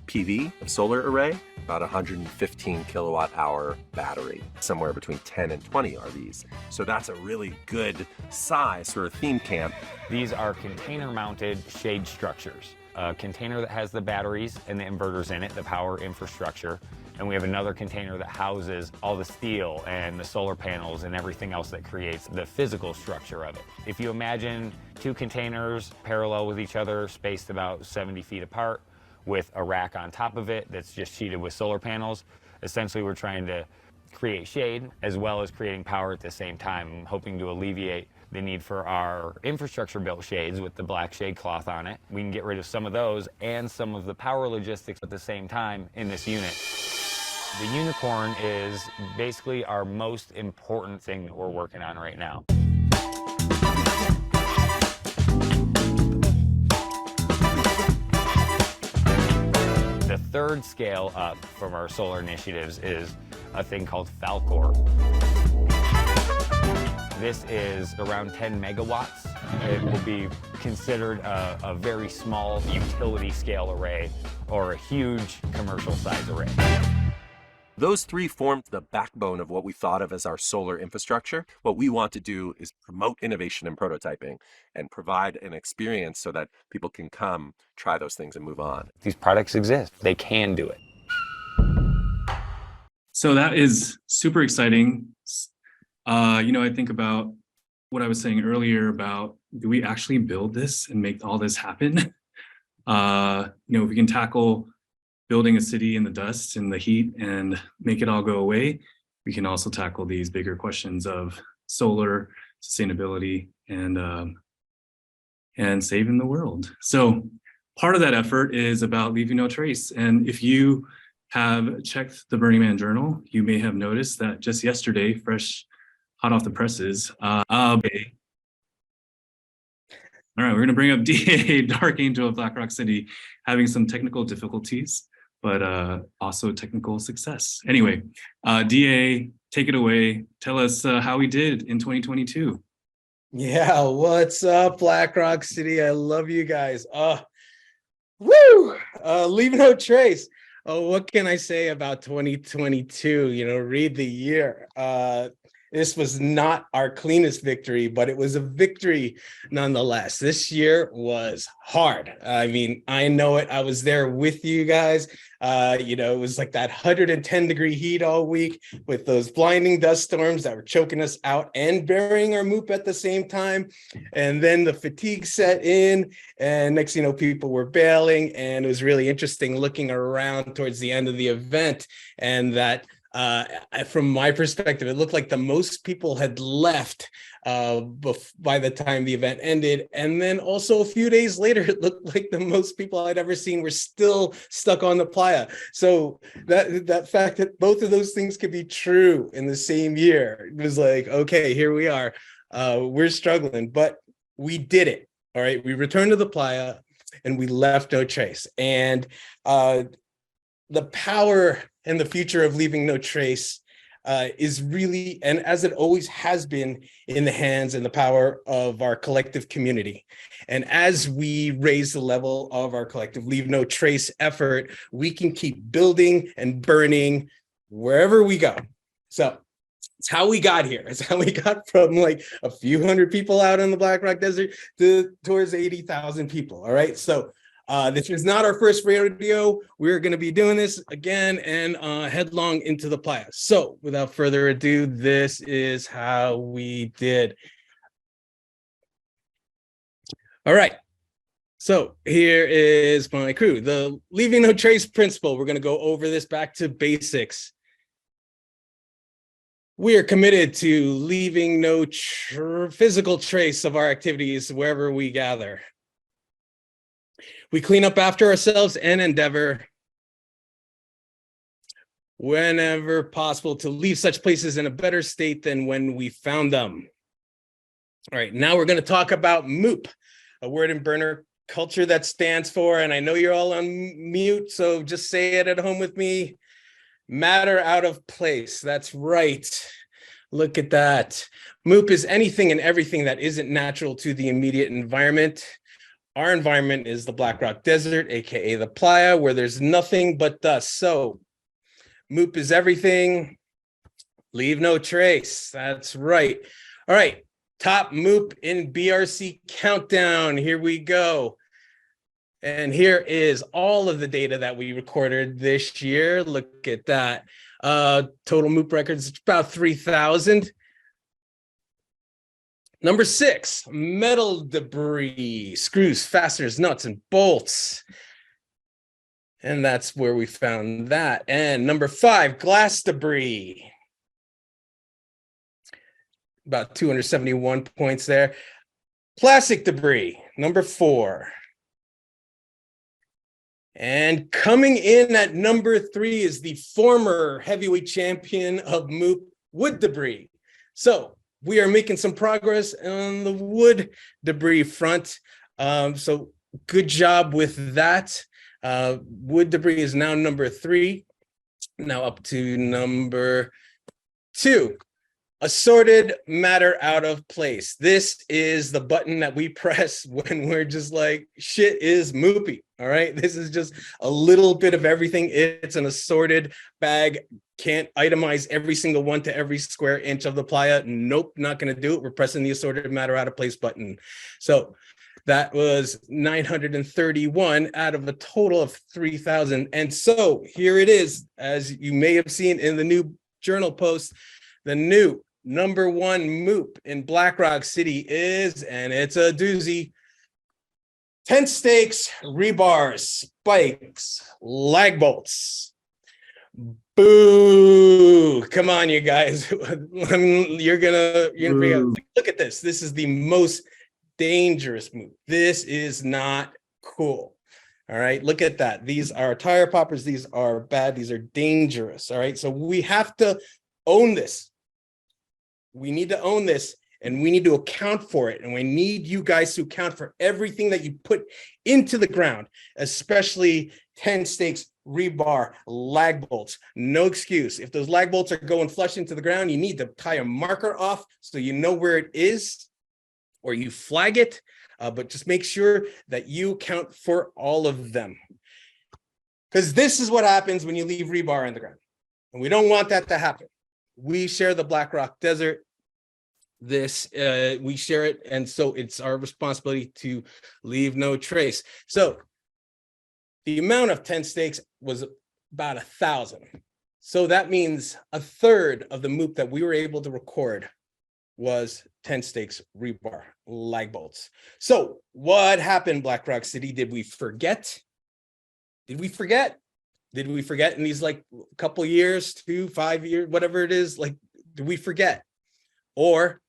PV solar array, about 115 kilowatt hour battery. Somewhere between 10 and 20 are these. So that's a really good size for a theme camp. These are container mounted shade structures. A container that has the batteries and the inverters in it, the power infrastructure. And we have another container that houses all the steel and the solar panels and everything else that creates the physical structure of it. If you imagine two containers parallel with each other, spaced about 70 feet apart, with a rack on top of it that's just sheeted with solar panels, essentially we're trying to create shade as well as creating power at the same time, hoping to alleviate the need for our infrastructure built shades with the black shade cloth on it. We can get rid of some of those and some of the power logistics at the same time in this unit. The unicorn is basically our most important thing that we're working on right now. The third scale up from our solar initiatives is a thing called Falcor. This is around 10 megawatts. It will be considered a very small utility scale array or a huge commercial size array. Those three formed the backbone of what we thought of as our solar infrastructure. What we want to do is promote innovation and prototyping and provide an experience so that people can come, try those things and move on. These products exist. They can do it. So that is super exciting. I think about what I was saying earlier about, do we actually build this and make all this happen? If we can tackle building a city in the dust and the heat and make it all go away, we can also tackle these bigger questions of solar sustainability and saving the world. So part of that effort is about leaving no trace. And if you have checked the Burning Man Journal, you may have noticed that just yesterday, fresh, hot off the presses, all right, we're going to bring up DA, Dark Angel of Black Rock City, having some technical difficulties, but also technical success. Anyway, DA, take it away. Tell us how we did in 2022. Yeah, what's up, Black Rock City? I love you guys. Leave no trace. Oh, what can I say about 2022? Read the year. This was not our cleanest victory, but it was a victory nonetheless. This year was hard. I mean, I know it. I was there with you guys. It was like that 110-degree heat all week with those blinding dust storms that were choking us out and burying our MOOP at the same time. And then the fatigue set in, and next thing you know, people were bailing. And it was really interesting looking around towards the end of the event, and that from my perspective, it looked like the most people had left by the time the event ended. And then also a few days later, it looked like the most people I'd ever seen were still stuck on the playa. So that fact that both of those things could be true in the same year, it was like, okay, here we are. We're struggling, but we did it. All right. We returned to the playa and we left no trace. And the power and the future of leaving no trace is really, and as it always has been, in the hands and the power of our collective community. And as we raise the level of our collective leave no trace effort, we can keep building and burning wherever we go. So it's how we got here. It's how we got from like a few hundred people out in the Black Rock Desert to towards 80,000 people. All right. So this is not our first rodeo. We're going to be doing this again and headlong into the playa. So without further ado, this is how we did. All right. So here is my crew. The leaving no trace principle. We're going to go over this back to basics. We are committed to leaving no physical trace of our activities wherever we gather. We clean up after ourselves and endeavor, whenever possible, to leave such places in a better state than when we found them. All right, now we're going to talk about MOOP, a word in burner culture that stands for, and I know you're all on mute, so just say it at home with me, matter out of place. That's right. Look at that. MOOP is anything and everything that isn't natural to the immediate environment. our environment is the Black Rock Desert, aka the Playa, where there's nothing but dust. So MOOP is everything. Leave no trace. That's right. All right. Top MOOP in BRC countdown. Here we go. And here is all of the data that we recorded this year. Look at that. Total MOOP records, about 3,000. Number 6, metal debris, screws, fasteners, nuts, and bolts. And that's where we found that. And number 5, glass debris. About 271 points there. Plastic debris, number 4. And coming in at number 3 is the former heavyweight champion of MOOP, wood debris. So we are making some progress on the wood debris front. So good job with that. Wood debris is now number 3. Now up to number 2. Assorted matter out of place. This is the button that we press when we're just like, shit is moopy. All right. This is just a little bit of everything. It's an assorted bag. Can't itemize every single one to every square inch of the playa. Nope, not going to do it. We're pressing the assorted matter out of place button. So that was 931 out of a total of 3,000. And so here it is, as you may have seen in the new journal post, the new number 1 MOOP in Black Rock City is, and it's a doozy, tent stakes, rebars, spikes, lag bolts. Boo! Come on, you guys. You're gonna be able to look at this. This is the most dangerous MOOP. This is not cool. All right, look at that. These are tire poppers. These are bad. These are dangerous. All right, so we have to own this. We need to own this, and we need to account for it. And we need you guys to account for everything that you put into the ground, especially tent stakes, rebar, lag bolts. No excuse. If those lag bolts are going flush into the ground, you need to tie a marker off so you know where it is, or you flag it, but just make sure that you account for all of them. Because this is what happens when you leave rebar on the ground. And we don't want that to happen. We share the Black Rock Desert. We share it, and so it's our responsibility to leave no trace. So the amount of tent stakes was about 1,000. So that means 1/3 of the MOOP that we were able to record was tent stakes, rebar, lag bolts. So what happened, Black Rock City? Did we forget? Did we forget? Did we forget in these like couple years, 2, 5 years, whatever it is, like, did we forget? Or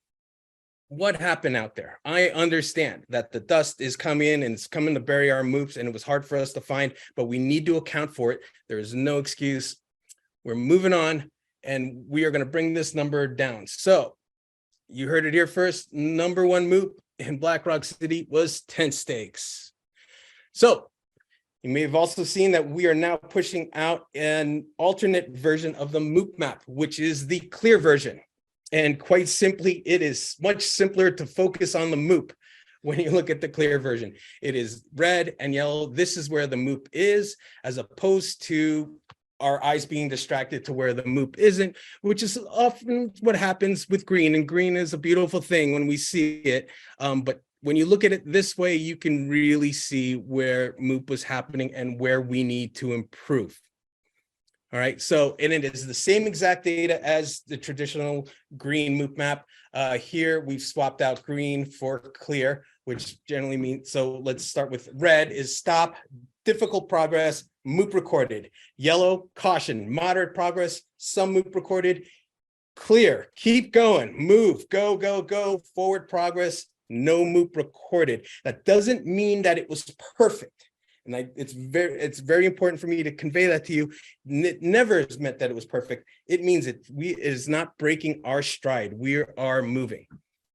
what happened out there? I understand that the dust is coming and it's coming to bury our MOOPs, and it was hard for us to find, but we need to account for it. There is no excuse. We're moving on, and we are going to bring this number down. So you heard it here first. Number 1 MOOP in Black Rock City was tent stakes. So you may have also seen that we are now pushing out an alternate version of the MOOP map, which is the clear version. And quite simply, it is much simpler to focus on the MOOP when you look at the clear version. It is red and yellow. This is where the MOOP is, as opposed to our eyes being distracted to where the MOOP isn't, which is often what happens with green. And green is a beautiful thing when we see it. But when you look at it this way, you can really see where MOOP was happening and where we need to improve. All right, so, and it is the same exact data as the traditional green MOOP map. Here we've swapped out green for clear, which generally means, so let's start with red is stop, difficult progress, MOOP recorded. Yellow, caution, moderate progress, some MOOP recorded. Clear, keep going, move, go, go, go, forward progress, no MOOP recorded. That doesn't mean that it was perfect. And it's very important for me to convey that to you. It never has meant that it was perfect. It means it is not breaking our stride. We are moving.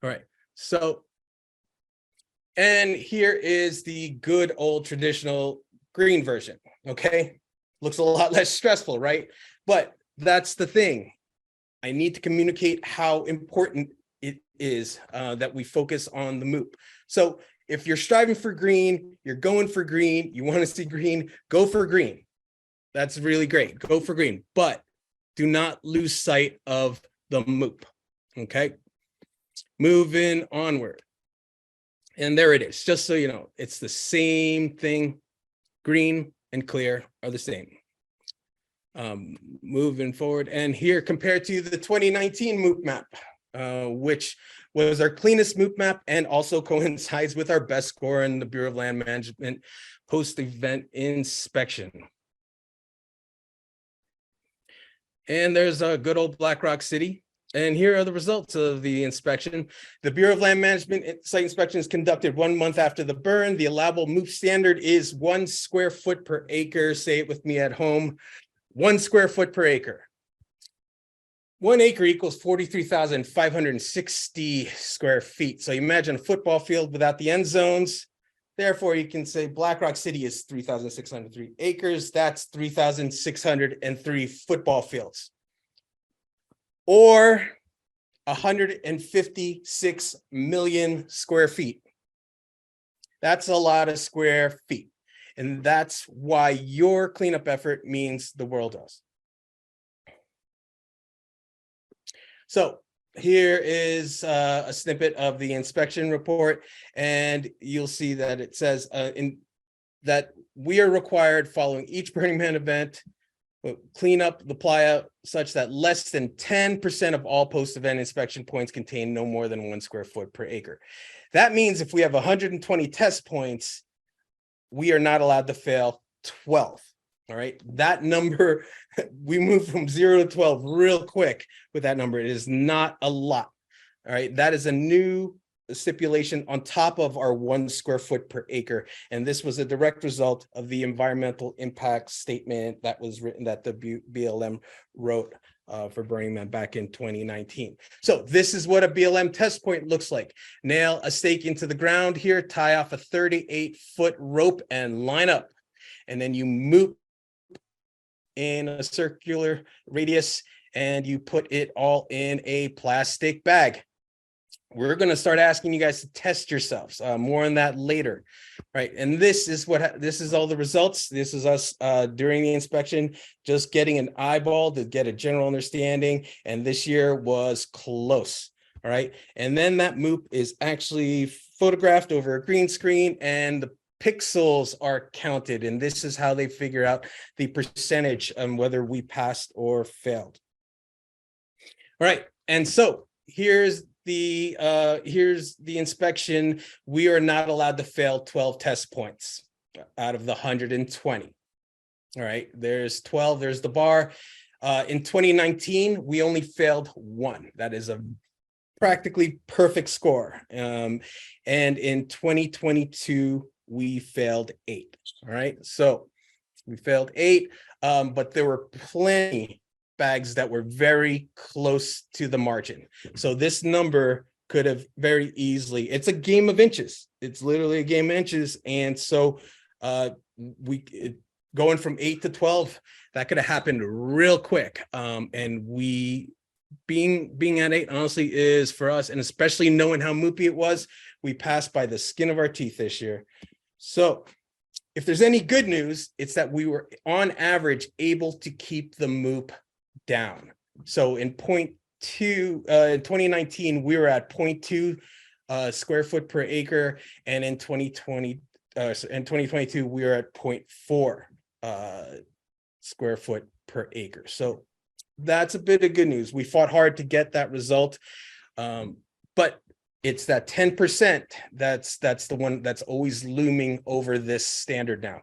All right. So, and here is the good old traditional green version. Okay. Looks a lot less stressful, right? But that's the thing. I need to communicate how important it is that we focus on the MOOP. So if you're striving for green, you're going for green, you want to see green, go for green. That's really great. Go for green, but do not lose sight of the MOOP. Okay. Moving onward. And there it is. Just so you know, it's the same thing. Green and clear are the same. Moving forward, and here compared to the 2019 MOOP map, which was our cleanest MOOP map and also coincides with our best score in the Bureau of Land Management post-event inspection. And there's a good old Black Rock City. And here are the results of the inspection. The Bureau of Land Management site inspection is conducted 1 month after the burn. The allowable MOOP standard is 1 square foot per acre. Say it with me at home, 1 square foot per acre. 1 acre equals 43,560 square feet. So imagine a football field without the end zones. Therefore, you can say Black Rock City is 3,603 acres. That's 3,603 football fields. Or 156 million square feet. That's a lot of square feet. And that's why your cleanup effort means the world does. So here is a snippet of the inspection report, and you'll see that it says that we are required following each Burning Man event, clean up the playa such that less than 10% of all post-event inspection points contain no more than 1 square foot per acre. That means if we have 120 test points, we are not allowed to fail 12. All right, that number, we moved from 0 to 12 real quick with that number. It is not a lot. All right, that is a new stipulation on top of our 1 square foot per acre. And this was a direct result of the environmental impact statement that was written, that the BLM wrote for Burning Man back in 2019. So this is what a BLM test point looks like. Nail a stake into the ground here, tie off a 38-foot rope and line up. And then you MOOP in a circular radius and you put it all in a plastic bag. We're going to start asking you guys to test yourselves. More on that later, right? And this is all the results. This is us during the inspection, just getting an eyeball to get a general understanding. And this year was close, all right? And then that MOOP is actually photographed over a green screen and the pixels are counted. And this is how they figure out the percentage on whether we passed or failed. All right, and so here's the inspection. We are not allowed to fail 12 test points out of the 120. All right, there's 12, there's the bar. In 2019, we only failed 1. That is a practically perfect score. And in 2022, we failed 8. All right, so we failed 8, but there were plenty bags that were very close to the margin. So this number could have very easily, it's a game of inches. It's literally a game of inches. And so going from 8 to 12, that could have happened real quick. And we being at 8 honestly is for us, and especially knowing how moopy it was, we passed by the skin of our teeth this year. So if there's any good news, it's that we were on average able to keep the MOOP down. So in 2019, we were at 0.2 square foot per acre, and in 2022, we were at 0.4 square foot per acre. So that's a bit of good news. We fought hard to get that result, but it's that 10% that's the one that's always looming over this standard now.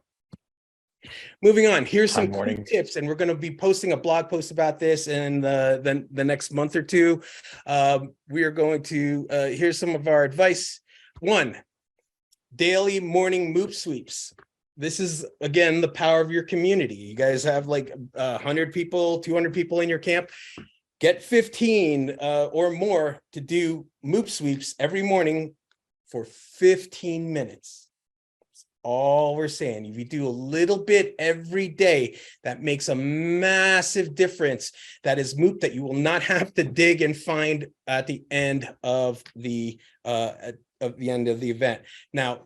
Moving on, here's some quick tips, and we're going to be posting a blog post about this in the next month or two. We are going to, here's some of our advice. 1, daily morning MOOP sweeps. This is, again, the power of your community. You guys have like 100 people, 200 people in your camp. Get 15 or more to do MOOP sweeps every morning for 15 minutes. all we're saying. If you do a little bit every day, that makes a massive difference. That is MOOP that you will not have to dig and find at the end of the event. Now,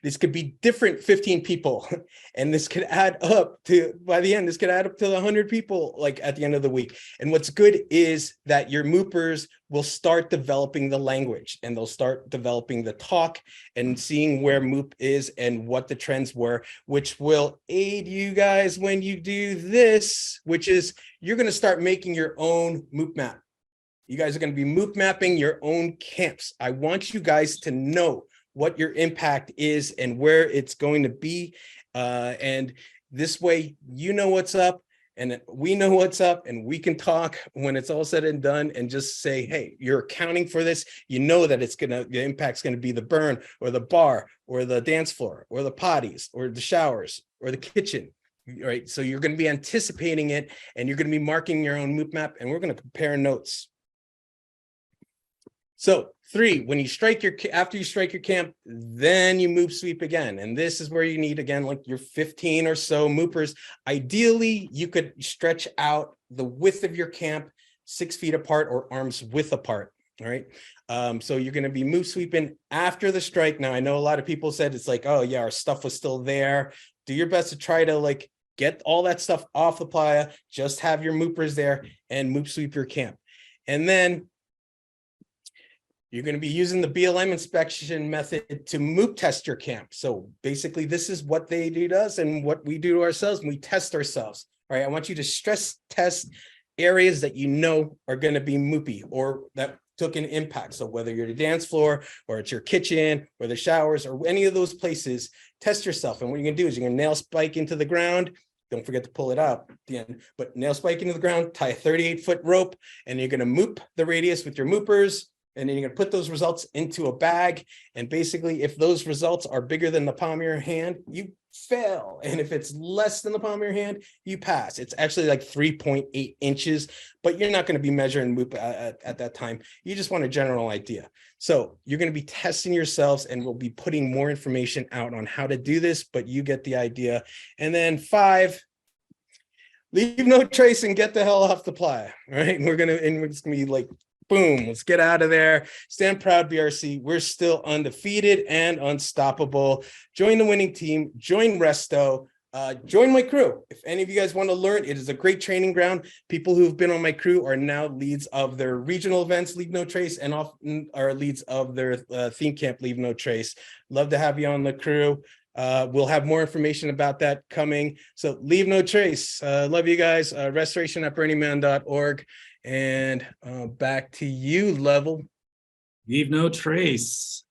this could be different 15 people, and this could add up to, by the end, this could add up to 100 people, like at the end of the week. And what's good is that your MOOPers will start developing the language, and they'll start developing the talk and seeing where MOOP is and what the trends were, which will aid you guys when you do this, which is you're going to start making your own MOOP map. You guys are going to be MOOP mapping your own camps. I want you guys to know what your impact is and where it's going to be. And this way, you know what's up and we know what's up, and we can talk when it's all said and done and just say, hey, you're accounting for this. You know that the impact's gonna be the burn or the bar or the dance floor or the potties or the showers or the kitchen, right? So you're gonna be anticipating it, and you're gonna be marking your own MOOP map, and we're gonna compare notes. So 3, when you after you strike your camp, then you MOOP sweep again. And this is where you need, again, like your 15 or so MOOPers. Ideally, you could stretch out the width of your camp 6 feet apart or arms width apart. All right. So you're going to be MOOP sweeping after the strike. Now, I know a lot of people said it's like, oh yeah, our stuff was still there. Do your best to try to like get all that stuff off the playa. Just have your MOOPers there and MOOP sweep your camp. And then you're going to be using the BLM inspection method to MOOP test your camp. So basically, this is what they do to us and what we do to ourselves when we test ourselves. All right, I want you to stress test areas that you know are going to be MOOPy or that took an impact. So whether you're the dance floor or it's your kitchen or the showers or any of those places, test yourself. And what you're going to do is you're going to nail spike into the ground. Don't forget to pull it out at the end, but nail spike into the ground, tie a 38-foot rope, and you're going to MOOP the radius with your MOOPers. And then you're going to put those results into a bag. And basically, if those results are bigger than the palm of your hand, you fail. And if it's less than the palm of your hand, you pass. It's actually like 3.8 inches, but you're not going to be measuring MOOP at that time. You just want a general idea. So you're going to be testing yourselves, and we'll be putting more information out on how to do this, but you get the idea. And then 5, leave no trace and get the hell off the playa. All right. And it's going to be like, boom, let's get out of there. Stand proud, BRC. We're still undefeated and unstoppable. Join the winning team, join Resto, join my crew. If any of you guys want to learn, it is a great training ground. People who've been on my crew are now leads of their regional events, Leave No Trace, and often are leads of their theme camp, Leave No Trace. Love to have you on the crew. We'll have more information about that coming. So Leave No Trace. Love you guys. Restoration@burningman.org. And back to you, Level. Leave no trace.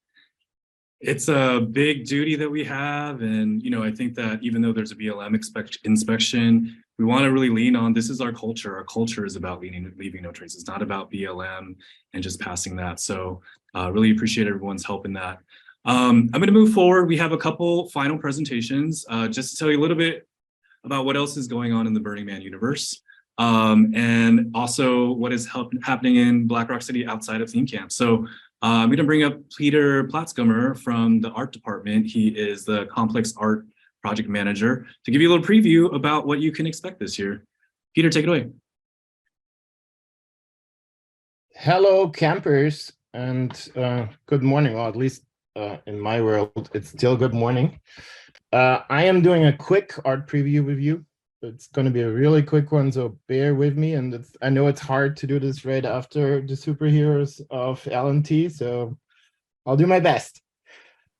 It's a big duty that we have. And, you know, I think that even though there's a BLM inspection, we want to really lean on, this is our culture. Our culture is about leaving no trace. It's not about BLM and just passing that. So really appreciate everyone's help in that. I'm going to move forward. We have a couple final presentations just to tell you a little bit about what else is going on in the Burning Man universe. And also what is happening in Black Rock City outside of theme camp. So I'm going to bring up Peter Platzkummer from the art department. He is the complex art project manager to give you a little preview about what you can expect this year. Peter, take it away. Hello, campers, and good morning, or at least in my world, it's still good morning. I am doing a quick art preview with you. It's going to be a really quick one, so bear with me. And I know it's hard to do this right after the superheroes of LNT, so I'll do my best.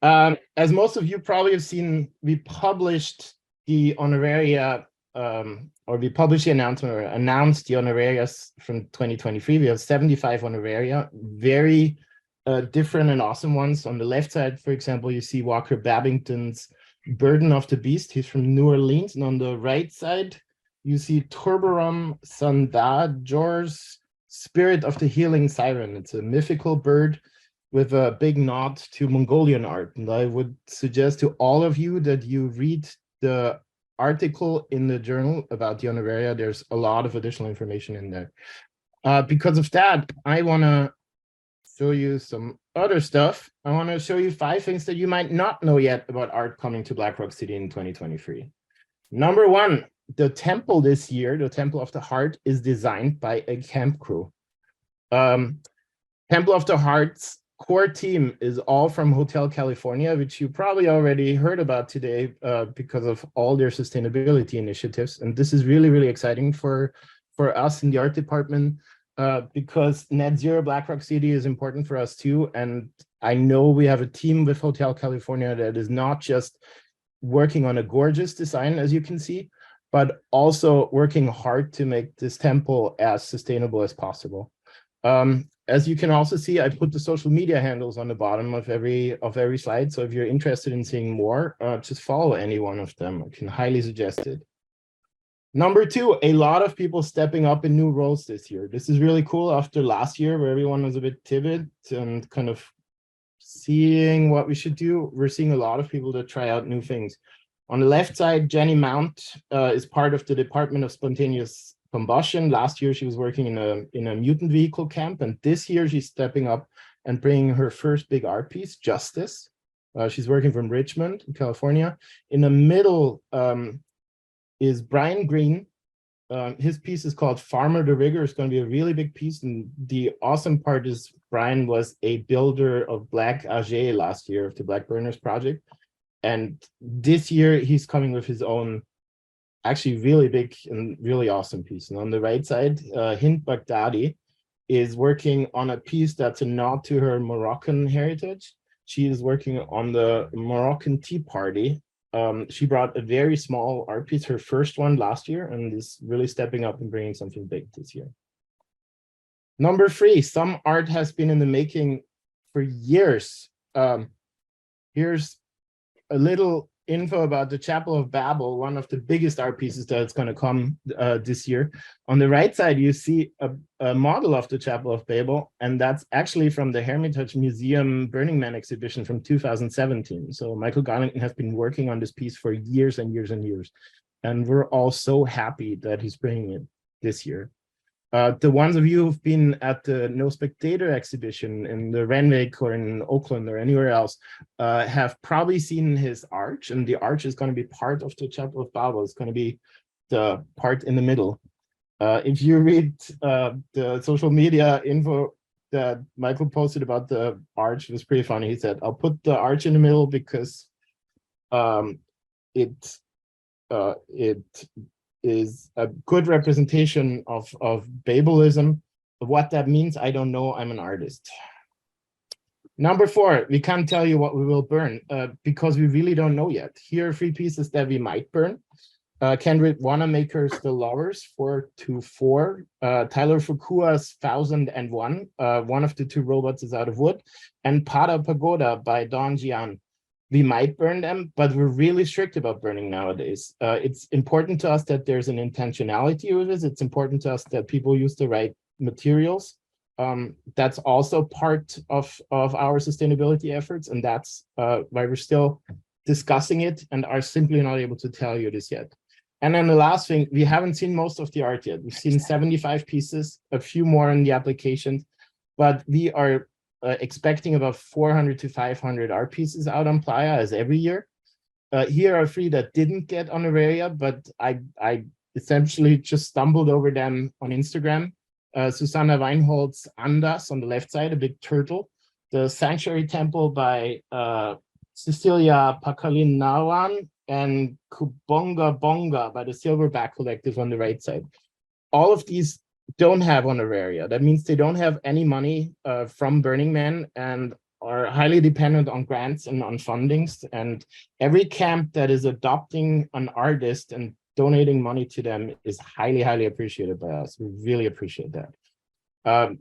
As most of you probably have seen, we published the honoraria, or we published the announcement, or announced the honorarias from 2023. We have 75 honoraria, very different and awesome ones. On the left side, for example, you see Walker Babington's Burden of the Beast. He's from New Orleans. And on the right side, you see Turborum Sandajor's Spirit of the Healing Siren. It's a mythical bird with a big nod to Mongolian art. And I would suggest to all of you that you read the article in the journal about the honoraria. There's a lot of additional information in there. Because of that, I want to show you some other stuff. I want to show you 5 things that you might not know yet about art coming to Black Rock City in 2023. Number 1, the temple this year, the Temple of the Heart, is designed by a camp crew. Temple of the Heart's core team is all from Hotel California, which you probably already heard about today because of all their sustainability initiatives. And this is really, really exciting for us in the art department because net zero Black Rock City is important for us too. And I know we have a team with Hotel California that is not just working on a gorgeous design, as you can see, but also working hard to make this temple as sustainable as possible. As you can also see, I put the social media handles on the bottom of every slide. So if you're interested in seeing more, just follow any one of them. I can highly suggest it. Number 2, a lot of people stepping up in new roles this year. This is really cool after last year where everyone was a bit timid and kind of seeing what we should do. We're seeing a lot of people that try out new things. On the left side, Jenny Mount is part of the Department of Spontaneous Combustion. Last year, she was working in a mutant vehicle camp, and this year she's stepping up and bringing her first big art piece, Justice. She's working from Richmond, California. In the middle is Brian Green. His piece is called Farmer the Rigger. It's going to be a really big piece, and the awesome part is Brian was a builder of Black AG last year of the Black Burners project, and this year he's coming with his own actually really big and really awesome piece. And on the right side, Hind Baghdadi is working on a piece that's a nod to her Moroccan heritage. She is working on the Moroccan Tea Party. She brought a very small art piece, her first one last year, and is really stepping up and bringing something big this year. Number 3, some art has been in the making for years. Here's a little info about the Chapel of Babel, one of the biggest art pieces that's going to come this year. On the right side, you see a model of the Chapel of Babel, and that's actually from the Hermitage Museum Burning Man exhibition from 2017. So Michael Garlington has been working on this piece for years and years and years, and we're all so happy that he's bringing it this year. The ones of you who've been at the No Spectator exhibition in the Renwick or in Oakland or anywhere else have probably seen his arch, and the arch is going to be part of the Chapel of Babel. It's going to be the part in the middle. If you read the social media info that Michael posted about the arch, it was pretty funny. He said, I'll put the arch in the middle because it is a good representation of Babelism. What that means, I don't know. I'm an artist. Number 4, we can't tell you what we will burn because we really don't know yet. Here are 3 pieces that we might burn. Kendrick Wanamaker's The Lovers, 424. Tyler Fukua's 1001. One of the 2 robots is out of wood. And Pada Pagoda by Don Jian. We might burn them, but we're really strict about burning nowadays. It's important to us that there's an intentionality with this. It's important to us that people use the right materials. That's also part of our sustainability efforts, and that's why we're still discussing it and are simply not able to tell you this yet. And then the last thing, we haven't seen most of the art yet. We've seen 75 pieces, a few more in the applications, but we are expecting about 400 to 500 art pieces out on Playa as every year. Here are 3 that didn't get honoraria, but I essentially just stumbled over them on Instagram. Susanna Weinholz's Andas on the left side, a big turtle. The Sanctuary Temple by Cecilia Pakalinawan, and Kubonga Bonga by the Silverback Collective on the right side. All of these don't have honoraria. That means they don't have any money from Burning Man and are highly dependent on grants and on fundings. And every camp that is adopting an artist and donating money to them is highly, highly appreciated by us. We really appreciate that.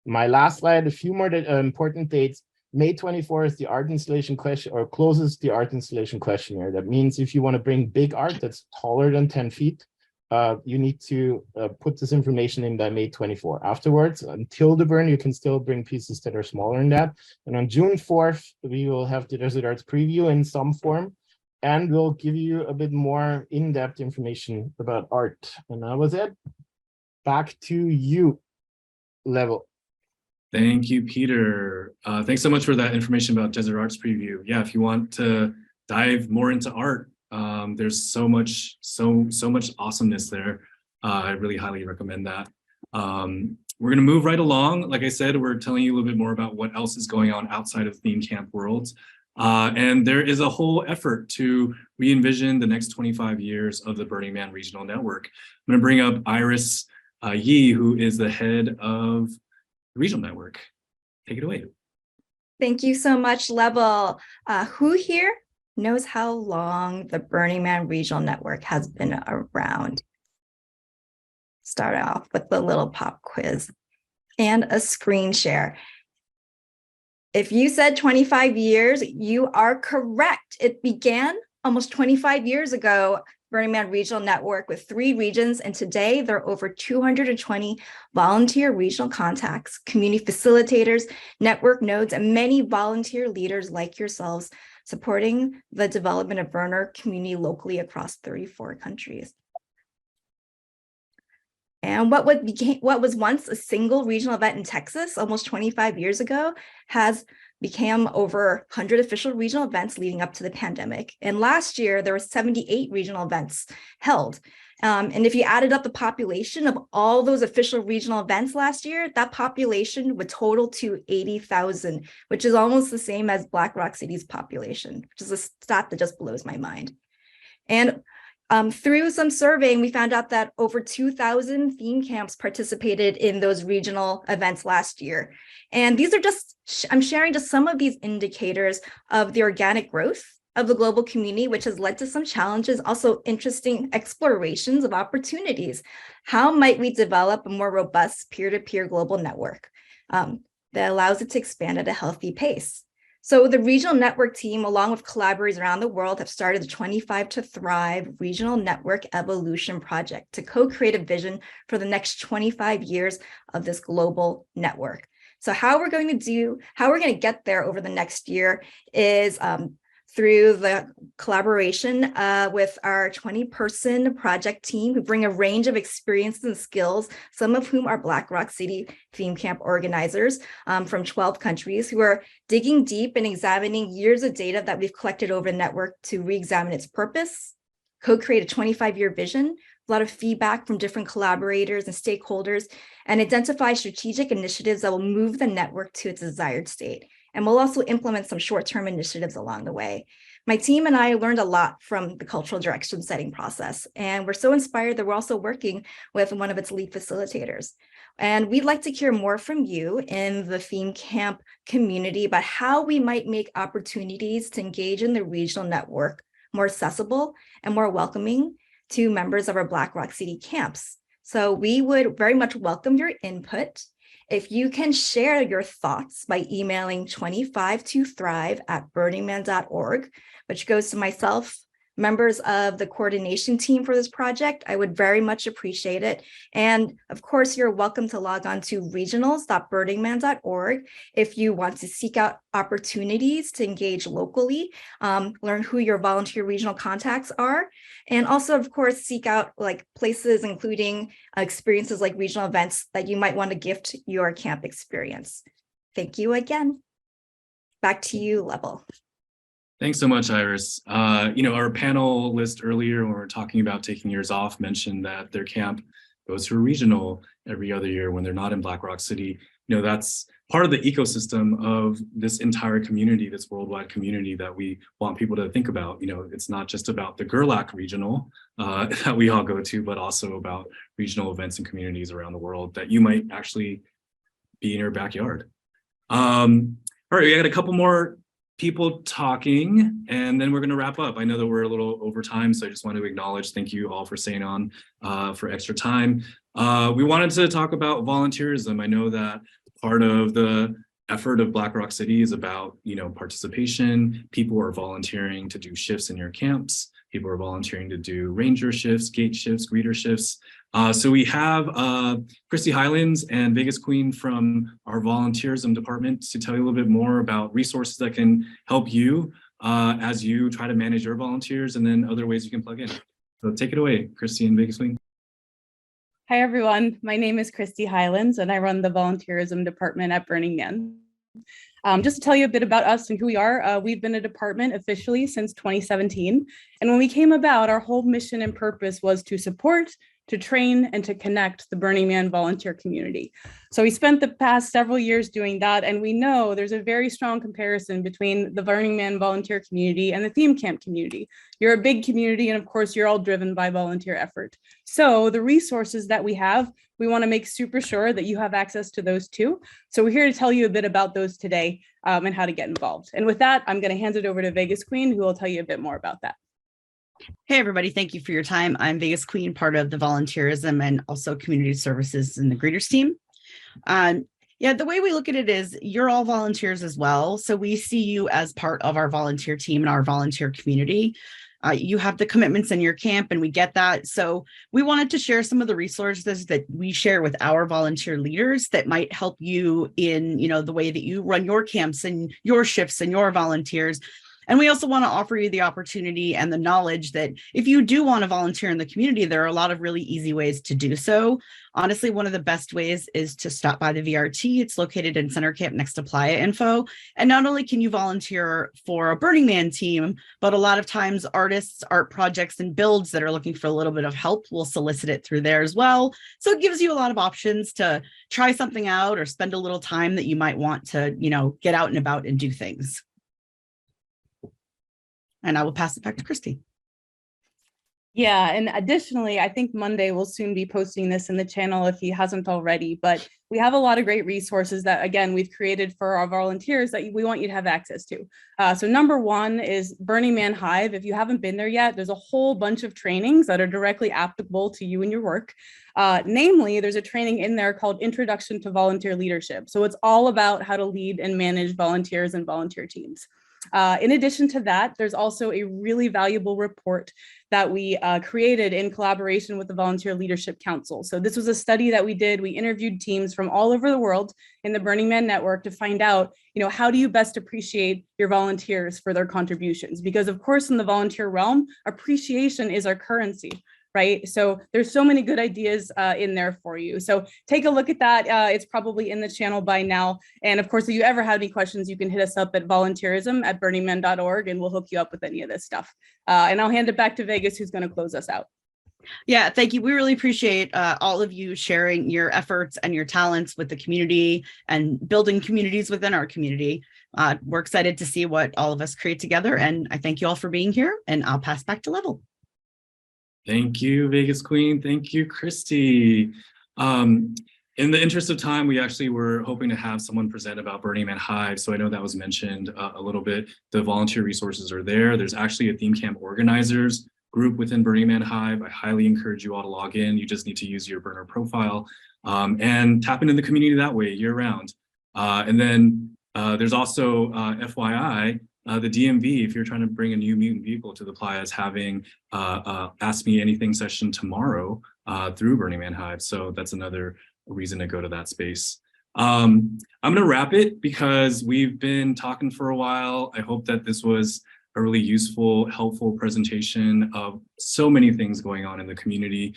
My last slide, a few more important dates. May 24th is the art installation question, or closes the art installation questionnaire. That means if you want to bring big art that's taller than 10 feet, you need to put this information in by May 24. Afterwards, until the burn, you can still bring pieces that are smaller than that. And on June 4th, we will have the Desert Arts preview in some form, and we'll give you a bit more in-depth information about art. And that was it. Back to you, Level. Thank you, Peter. Thanks so much for that information about Desert Arts Preview. Yeah, if you want to dive more into art, there's so much awesomeness there. I really highly recommend that. We're going to move right along. Like I said, we're telling you a little bit more about what else is going on outside of theme camp worlds. And there is a whole effort to re-envision the next 25 years of the Burning Man Regional Network. I'm going to bring up Iris Yee, who is the head of the Regional Network. Take it away. Thank you so much, Level. Who here knows how long the Burning Man Regional Network has been around? Start off with the little pop quiz and a screen share. If you said 25 years, you are correct. It began almost 25 years ago, Burning Man Regional Network with 3 regions, and today there are over 220 volunteer regional contacts, community facilitators, network nodes, and many volunteer leaders like yourselves supporting the development of burner community locally across 34 countries. And what was once a single regional event in Texas almost 25 years ago has become over 100 official regional events leading up to the pandemic. And last year, there were 78 regional events held. And if you added up the population of all those official regional events last year, that population would total to 80,000, which is almost the same as Black Rock City's population, which is a stat that just blows my mind. And through some surveying, we found out that over 2,000 theme camps participated in those regional events last year. And these are I'm sharing just some of these indicators of the organic growth of the global community, which has led to some challenges, also interesting explorations of opportunities. How might we develop a more robust peer-to-peer global network that allows it to expand at a healthy pace? So the regional network team, along with collaborators around the world, have started the 25 to Thrive Regional Network Evolution Project to co-create a vision for the next 25 years of this global network. So how we're going to get there over the next year is through the collaboration with our 20-person project team who bring a range of experiences and skills, some of whom are Black Rock City theme camp organizers from 12 countries who are digging deep and examining years of data that we've collected over the network to re-examine its purpose, co-create a 25-year vision, a lot of feedback from different collaborators and stakeholders, and identify strategic initiatives that will move the network to its desired state. And we'll also implement some short-term initiatives along the way. My team and I learned a lot from the cultural direction setting process, and we're so inspired that we're also working with one of its lead facilitators. And we'd like to hear more from you in the theme camp community about how we might make opportunities to engage in the regional network more accessible and more welcoming to members of our Black Rock City camps. So we would very much welcome your input. If you can share your thoughts by emailing 25tothrive@burningman.org, which goes to myself, members of the coordination team for this project, I would very much appreciate it. And of course, you're welcome to log on to regionals.burningman.org if you want to seek out opportunities to engage locally, learn who your volunteer regional contacts are, and also, of course, seek out like places, including experiences like regional events that you might want to gift your camp experience. Thank you again. Back to you, Level. Thanks so much, Iris. Our panel list earlier when we were talking about taking years off mentioned that their camp goes to a regional every other year when they're not in Black Rock City. That's part of the ecosystem of this entire community, this worldwide community that we want people to think about. It's not just about the Gerlach regional that we all go to, but also about regional events and communities around the world that you might actually be in your backyard. All right, we got a couple more people talking, and then we're going to wrap up. I know that we're a little over time, so I just want to acknowledge, thank you all for staying on for extra time. We wanted to talk about volunteerism. I know that part of the effort of Black Rock City is about, participation. People are volunteering to do shifts in your camps. People are volunteering to do ranger shifts, gate shifts, greeter shifts. So we have Christy Highlands and Vegas Queen from our volunteerism department to tell you a little bit more about resources that can help you as you try to manage your volunteers, and then other ways you can plug in. So take it away, Christy and Vegas Queen. Hi, everyone. My name is Christy Highlands, and I run the Volunteerism department at Burning Man. Just to tell you a bit about us and who we are, we've been a department officially since 2017. And when we came about, our whole mission and purpose was to support, to train, and to connect the Burning Man volunteer community. So we spent the past several years doing that, and we know there's a very strong comparison between the Burning Man volunteer community and the theme camp community. You're a big community, and of course, you're all driven by volunteer effort. So the resources that we have, we want to make super sure that you have access to those too. So we're here to tell you a bit about those today and how to get involved. And with that, I'm going to hand it over to Vegas Queen, who will tell you a bit more about that. Hey, everybody. Thank you for your time. I'm Vegas Queen, part of the Volunteerism and also Community Services in the Greeters team. Yeah, the way we look at it is you're all volunteers as well. So we see you as part of our volunteer team and our volunteer community. You have the commitments in your camp, and we get that. So we wanted to share some of the resources that we share with our volunteer leaders that might help you in, the way that you run your camps and your shifts and your volunteers. And we also want to offer you the opportunity and the knowledge that if you do want to volunteer in the community, there are a lot of really easy ways to do so. Honestly, one of the best ways is to stop by the VRT. It's located in Center Camp next to Playa Info. And not only can you volunteer for a Burning Man team, but a lot of times artists, art projects, and builds that are looking for a little bit of help will solicit it through there as well. So it gives you a lot of options to try something out or spend a little time that you might want to, get out and about and do things. And I will pass it back to Christy. Yeah, and additionally, I think Monday will soon be posting this in the channel if he hasn't already, but we have a lot of great resources that, again, we've created for our volunteers that we want you to have access to. So number one is Burning Man Hive. If you haven't been there yet, there's a whole bunch of trainings that are directly applicable to you and your work. Namely, there's a training in there called Introduction to Volunteer Leadership. So it's all about how to lead and manage volunteers and volunteer teams. In addition to that, there's also a really valuable report that we created in collaboration with the Volunteer Leadership Council. So this was a study that we did. We interviewed teams from all over the world in the Burning Man network to find out, how do you best appreciate your volunteers for their contributions? Because of course, in the volunteer realm, appreciation is our currency. Right? So there's so many good ideas in there for you. So take a look at that. It's probably in the channel by now. And of course, if you ever have any questions, you can hit us up at volunteerism@burningman.org and we'll hook you up with any of this stuff. And I'll hand it back to Vegas, who's going to close us out. Yeah, thank you. We really appreciate all of you sharing your efforts and your talents with the community and building communities within our community. We're excited to see what all of us create together. And I thank you all for being here, and I'll pass back to Level. Thank you, Vegas Queen. Thank you, Christy. In the interest of time, we actually were hoping to have someone present about Burning Man Hive. So I know that was mentioned a little bit. The volunteer resources are there. There's actually a theme camp organizers group within Burning Man Hive. I highly encourage you all to log in. You just need to use your burner profile and tap into the community that way year round. And then there's also FYI, the DMV, if you're trying to bring a new mutant vehicle to the Playa, is having Ask Me Anything session tomorrow through Burning Man Hive. So that's another reason to go to that space. I'm going to wrap it because we've been talking for a while. I hope that this was a really useful, helpful presentation of so many things going on in the community.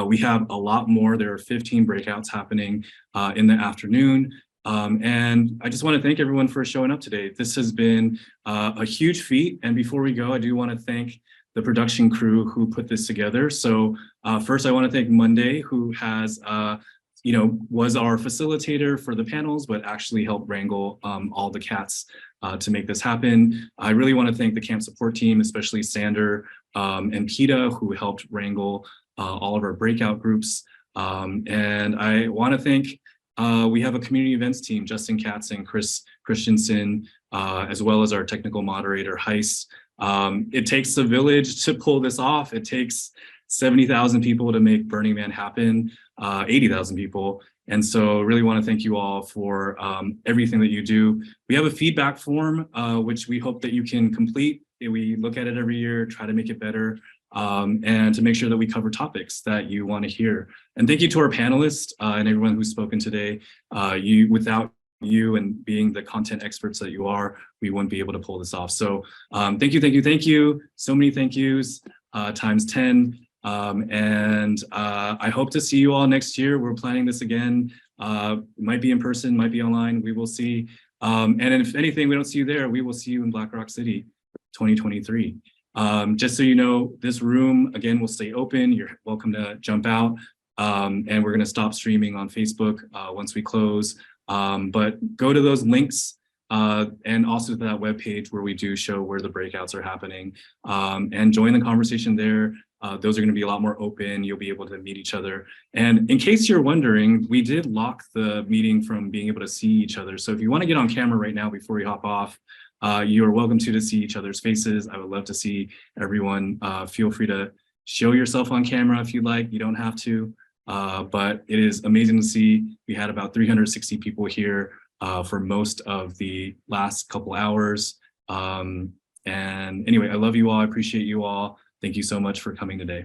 We have a lot more. There are 15 breakouts happening in the afternoon. And I just want to thank everyone for showing up today. This has been a huge feat. And before we go, I do want to thank the production crew who put this together. So first, I want to thank Monday, who has, was our facilitator for the panels, but actually helped wrangle all the cats to make this happen. I really want to thank the camp support team, especially Sander and Pita, who helped wrangle all of our breakout groups. And I want to thank we have a community events team, Justin Katz and Chris Christensen, as well as our technical moderator, Heiss. It takes a village to pull this off. It takes 70,000 people to make Burning Man happen, 80,000 people. And so really want to thank you all for everything that you do. We have a feedback form, which we hope that you can complete. We look at it every year, try to make it better. And to make sure that we cover topics that you want to hear. And thank you to our panelists and everyone who's spoken today. Without you and being the content experts that you are, we wouldn't be able to pull this off. So thank you. So many thank yous, times 10. I hope to see you all next year. We're planning this again. Might be in person, might be online. We will see. And if anything, we don't see you there, we will see you in Black Rock City 2023. Just so you know, this room, again, will stay open. You're welcome to jump out. And we're going to stop streaming on Facebook once we close. But go to those links and also to that webpage where we do show where the breakouts are happening, and join the conversation there. Those are going to be a lot more open. You'll be able to meet each other. And in case you're wondering, we did lock the meeting from being able to see each other. So if you want to get on camera right now before we hop off, you are welcome to see each other's faces. I would love to see everyone. Feel free to show yourself on camera if you'd like. You don't have to, but it is amazing to see. We had about 360 people here for most of the last couple hours. And anyway, I love you all. I appreciate you all. Thank you so much for coming today.